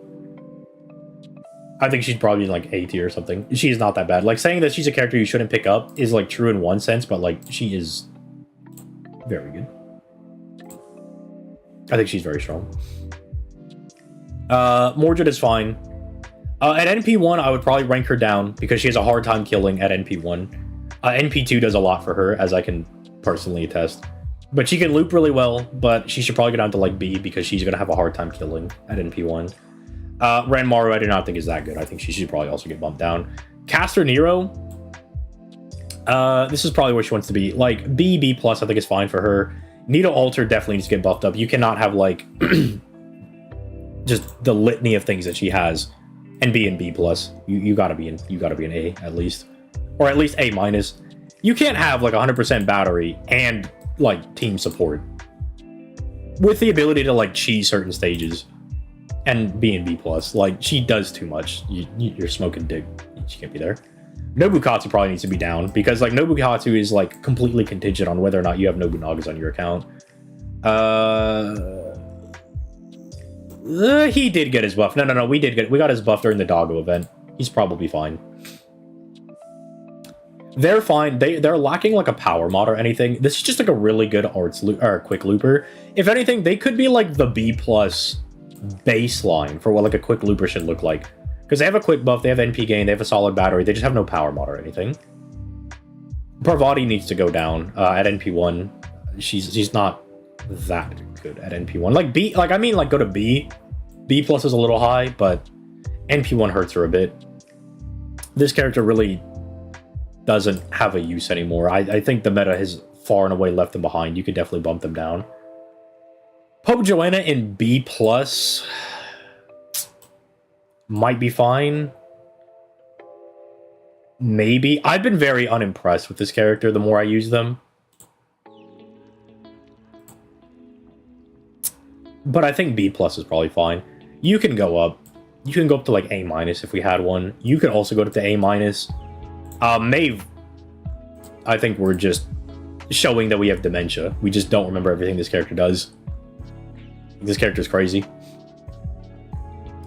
I think she's probably like A tier or something. She is not that bad. Like, saying that she's a character you shouldn't pick up is like true in one sense, but like she is very good. I think she's very strong. Mordred is fine. At NP1, I would probably rank her down because she has a hard time killing at NP1. NP2 does a lot for her, as I can personally attest. But she can loop really well, but she should probably go down to like B because she's going to have a hard time killing at NP1. Ranmaru, I do not think is that good. I think she should probably also get bumped down. Caster Nero, This is probably where she wants to be. Like, B plus, I think is fine for her. Needle Alter definitely needs to get buffed up. You cannot have, like, just the litany of things that she has and be in B plus. You gotta be in A, at least. Or at least A minus. You can't have, like, 100% battery and, like, team support. With the ability to, like, cheese certain stages. And be in B plus. Like, she does too much. You're smoking dick. She can't be there. Nobukatsu probably needs to be down, because, like, Nobukatsu is, like, completely contingent on whether or not you have Nobunagas on your account. He did get his buff. No, we got his buff during the Doggo event. He's probably fine. They're fine. They're lacking, like, a power mod or anything. This is just, like, a really good quick looper. If anything, they could be, like, the B plus baseline for what, like, a quick looper should look like. Because they have a quick buff, they have NP gain, they have a solid battery, they just have no power mod or anything. Parvati needs to go down at NP1. She's not that good at NP1. Like, B, like, I mean, like, go to B. B plus is a little high, but NP1 hurts her a bit. This character really doesn't have a use anymore. I think the meta has far and away left them behind. You could definitely bump them down. Pope Joanna in B plus might be fine. Maybe. I've been very unimpressed with this character the more I use them. But I think B plus is probably fine. You can go up. You can go up to, like, A minus if we had one. You could also go up to A minus. Maeve, I think we're just showing that we have dementia. We just don't remember everything this character does. This character's crazy.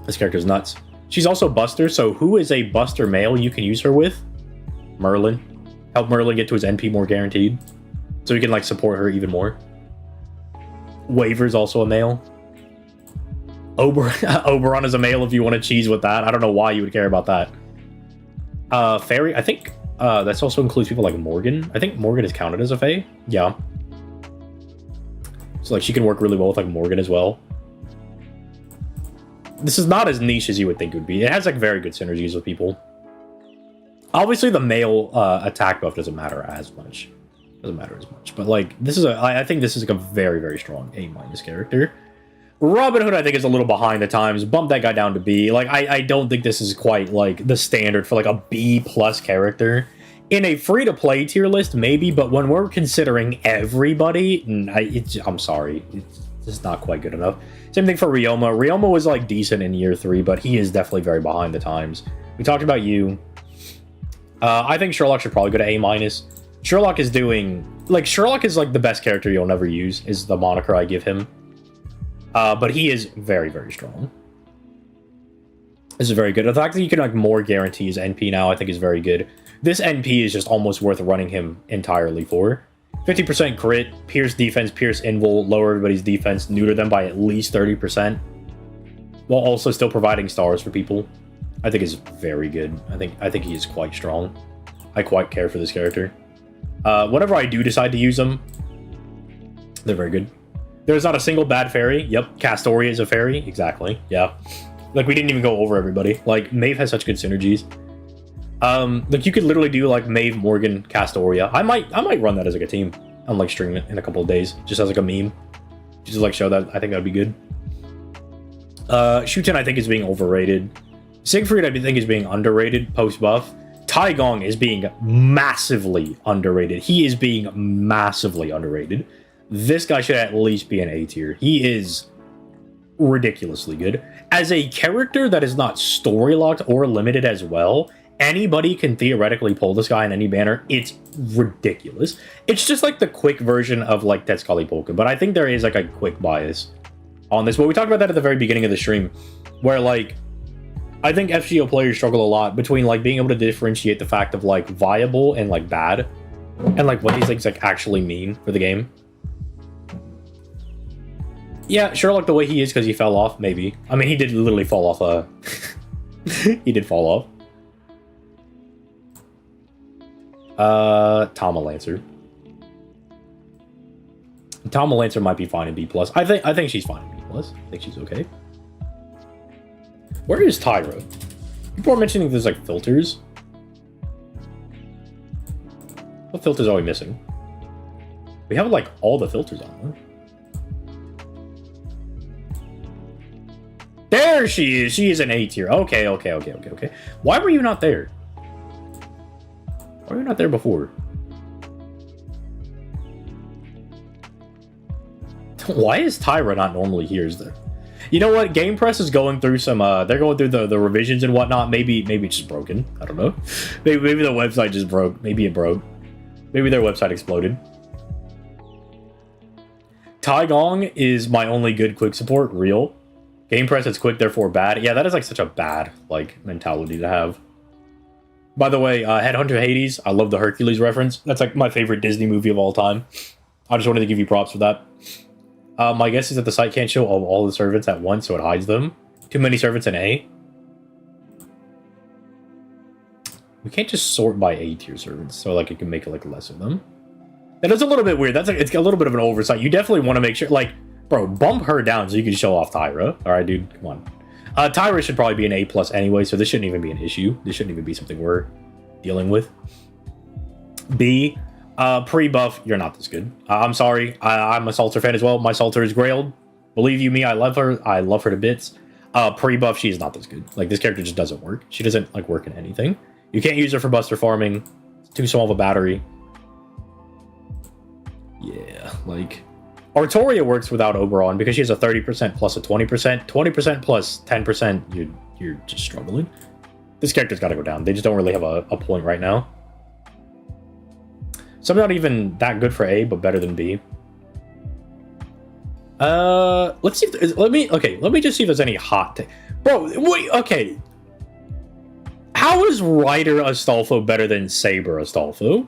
This character's nuts. She's also Buster, so who is a Buster male you can use her with? Merlin. Help Merlin get to his NP more guaranteed. So we can, like, support her even more. Waver's also a male. Oberon is a male if you want to cheese with that. I don't know why you would care about that. Fairy, I think that also includes people like Morgan. I think Morgan is counted as a Fae. Yeah. So, like, she can work really well with, like, Morgan as well. This is not as niche as you would think it would be. It has, like, very good synergies with people. Obviously, the male attack buff doesn't matter as much. Doesn't matter as much. But, like, this is I think this is, like, a very, very strong A minus character. Robin Hood, I think, is a little behind the times. Bump that guy down to B. Like, I don't think this is quite, like, the standard for, like, a B plus character. In a free-to-play tier list, maybe, but when we're considering everybody, I'm sorry. It's just not quite good enough. Same thing for Ryoma. Ryoma was, like, decent in year 3, but he is definitely very behind the times. We talked about you. I think Sherlock should probably go to A minus. Sherlock is doing... Like, Sherlock is, like, the best character you'll never use, is the moniker I give him. But he is very, very strong. This is very good. The fact that you can, like, more guarantee his NP now, I think is very good. This NP is just almost worth running him entirely for. 50% crit, pierce defense, pierce invul, lower everybody's defense, neuter them by at least 30%. While also still providing stars for people. I think is very good. I think he is quite strong. I quite care for this character. Whenever I do decide to use them, they're very good. There's not a single bad fairy. Yep, Castoria is a fairy. Exactly. Yeah. Like, we didn't even go over everybody. Like, Maeve has such good synergies. Like, you could literally do, like, Maeve, Morgan, Castoria. I might run that as, like, a team and, like, stream it in a couple of days, just as, like, a meme. Just to, like, show that. I think that'd be good. Shuten, I think, is being overrated. Siegfried, I think, is being underrated post-buff. Taigong is being massively underrated. He is being massively underrated. This guy should at least be an A tier. He is ridiculously good. As a character that is not story-locked or limited as well, anybody can theoretically pull this guy in any banner. It's ridiculous. It's just like the quick version of, like, Tetsugali Polka, but I think there is, like, a quick bias on this. But we talked about that at the very beginning of the stream, where, like, I think FGO players struggle a lot between, like, being able to differentiate the fact of, like, viable and, like, bad, and, like, what these things, like, actually mean for the game. Yeah, Sherlock the way he is because he fell off, maybe. I mean, he did literally fall off, he did fall off. Tama Lancer. Tama Lancer might be fine in B+. I think she's fine in B+. I think she's okay. Where is Tyra? People are mentioning there's, like, filters. What filters are we missing? We have, like, all the filters on, huh? There she is! She is an A tier. Okay. Why were you not there? Why were you not there before? Why is Tyra not normally here? Is there? You know what? Gamepress is going through some, they're going through the revisions and whatnot. Maybe it's just broken. I don't know. Maybe the website just broke. Maybe it broke. Maybe their website exploded. Taigong is my only good quick support, real. Gamepress is quick, therefore bad. Yeah, that is like such a bad, like, mentality to have. By the way, Headhunter Hades, I love the Hercules reference. That's like my favorite Disney movie of all time. I just wanted to give you props for that. My guess is that the site can't show all the servants at once, so it hides them. Too many servants in A. We can't just sort by A tier servants, so like it can make like less of them. That is a little bit weird. That's like, it's a little bit of an oversight. You definitely want to make sure, like, bro, bump her down so you can show off Tyra. All right, dude, come on. Tyra should probably be an A+ anyway, so this shouldn't even be an issue. This shouldn't even be something we're dealing with. B. Pre-buff, you're not this good. I'm sorry. I'm a Salter fan as well. My Salter is grailed. Believe you me, I love her. I love her to bits. Pre-buff, she is not this good. Like, this character just doesn't work. She doesn't, like, work in anything. You can't use her for buster farming. It's too small of a battery. Yeah, like... Artoria works without Oberon because she has a 30% plus a 20%. 20% plus 10%, you're just struggling. This character's got to go down. They just don't really have a point right now. So I'm not even that good for A, but better than B. Let's see if let me just see if there's any hot bro, wait, okay. How is Ryder Astolfo better than Saber Astolfo?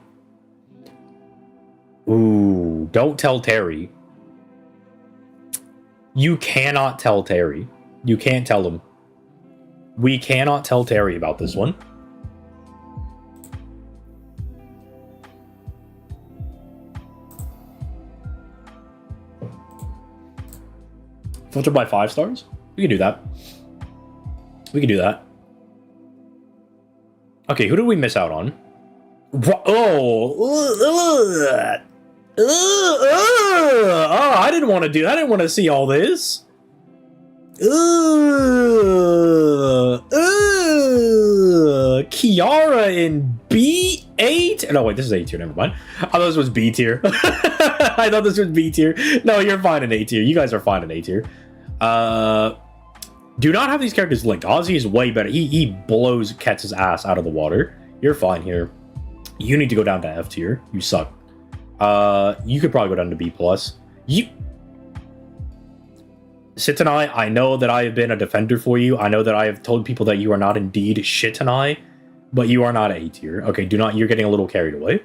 Ooh, don't tell Terry. You cannot tell Terry. You can't tell him. We cannot tell Terry about this one. Filter by 5 stars? We can do that. We can do that. Okay, who did we miss out on? Oh, I didn't want to do that. I didn't want to see all this. Kiara in B8. No, wait, this is A tier. Never mind. I thought this was B tier. I thought this was B tier. No, you're fine in A tier. You guys are fine in A tier. Do not have these characters linked. Ozzy is way better. He blows Ketz's ass out of the water. You're fine here. You need to go down to F tier. You suck. You could probably go down to B+. Sitanai, I know that I have been a defender for you. I know that I have told people that you are not indeed Shitanai, but you are not A tier. Okay, do not. You're getting a little carried away.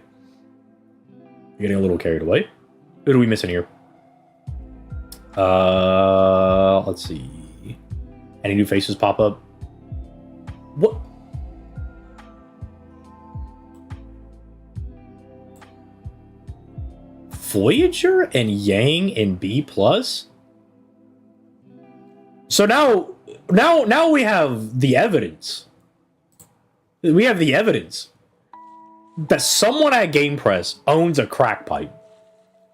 You're getting a little carried away. Who do we miss in here? Let's see. Any new faces pop up? What? Voyager and Yang in B+? So now we have the evidence. We have the evidence that someone at Gamepress owns a crack pipe.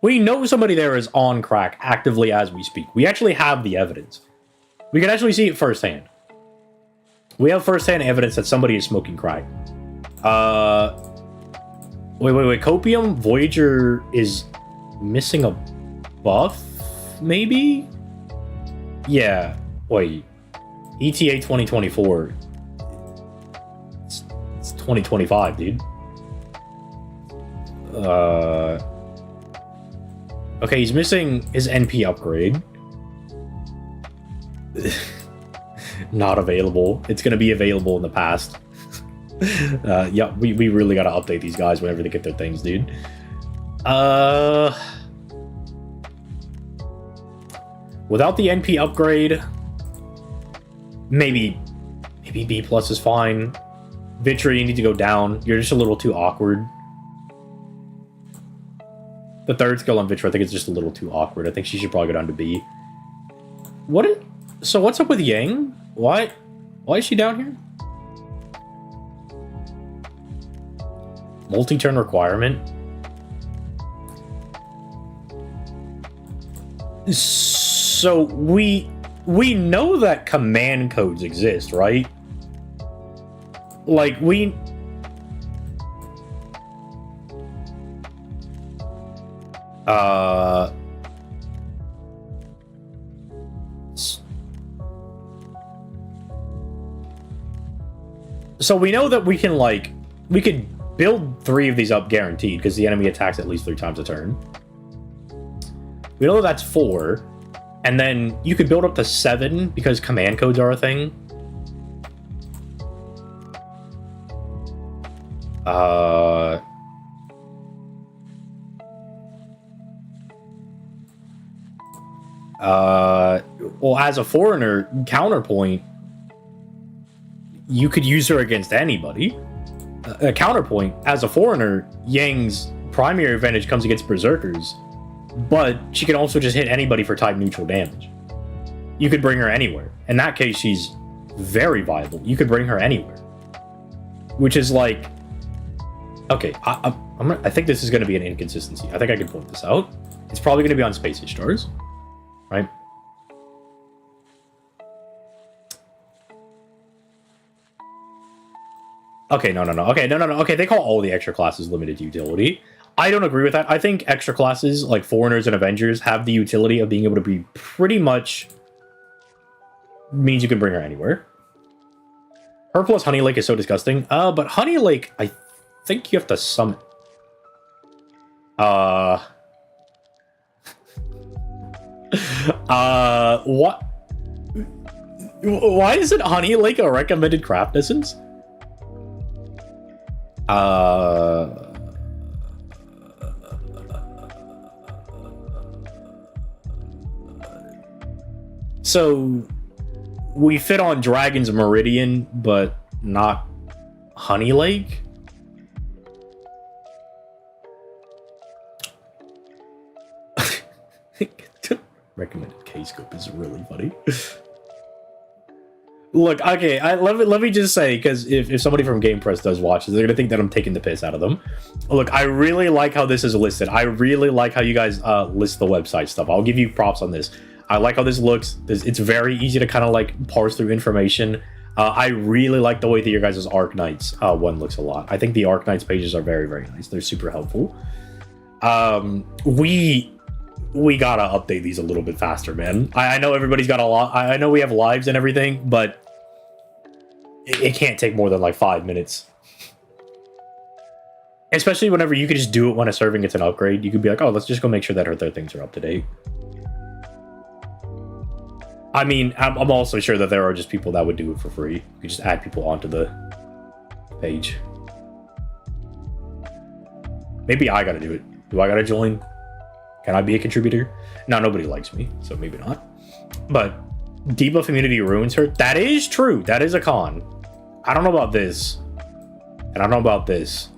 We know somebody there is on crack actively as we speak. We actually have the evidence. We can actually see it firsthand. We have firsthand evidence that somebody is smoking crack. Wait. Copium Voyager is missing a buff, maybe? Yeah. Wait. ETA 2024. It's 2025, dude. Okay, he's missing his NP upgrade. Not available. It's gonna be available in the past. Yeah, we really gotta update these guys whenever they get their things, dude. Without the NP upgrade, maybe B+ is fine. Vitra, you need to go down. You're just a little too awkward. The third skill on Vitra, I think it's just a little too awkward. I think she should probably go down to B. So what's up with Yang? Why is she down here? Multi-turn requirement. So we know that command codes exist, right? Like we so we know that we can we could build 3 of these up guaranteed because the enemy attacks at least 3 times a turn. We know that's 4, and then you could build up to 7 because command codes are a thing. Well, as a foreigner, counterpoint, you could use her against anybody. A counterpoint, as a foreigner, Yang's primary advantage comes against berserkers, but she can also just hit anybody for type neutral damage. You could bring her anywhere. In that case, she's very viable. You could bring her anywhere, which is like, okay, I think this is going to be an inconsistency. I think I can point this out. It's probably going to be on Space Stars, right? Okay, no. Okay, no. Okay, they call all the extra classes limited utility. I don't agree with that. I think extra classes, like Foreigners and Avengers, have the utility of being able to be pretty much... means you can bring her anywhere. Her plus Honey Lake is so disgusting. But Honey Lake, I think you have to summon... what? Why isn't Honey Lake a recommended craft essence? So we fit on Dragon's Meridian, but not Honey Lake. Recommended K-scope is really funny. Look, okay, let me just say, because if somebody from Gamepress does watch this, they're gonna think that I'm taking the piss out of them. Look, I really like how this is listed. I really like how you guys list the website stuff. I'll give you props on this. I like how this looks. It's very easy to kind of like parse through information. I really like the way that your guys' Arknights one looks a lot. I think the Arknights pages are very, very nice. They're super helpful. We gotta update these a little bit faster, man. I know everybody's got a lot. I know we have lives and everything, but it can't take more than like 5 minutes. Especially whenever you could just do it when a serving gets an upgrade. You could be like, oh, let's just go make sure that their things are up to date. I mean, I'm also sure that there are just people that would do it for free. You could just add people onto the page. Maybe I gotta do it. Do I gotta join? Can I be a contributor? No, nobody likes me, so maybe not. But debuff immunity ruins her. That is true. That is a con. I don't know about this. And I don't know about this.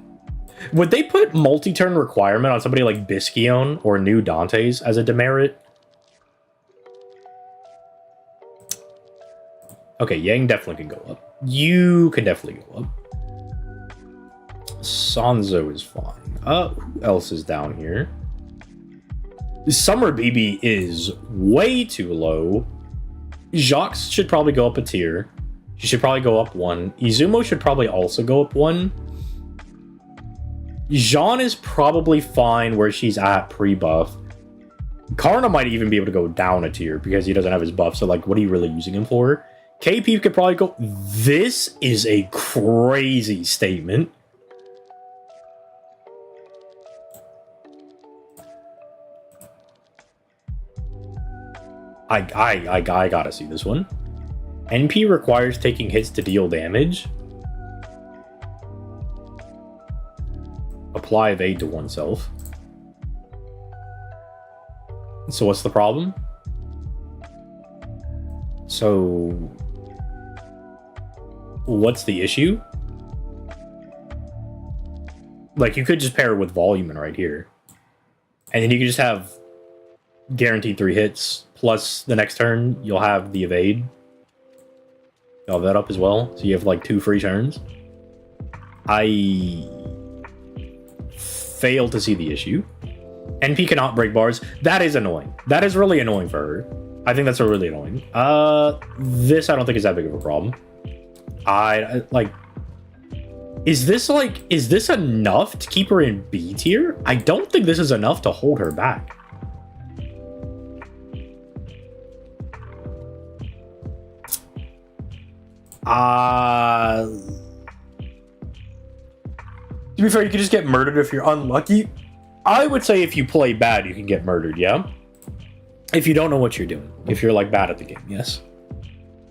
Would they put multi-turn requirement on somebody like Bisquion or New Dante's as a demerit? Okay, Yang definitely can go up. You can definitely go up. Sanzo is fine. Who else is down here? Summer BB is way too low. Jacques should probably go up a tier. She should probably go up 1. Izumo should probably also go up 1. Jean is probably fine where she's at pre-buff. Karna might even be able to go down a tier because he doesn't have his buff, so like, what are you really using him for? KP could probably go... This is a crazy statement. I gotta see this one. NP requires taking hits to deal damage. Apply evade to oneself. So what's the problem? So what's the issue? Like, you could just pair it with volume in right here. And then you could just have guaranteed 3 hits, plus the next turn you'll have the evade. You'll have that up as well, so you have like 2 free turns. fail to see the issue. NP cannot break bars. That is annoying. That is really annoying for her. I think that's really annoying. This I don't think is that big of a problem. I like... Is this enough to keep her in B tier? I don't think this is enough to hold her back. To be fair, you can just get murdered if you're unlucky. I would say if you play bad, you can get murdered, yeah? If you don't know what you're doing. If you're, like, bad at the game, yes.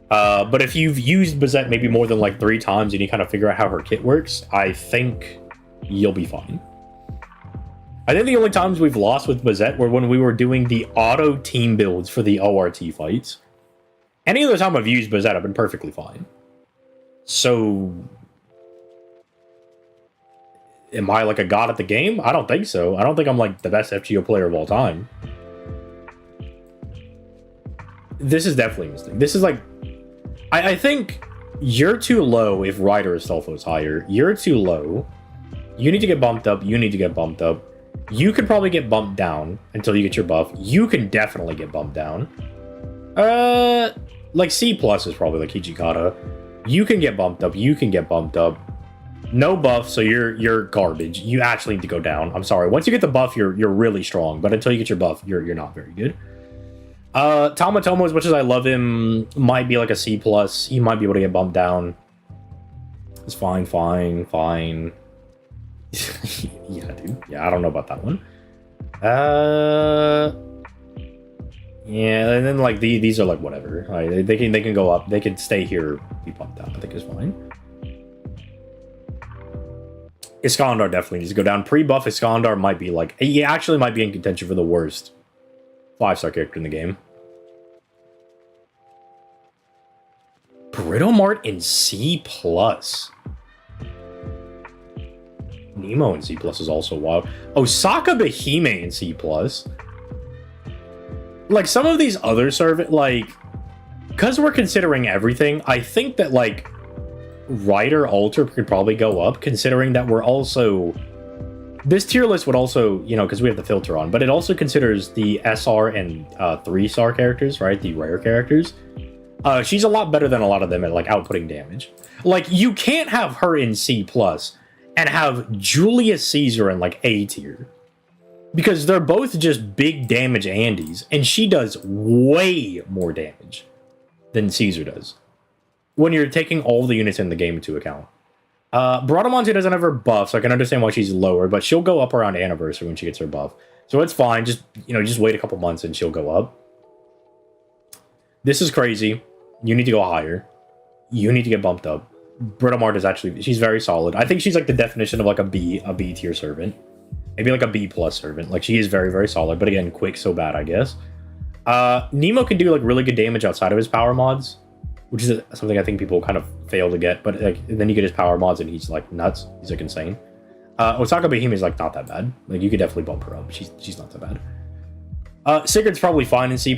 But if you've used Bazette maybe more than, like, 3 times and you kind of figure out how her kit works, I think you'll be fine. I think the only times we've lost with Bazette were when we were doing the auto team builds for the ORT fights. Any other time I've used Bazette, I've been perfectly fine. So... am I like a god at the game? I don't think so. I don't think I'm like the best FGO player of all time. This is definitely a mistake. This is like... I think you're too low if Ryder itself was higher. You're too low. You need to get bumped up. You need to get bumped up. You could probably get bumped down until you get your buff. You can definitely get bumped down. Like C+ is probably like Hijikata. You can get bumped up. You can get bumped up. No buff, so you're garbage. You actually need to go down. I'm sorry. Once you get the buff, you're really strong. But until you get your buff, you're not very good. Tamatomo, as much as I love him, might be like a C+. He might be able to get bumped down. It's fine. Yeah, dude. Yeah, I don't know about that one. Yeah, and then like these are like whatever. Right, they can go up. They can stay here, be bumped down. I think it's fine. Iskandar definitely needs to go down. Pre-buff Iskandar might be like... he actually might be in contention for the worst 5-star character in the game. Britomart in C+. Nemo in C+ is also wild. Osaka Behime in C+. Like, some of these other like... because we're considering everything, I think that, like... Ryder Alter could probably go up, considering that we're also... this tier list would also, you know, because we have the filter on, but it also considers the SR and 3-star characters, right? The rare characters. She's a lot better than a lot of them at, like, outputting damage. Like, you can't have her in C+, and have Julius Caesar in, like, A tier. Because they're both just big damage Andes, and she does way more damage than Caesar does, when you're taking all the units in the game into account. Bradamante doesn't have her buff, so I can understand why she's lower, but she'll go up around Anniversary when she gets her buff. So it's fine, just, you know, just wait a couple months and she'll go up. This is crazy. You need to go higher. You need to get bumped up. Bradamante is actually, she's very solid. I think she's like the definition of like a B tier servant. Maybe like a B+ servant. Like, she is very, very solid, but again, quick so bad, I guess. Nemo can do like really good damage outside of his power mods, which is something I think people kind of fail to get, but like, then you get his power mods and he's like nuts. He's like insane. Osaka Behime is like not that bad. Like, you could definitely bump her up. She's not that bad. Sigurd's probably fine in C+.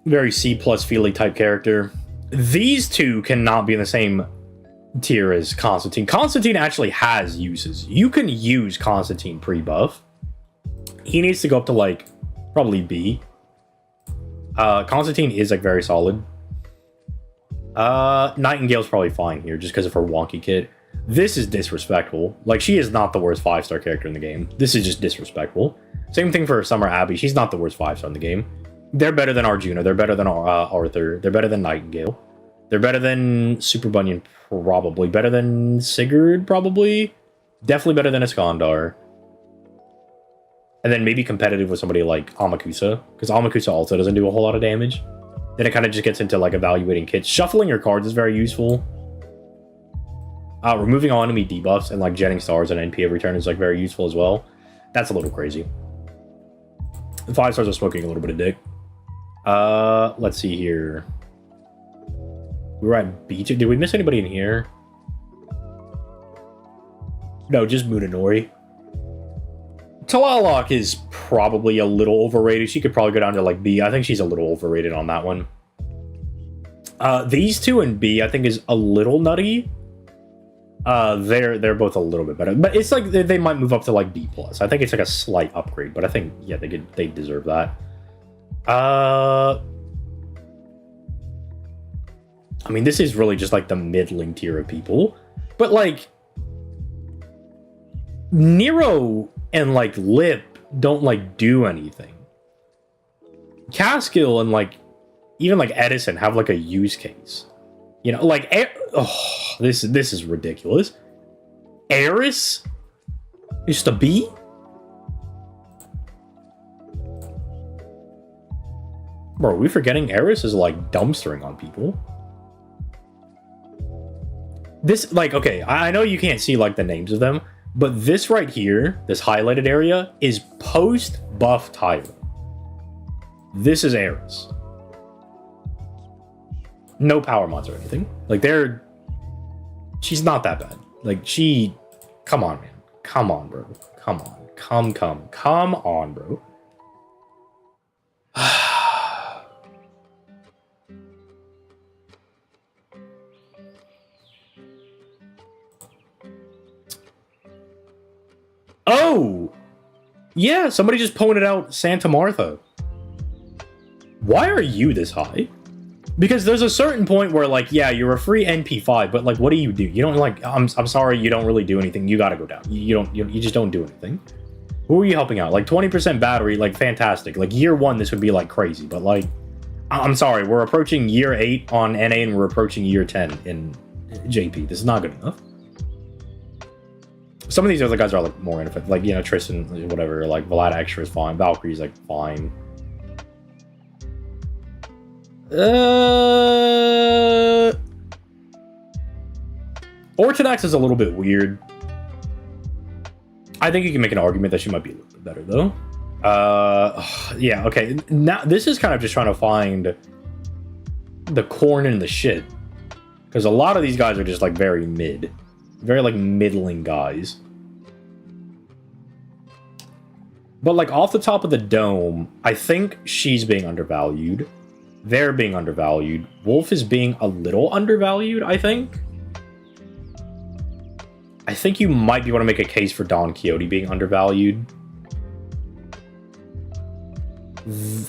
Very C+ feely type character. These two cannot be in the same tier as Constantine. Constantine actually has uses. You can use Constantine pre-buff. He needs to go up to like probably B. Constantine is like very solid. Nightingale's probably fine here just because of her wonky kit. This is disrespectful. Like, she is not the worst 5-star character in the game. This is just disrespectful. Same thing for Summer Abbey. She's not the worst 5-star in the game. They're better than Arjuna. They're better than Arthur. They're better than Nightingale. They're better than Super Bunyan, probably. Better than Sigurd, probably. Definitely better than Iskandar. And then maybe competitive with somebody like Amakusa, because Amakusa also doesn't do a whole lot of damage. Then it kind of just gets into like evaluating kits. Shuffling your cards is very useful. Removing all enemy debuffs and like jetting stars and NP every turn is like very useful as well. That's a little crazy. The 5-stars are smoking a little bit of dick. Let's see here. We were at B. Did we miss anybody in here? No, just Munenori. Talalok is probably a little overrated. She could probably go down to like B. I think she's a little overrated on that one. These two in B, I think, is a little nutty. They're both a little bit better, but it's like they might move up to like B plus. I think it's like a slight upgrade, but I think yeah they deserve that. I mean, this is really just like the middling tier of people, but like Nero and like Lip don't like do anything. Caskill and like even like Edison have like a use case, you know, like this is ridiculous. Eris is to B. Bro, are we forgetting Eris is like dumpstering on people? This, like, okay, I know you can't see like the names of them, but this right here, this highlighted area, is post-buff Tyra. This is Eris. No power mods or anything. Like, she's not that bad. Like, come on, man. Come on, bro. Come on. Come on, bro. Oh! Yeah, somebody just pointed out Santa Martha. Why are you this high? Because there's a certain point where, like, yeah, you're a free NP5, but, like, what do? You don't, like, I'm sorry, you don't really do anything. You gotta go down. You just don't do anything. Who are you helping out? Like, 20% battery, like, fantastic. Like, year 1, this would be, like, crazy, but, like, I'm sorry, we're approaching year 8 on NA, and we're approaching year 10 in JP. This is not good enough. Some of these other guys are, like, more ineffective. Like, you know, Tristan, whatever. Like, Vlad Extra is fine. Valkyrie's, like, fine. Ortodox is a little bit weird. I think you can make an argument that she might be a little bit better, though. Yeah, okay. Now, this is kind of just trying to find the corn in the shit. Because a lot of these guys are just, like, very mid. Very, like, middling guys. But, like, off the top of the dome, I think she's being undervalued. They're being undervalued. Wolf is being a little undervalued, I think. I think you might be able to make a case for Don Quixote being undervalued.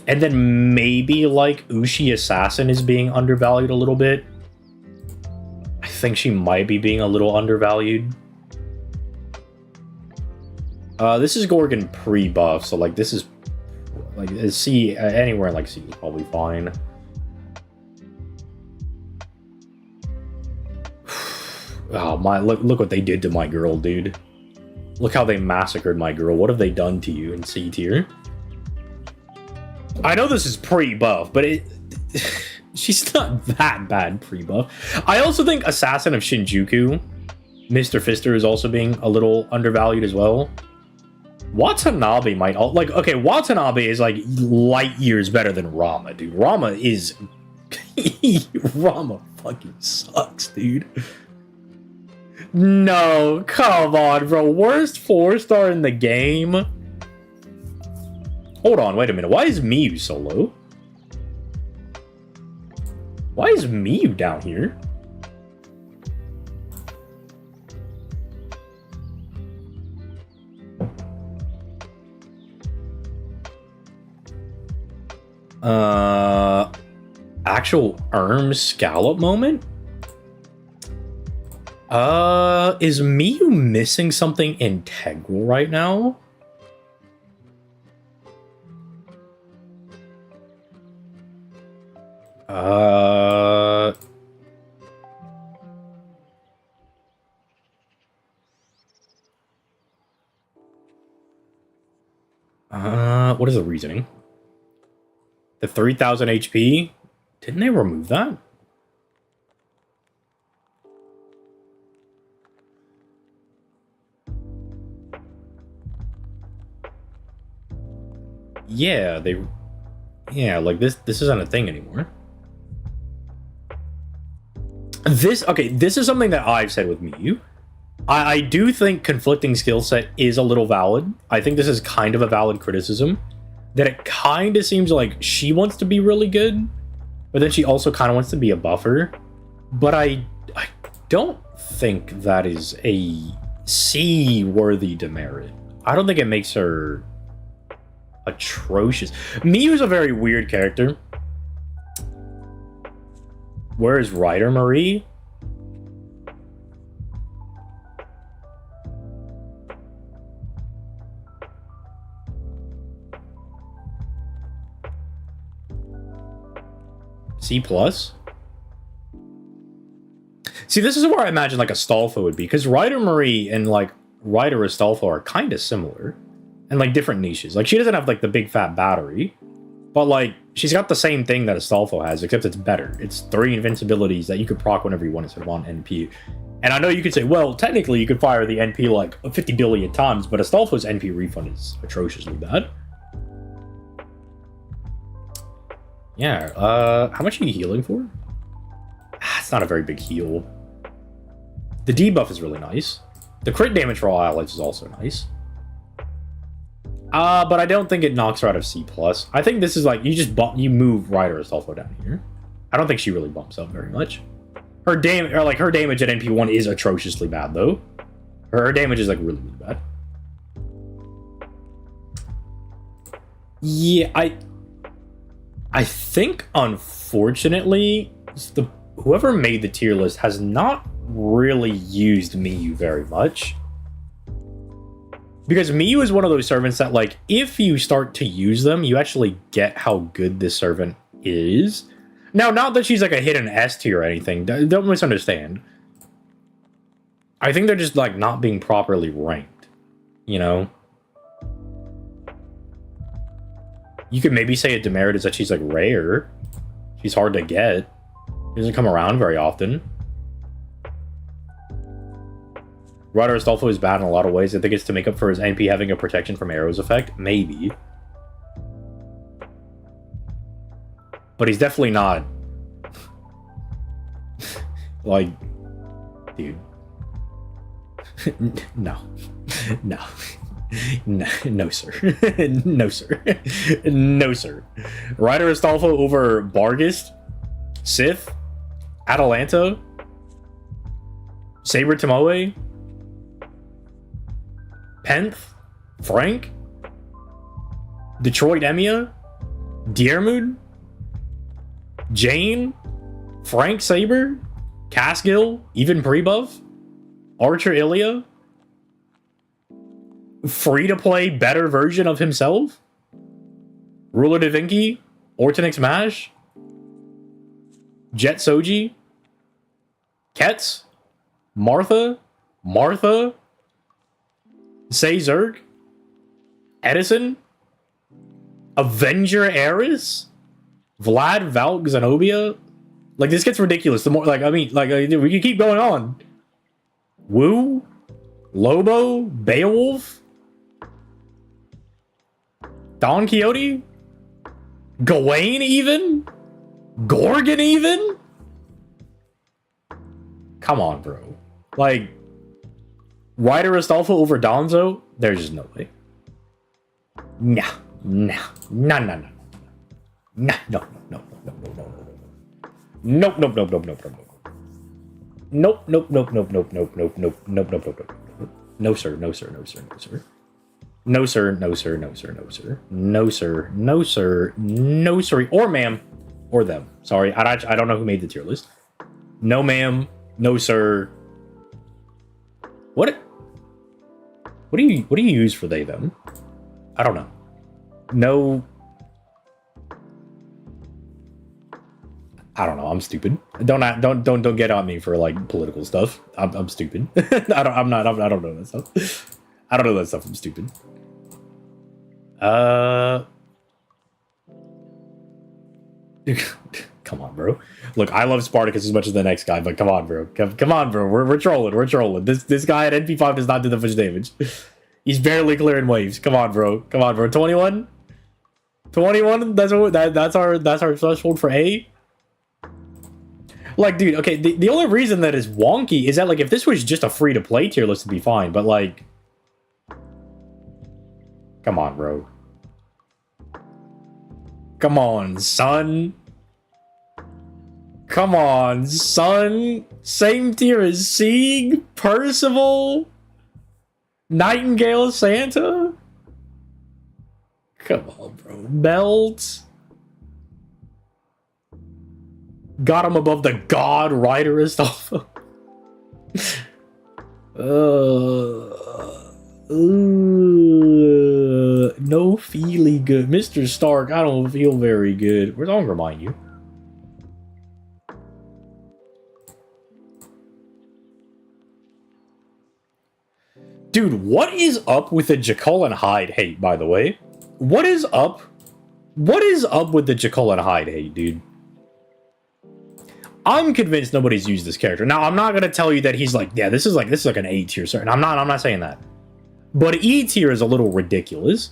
And then maybe, like, Ushi Assassin is being undervalued a little bit. I think she might be being a little undervalued. This is Gorgon pre-buff, so, like, this is... Like, C, anywhere in, like, C is probably fine. Oh, my, look what they did to my girl, dude. Look how they massacred my girl. What have they done to you in C tier? I know this is pre-buff, but she's not that bad pre-buff. I also think Assassin of Shinjuku, Mr. Fister, is also being a little undervalued as well. Watanabe might... Like, okay, Watanabe is, like, light years better than Rama, dude. Rama is... Rama fucking sucks, dude. No, come on, bro. Worst 4-star in the game? Hold on, wait a minute. Why is Miyu so low? Why is Miyu down here? Actual scallop moment? Is Miyu missing something integral right now? What is the reasoning? The 3000 HP? Didn't they remove that? Yeah, like this isn't a thing anymore. This is something that I've said with Miyu. I do think conflicting skill set is a little valid. I think this is kind of a valid criticism. That it kind of seems like she wants to be really good, but then she also kind of wants to be a buffer. But don't think that is a C-worthy demerit. I don't think it makes her atrocious. Miyu's a very weird character. Where is Ryder Marie? C+? See, this is where I imagine like Astolfo would be, because Ryder Marie and like Ryder Astolfo are kind of similar and like different niches. Like she doesn't have like the big fat battery, but like she's got the same thing that Astolfo has, except it's better. It's 3 invincibilities that you could proc whenever you want instead of on NP. And I know you could say, well, technically you could fire the NP like 50 billion times, but Astolfo's NP refund is atrociously bad. Yeah, how much are you healing for? It's not a very big heal. The debuff is really nice. The crit damage for all allies is also nice. But I don't think it knocks her out of C+. I think this is like, you move Ryder Astolfo down here. I don't think she really bumps up very much. Her damage, or like her damage at NP1 is atrociously bad though. Her damage is like really, really bad. Yeah, I think, unfortunately, whoever made the tier list has not really used Miyu very much. Because Miyu is one of those servants that, like, if you start to use them, you actually get how good this servant is. Now, not that she's, like, a hidden S tier or anything. Don't misunderstand. I think they're just, like, not being properly ranked. You know? You could maybe say a demerit is that she's, like, rare. She's hard to get. She doesn't come around very often. Ryder Astolfo is bad in a lot of ways. I think it's to make up for his NP having a protection from arrows effect. Maybe. But he's definitely not... like... Dude. No. No. No, no, sir. No, sir. No, sir. Ryder Astolfo over Bargist, Sith, Atalanta, Saber Tomoe, Penth, Frank, Detroit Emiya, Diermund, Jane, Frank Saber, Casgill, even Prebuff, Archer Ilya, free-to-play better version of himself, Ruler Da Vinci, Ortonix Mash, Jet Soji, Ketz, Martha, Say Zerg, Edison, Avenger Eris, Vlad Valk Zenobia. Like, this gets ridiculous. The more, like, I mean, like, we can keep going on. Wu, Lobo, Beowulf, Don Quixote, Gawain even, Gorgon even. Come on, bro. Like, Ryder Astolfo over Donzo? There's just no way. Nah. No. No, sir. Or ma'am. Or them. Sorry, I don't know who made the tier list. No, ma'am. No, sir. What do you use for they them? I don't know. No. I don't know. I'm stupid. Don't get on me for like political stuff. I'm stupid. I don't know that stuff. I don't know that stuff. I'm stupid. Come on, bro. Look, I love Spartacus as much as the next guy, but come on, bro. Come on, bro. We're trolling. This guy at NP5 does not do that much damage. He's barely clearing waves. Come on, bro. 21. That's our threshold for A. Like, dude, okay, the only reason that is wonky is that, like, if this was just a free-to-play tier list, it'd be fine, but, like... Come on, bro. Come on, son. Come on, son. Same tier as Sieg, Percival, Nightingale, Santa. Come on, bro. Belt. Got him above the God Rider Astolfo. No feely good. Mr. Stark, I don't feel very good. Where's I'll remind you? Dude, what is up with the Jekyll and Hyde hate, by the way? What is up? What is up with the Jekyll and Hyde hate, dude? I'm convinced nobody's used this character. Now, I'm not gonna tell you that he's like, yeah, this is like an A tier, sir. And I'm not saying that. But E tier is a little ridiculous.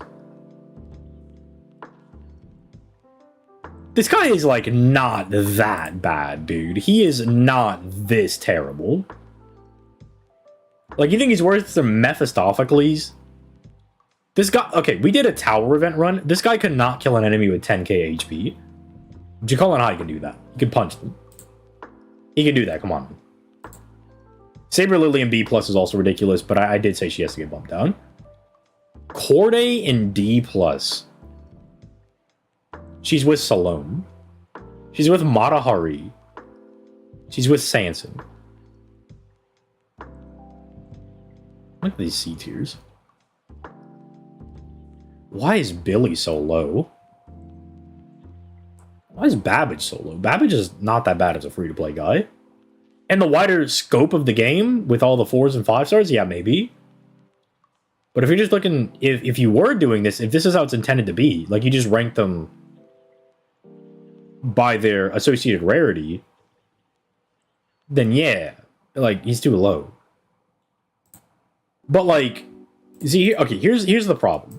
This guy is like not that bad, dude. He is not this terrible. Like, you think he's worse than Mephistopheles? This guy, okay, we did a tower event run. This guy could not kill an enemy with 10k HP. Jekyll and Hyde can do that. He can punch them. He can do that, come on. Saber Lily in B+ is also ridiculous, but I did say she has to get bumped down. Corday in D+. She's with Salome. She's with Mata Hari. She's with Sanson. Look at these C tiers. Why is Billy so low? Why is Babbage so low? Babbage is not that bad as a free-to-play guy. And the wider scope of the game, with all the 4s and 5 stars, yeah, maybe. But if you're just looking... If you were doing this, if this is how it's intended to be, like, you just rank them by their associated rarity, then yeah, like, he's too low. But, like, see, okay, here's the problem.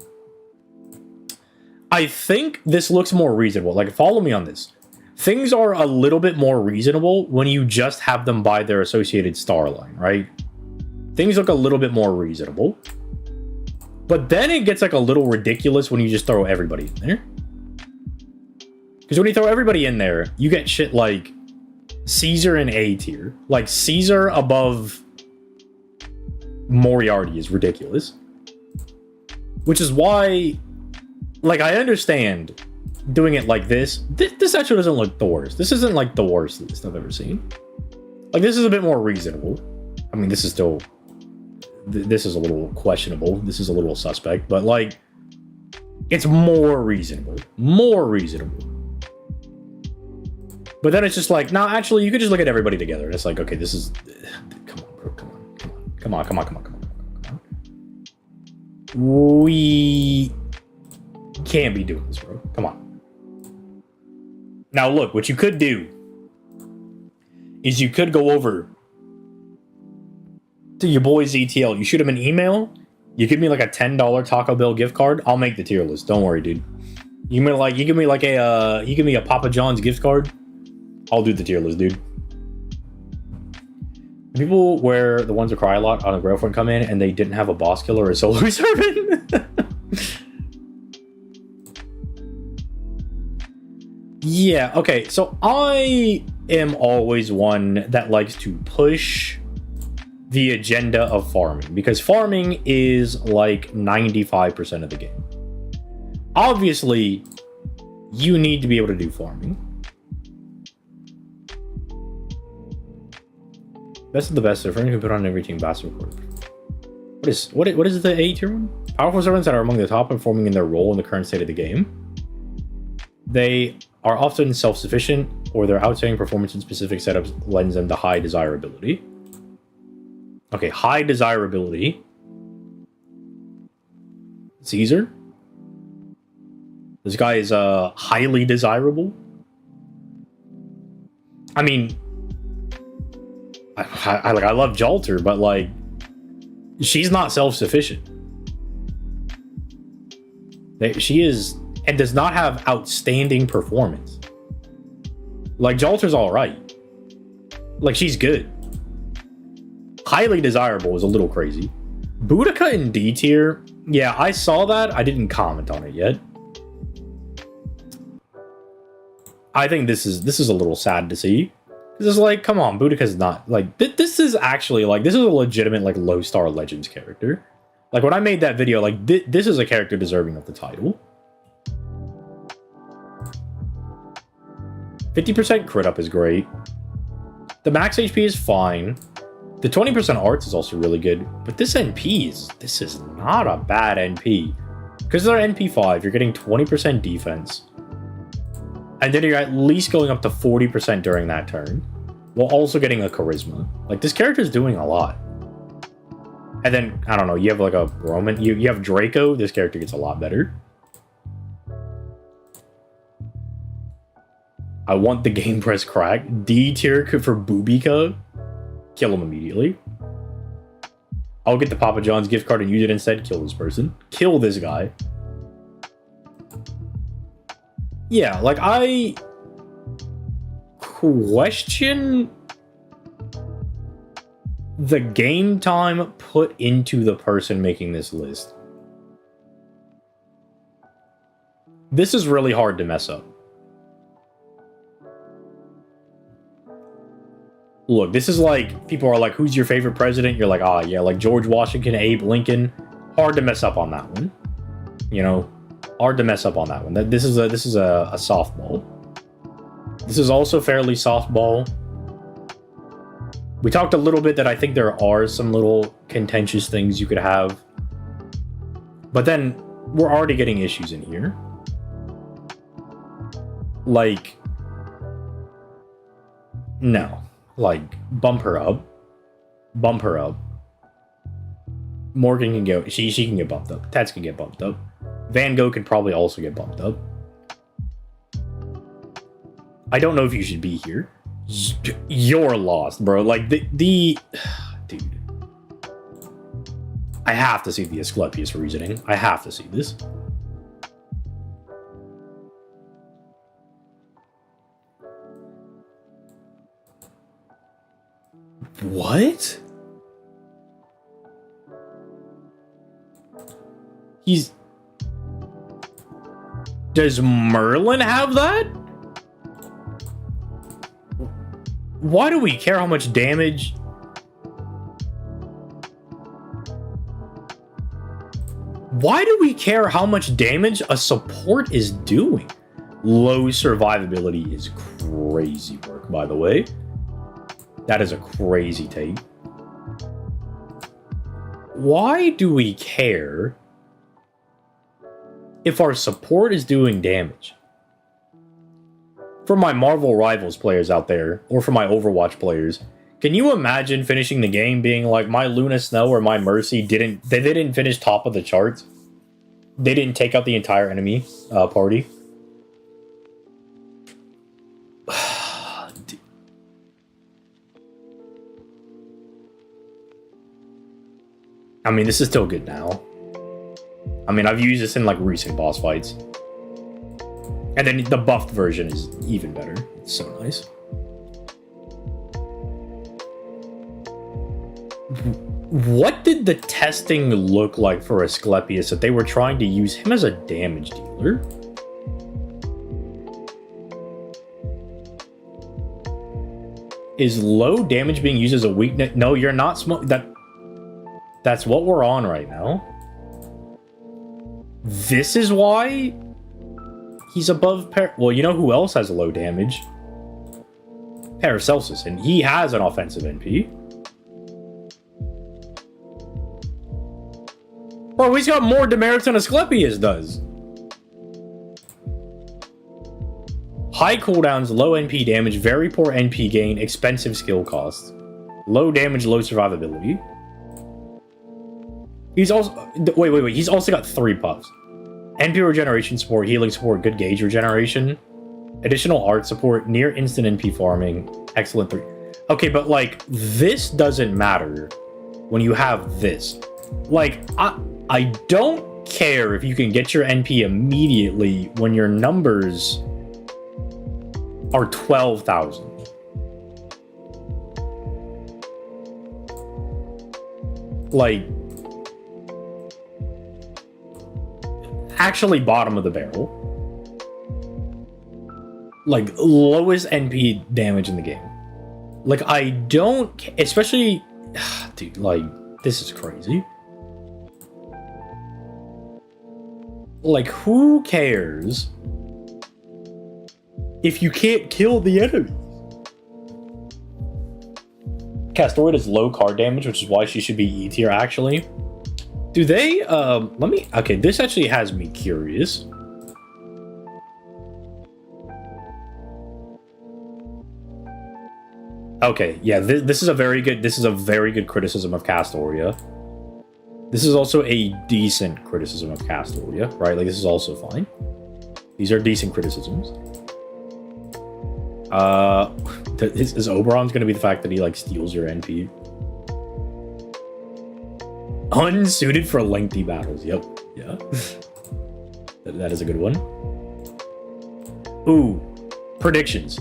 I think this looks more reasonable. Like, follow me on this. Things are a little bit more reasonable when you just have them by their associated star line, right? Things look a little bit more reasonable. But then it gets, like, a little ridiculous when you just throw everybody in there. Because when you throw everybody in there, you get shit like Caesar in A tier. Like, Caesar above Moriarty is ridiculous. Which is why, like, I understand doing it like this. This actually doesn't look the worst. This isn't like the worst list I've ever seen. Like, this is a bit more reasonable. I mean, this is still... This is a little questionable. This is a little suspect. But, like, it's more reasonable. More reasonable. But then it's just like, no, actually, you could just look at everybody together. And it's like, okay, this is... Come on, bro. Come on. We can't be doing this, bro. Come on. Now, look, what you could do is you could go over to your boy ZTL. You shoot him an email. You give me like a $10 Taco Bell gift card. I'll make the tier list. Don't worry, dude. You give me a Papa John's gift card. I'll do the tier list, dude. People where the ones who cry a lot on a girlfriend come in and they didn't have a boss killer or a solo servant. Yeah, okay, so I am always one that likes to push the agenda of farming, because farming is like 95% of the game. Obviously, you need to be able to do farming. Best of the best, so friend who put on every team best report. What is the A tier one? Powerful servants that are among the top performing in their role in the current state of the game. They are often self-sufficient, or their outstanding performance in specific setups lends them to high desirability. Okay, high desirability. Caesar. This guy is highly desirable. I mean, I love Jalter, but like, she's not self-sufficient. She is, and does not have outstanding performance. Like, Jalter's all right. Like, she's good. Highly desirable is a little crazy. Boudica in D tier. Yeah, I saw that. I didn't comment on it yet. I think this is a little sad to see. Because it's like, come on, Boudica's not like this is actually like this is a legitimate like low star Legends character. Like when I made that video, like this is a character deserving of the title. 50% crit up is great. The max HP is fine. The 20% arts is also really good. But this this is not a bad NP. Because they're NP5, you're getting 20% defense. And then you're at least going up to 40% during that turn. While also getting a charisma. Like, this character's doing a lot. And then, I don't know, you have like a Roman. You have Draco. This character gets a lot better. I want the Gamepress crack. D tier for Boudica. Kill him immediately. I'll get the Papa John's gift card and use it instead. Kill this person. Kill this guy. Yeah, like, I question the game time put into the person making this list. This is really hard to mess up. Look, this is like, people are like, who's your favorite president? You're like, ah, yeah, like George Washington, Abe Lincoln. Hard to mess up on that one. You know, hard to mess up on that one. This is a softball. This is also fairly softball. We talked a little bit that I think there are some little contentious things you could have. But then we're already getting issues in here. Like, no. Like, bump her up. Bump her up. Morgan can go. She can get bumped up. Tats can get bumped up. Van Gogh could probably also get bumped up. I don't know if you should be here. You're lost, bro. Like, the dude. I have to see the Asclepius reasoning. I have to see this. What? Does Merlin have that? Why do we care how much damage? Why do we care how much damage a support is doing? Low survivability is crazy work, by the way. That is a crazy take. Why do we care if our support is doing damage? For my Marvel Rivals players out there, or for my Overwatch players, can you imagine finishing the game being like, my Luna Snow or my Mercy didn't finish top of the charts? They didn't take out the entire enemy party? I mean, this is still good now. I mean, I've used this in, like, recent boss fights. And then the buffed version is even better. It's so nice. What did the testing look like for Asclepius that they were trying to use him as a damage dealer? Is low damage being used as a weakness? No, you're not That's what we're on right now. This is why he's above well, you know who else has low damage? Paracelsus, and he has an offensive NP. Bro, he's got more demerits than Asclepius does. High cooldowns, low NP damage, very poor NP gain, expensive skill costs. Low damage, low survivability. He's also... Wait. He's also got 3 buffs. NP regeneration support, healing support, good gauge regeneration. Additional art support, near instant NP farming. Excellent 3. Okay, but, like, this doesn't matter when you have this. Like, I don't care if you can get your NP immediately when your numbers are 12,000. Like... Actually bottom of the barrel. Like, lowest NP damage in the game. Like, I don't, especially, dude, like, this is crazy. Like, who cares if you can't kill the enemy? Castoria does low card damage, which is why she should be E tier, actually. Do they, let me, okay, this actually has me curious. Okay, yeah, this is a very good criticism of Castoria. This is also a decent criticism of Castoria, right? Like, this is also fine. These are decent criticisms. Is Oberon's gonna be the fact that he, like, steals your NP? Unsuited for lengthy battles. Yep. Yeah. That is a good one. Ooh. Predictions.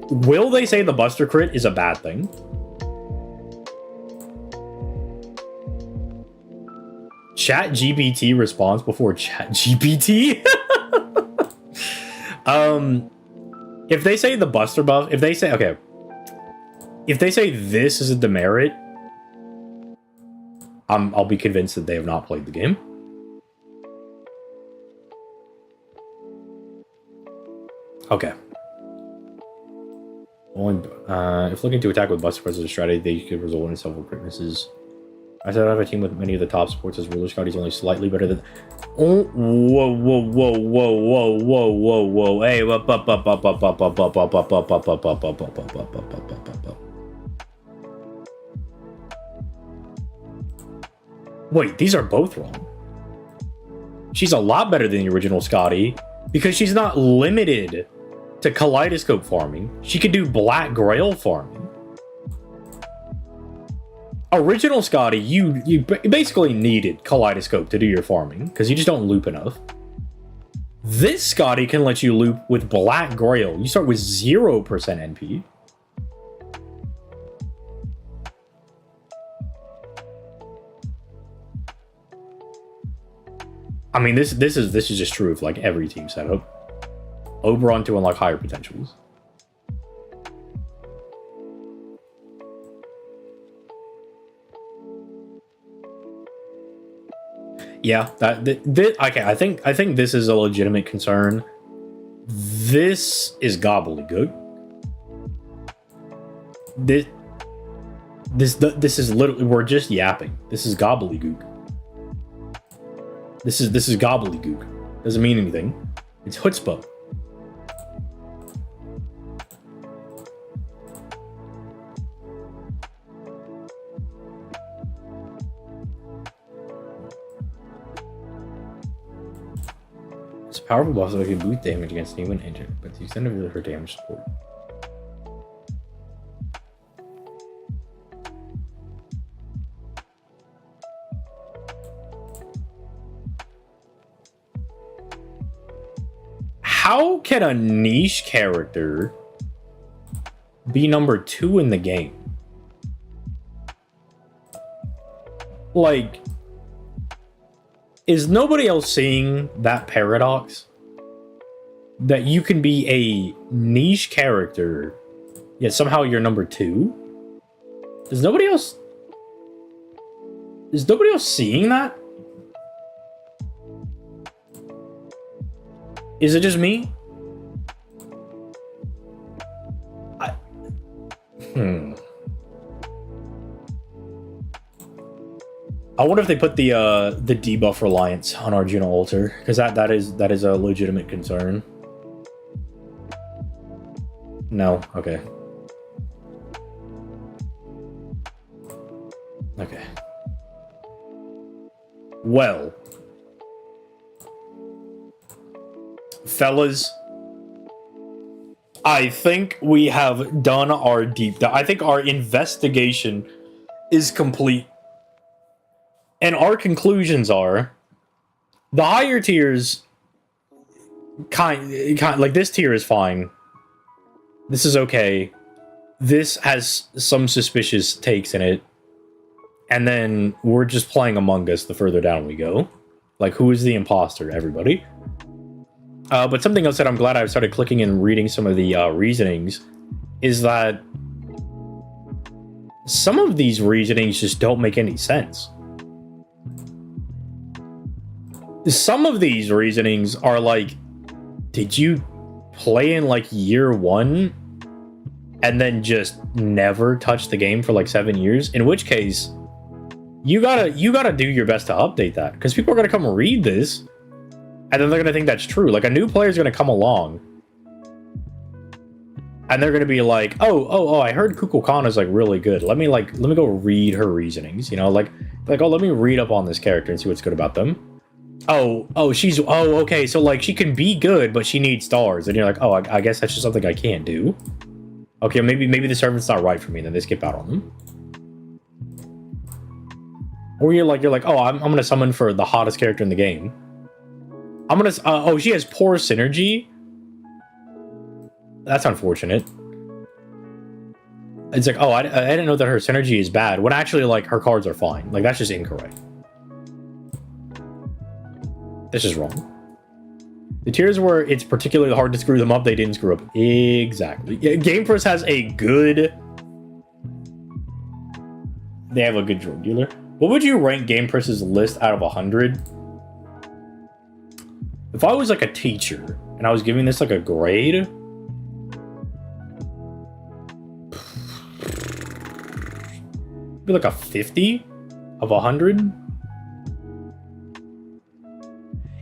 Will they say the Buster crit is a bad thing? Chat GPT response before Chat GPT? If they say the Buster buff, if they say, okay, if they say this is a demerit, I'll be convinced that they have not played the game. Okay. If looking to attack with Buster Press as a strategy, they could result in several crit misses. I said I have a team with many of the top supports as ruler. Scotty's only slightly better than. Oh, whoa, whoa, whoa, whoa, whoa, whoa, whoa, whoa! Hey, up. Wait, these are both wrong. She's a lot better than the original Scotty because she's not limited to kaleidoscope farming. She could do black grail farming. Original Scotty, you basically needed kaleidoscope to do your farming because you just don't loop enough. This Scotty can let you loop with black grail. You start with 0% NP. I mean, this is just true of like every team setup. Oberon to unlock higher potentials. Yeah, okay. I think this is a legitimate concern. This is gobbledygook. This is literally, we're just yapping. This is gobbledygook. This is gobbledygook. Doesn't mean anything. It's chutzpah. It's a powerful buff so it can boost damage against anyone injured, but the extent of her damage support. How can a niche character be number 2 in the game? Like, is nobody else seeing that paradox? That you can be a niche character, yet somehow you're number 2? Is nobody else seeing that? Is it just me? I wonder if they put the debuff reliance on Arjuna Alter, because that is a legitimate concern. No, okay. Okay. Well, fellas, I think we have done our deep dive. I think our investigation is complete. And our conclusions are the higher tiers kind like this tier is fine. This is okay. This has some suspicious takes in it. And then we're just playing Among Us the further down we go. Like, who is the imposter? Everybody. But something else that I'm glad I've started clicking and reading some of the reasonings is that some of these reasonings just don't make any sense. Some of these reasonings are like, did you play in like year 1 and then just never touch the game for like 7 years? In which case, you gotta do your best to update that, because people are gonna come read this and then they're gonna think that's true. Like, a new player is gonna come along and they're gonna be like, oh, I heard Kukulkan is like really good. Let me go read her reasonings, you know, like, oh, let me read up on this character and see what's good about them. Oh, okay, so like she can be good, but she needs stars, and you're like, oh, I guess that's just something I can't do. Okay, maybe the servant's not right for me, and then they skip out on them. Or you're like, oh, I'm gonna summon for the hottest character in the game. I'm gonna, oh, she has poor synergy. That's unfortunate. It's like, oh, I didn't know that her synergy is bad, when actually, like, her cards are fine. Like, that's just incorrect. This is wrong. The tiers where it's particularly hard to screw them up, they didn't screw up. Exactly. Yeah, Gamepress has a good... They have a good drug dealer. What would you rank Gamepress's list out of 100? If I was like a teacher and I was giving this like a grade... Be like a 50 of 100?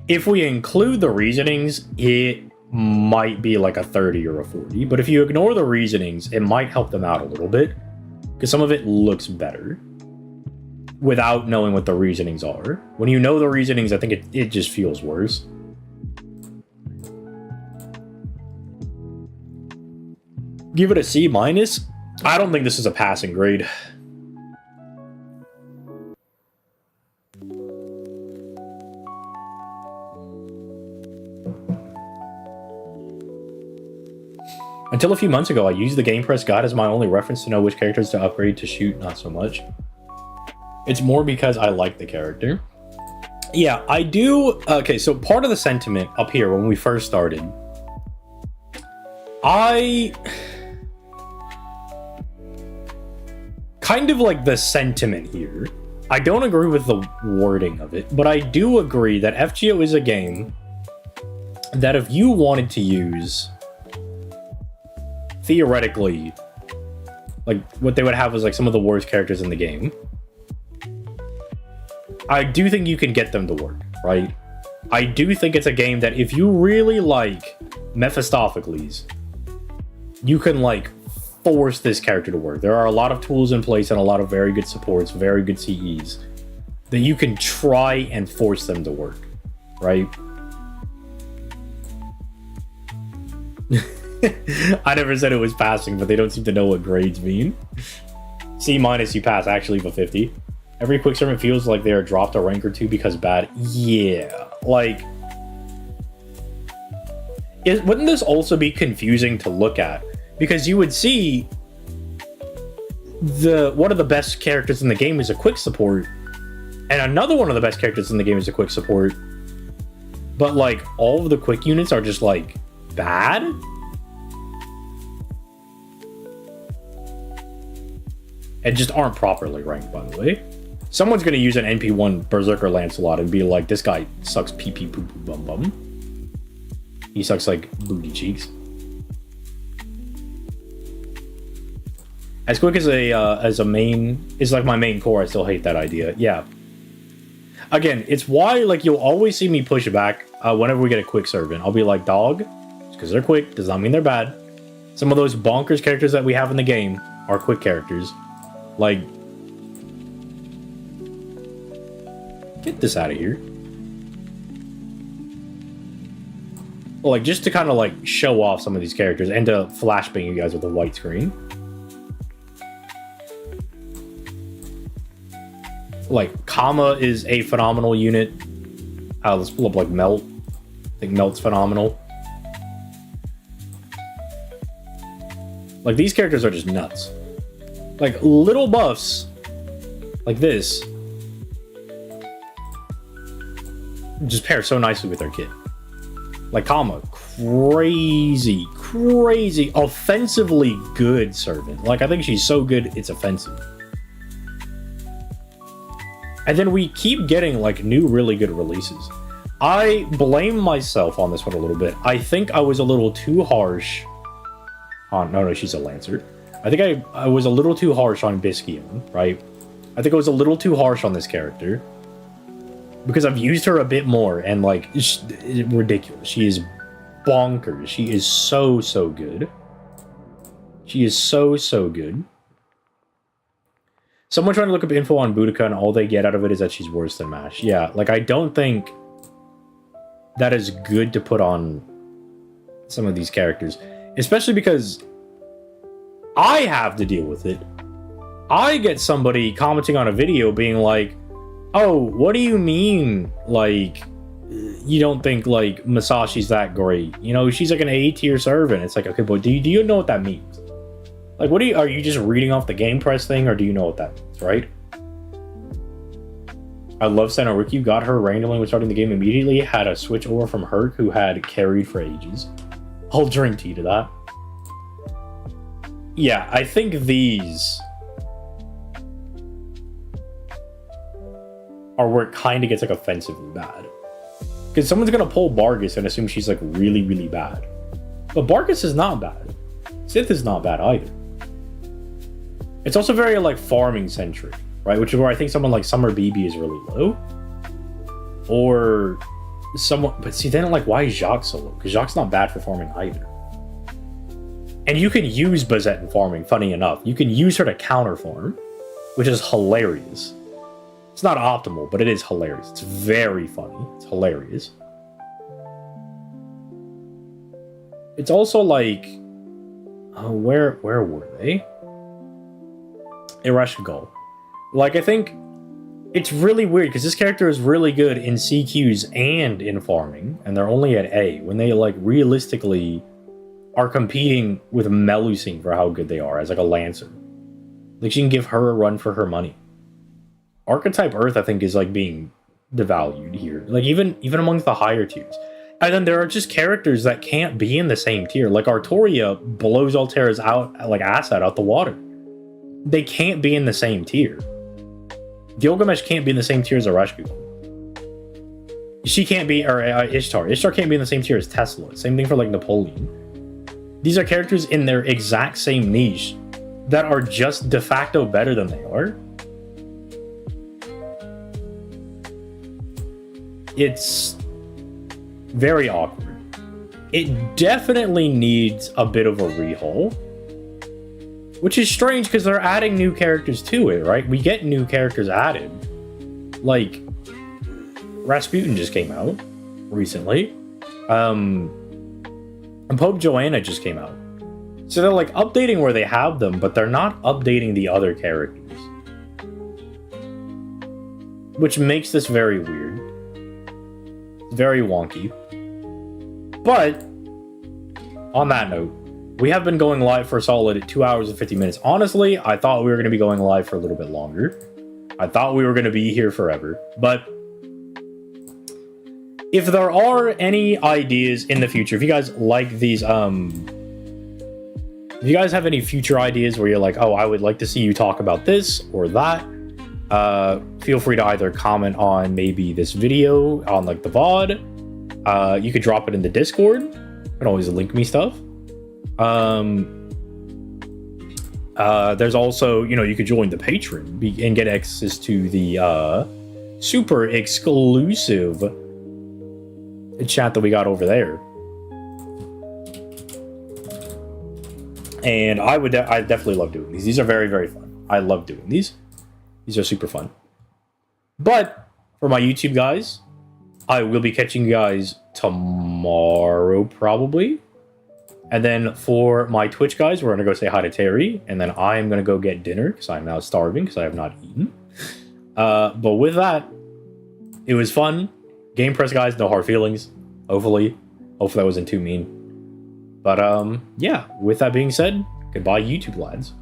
If we include the reasonings, it might be like a 30 or a 40. But if you ignore the reasonings, it might help them out a little bit, because some of it looks better without knowing what the reasonings are. When you know the reasonings, I think it just feels worse. Give it a C-. I don't think this is a passing grade. Until a few months ago, I used the Gamepress guide as my only reference to know which characters to upgrade to shoot, not so much. It's more because I like the character. Yeah, I do. Okay, so part of the sentiment up here when we first started, I kind of like the sentiment here. I don't agree with the wording of it, but I do agree that FGO is a game that if you wanted to use... theoretically, like, what they would have is like some of the worst characters in the game. I do think you can get them to work, right? I do think it's a game that if you really like Mephistopheles, you can like force this character to work. There are a lot of tools in place and a lot of very good supports, very good CEs that you can try and force them to work, right? I never said it was passing, but they don't seem to know what grades mean. C- you pass, actually leave a 50. Every quick servant feels like they are dropped a rank or two because bad. Yeah, like... wouldn't this also be confusing to look at? Because you would see... one of the best characters in the game is a quick support, and another one of the best characters in the game is a quick support. But, like, all of the quick units are just, like, bad? And just aren't properly ranked, by the way. Someone's gonna use an NP1 Berserker Lancelot and be like, this guy sucks pee pee poo poo bum bum. He sucks like booty cheeks. As quick as a main is like my main core, I still hate that idea. Yeah. Again, it's why like you'll always see me push back whenever we get a quick servant. I'll be like, dog, because they're quick does not mean they're bad. Some of those bonkers characters that we have in the game are quick characters. Like, get this out of here. Well, like, just to kind of, like, show off some of these characters and to flashbang you guys with a white screen. Like, Kama is a phenomenal unit. Let's pull up, like, Melt. I think Melt's phenomenal. Like, these characters are just nuts. Like, little buffs like this just pair so nicely with our kit. Like, Kama, crazy offensively good servant. Like, I think she's so good it's offensive. And then we keep getting like new really good releases. I blame myself on this one a little bit. I think I was a little too harsh on... No, she's a Lancer. I think I was a little too harsh on Bisquion, right? I think I was a little too harsh on this character. Because I've used her a bit more, and like, it's ridiculous. She is bonkers. She is so, so good. She is so, so good. Someone trying to look up info on Boudica, and all they get out of it is that she's worse than Mash. Yeah, like, I don't think that is good to put on some of these characters. Especially because I have to deal with it. I get somebody commenting on a video being like, oh, what do you mean, like, you don't think, like, Masashi's that great? You know, she's like an A-tier servant. It's like, okay, but do you know what that means? Like, are you just reading off the Gamepress thing, or do you know what that means, right? I love Senoruki. Got her randomly when starting the game immediately. Had a switch over from Herc, who had carried for ages. I'll drink tea to that. Yeah, I think these are where it kind of gets, like, offensively bad. Because someone's going to pull Bargus and assume she's, like, really, really bad. But Bargus is not bad. Sith is not bad either. It's also very, like, farming-centric, right? Which is where I think someone like Summer BB is really low. Or someone... But see, then, like, why is Jacques so low? Because Jacques not bad for farming either. And you can use Bazette in farming, funny enough. You can use her to counter farm, which is hilarious. It's not optimal, but it is hilarious. It's very funny. It's hilarious. It's also like... where were they? FGO. Like, I think it's really weird because this character is really good in CQs and in farming, and they're only at A, when they, like, realistically are competing with Melusine for how good they are as, like, a Lancer. Like, she can give her a run for her money. Archetype Earth, I think, is, like, being devalued here. Like, even amongst the higher tiers. And then there are just characters that can't be in the same tier. Like, Artoria blows Altera's ass out the water. They can't be in the same tier. Gilgamesh can't be in the same tier as Arashku. She can't be... Or Ishtar. Ishtar can't be in the same tier as Tesla. Same thing for, like, Napoleon. These are characters in their exact same niche that are just de facto better than they are. It's very awkward. It definitely needs a bit of a rehaul, which is strange because they're adding new characters to it, right? We get new characters added. Like, Rasputin just came out recently. And Pope Joanna just came out. So they're, like, updating where they have them, but they're not updating the other characters. Which makes this very weird. Very wonky. But on that note, we have been going live for a solid 2 hours and 50 minutes. Honestly, I thought we were going to be going live for a little bit longer. I thought we were going to be here forever. But if there are any ideas in the future, if you guys like these, if you guys have any future ideas where you're like, oh, I would like to see you talk about this or that, feel free to either comment on maybe this video on, like, the VOD. You could drop it in the Discord. You can always link me stuff. There's also, you know, you could join the Patreon and get access to the super exclusive chat that we got over there. And I definitely love doing these. These are very, very fun. I love doing these. These are super fun. But for my YouTube guys, I will be catching you guys tomorrow, probably. And then for my Twitch guys, we're going to go say hi to Terry. And then I am going to go get dinner because I'm now starving because I have not eaten. But with that, it was fun. Gamepress guys, no hard feelings. Hopefully that wasn't too mean. But yeah, with that being said, goodbye YouTube lads.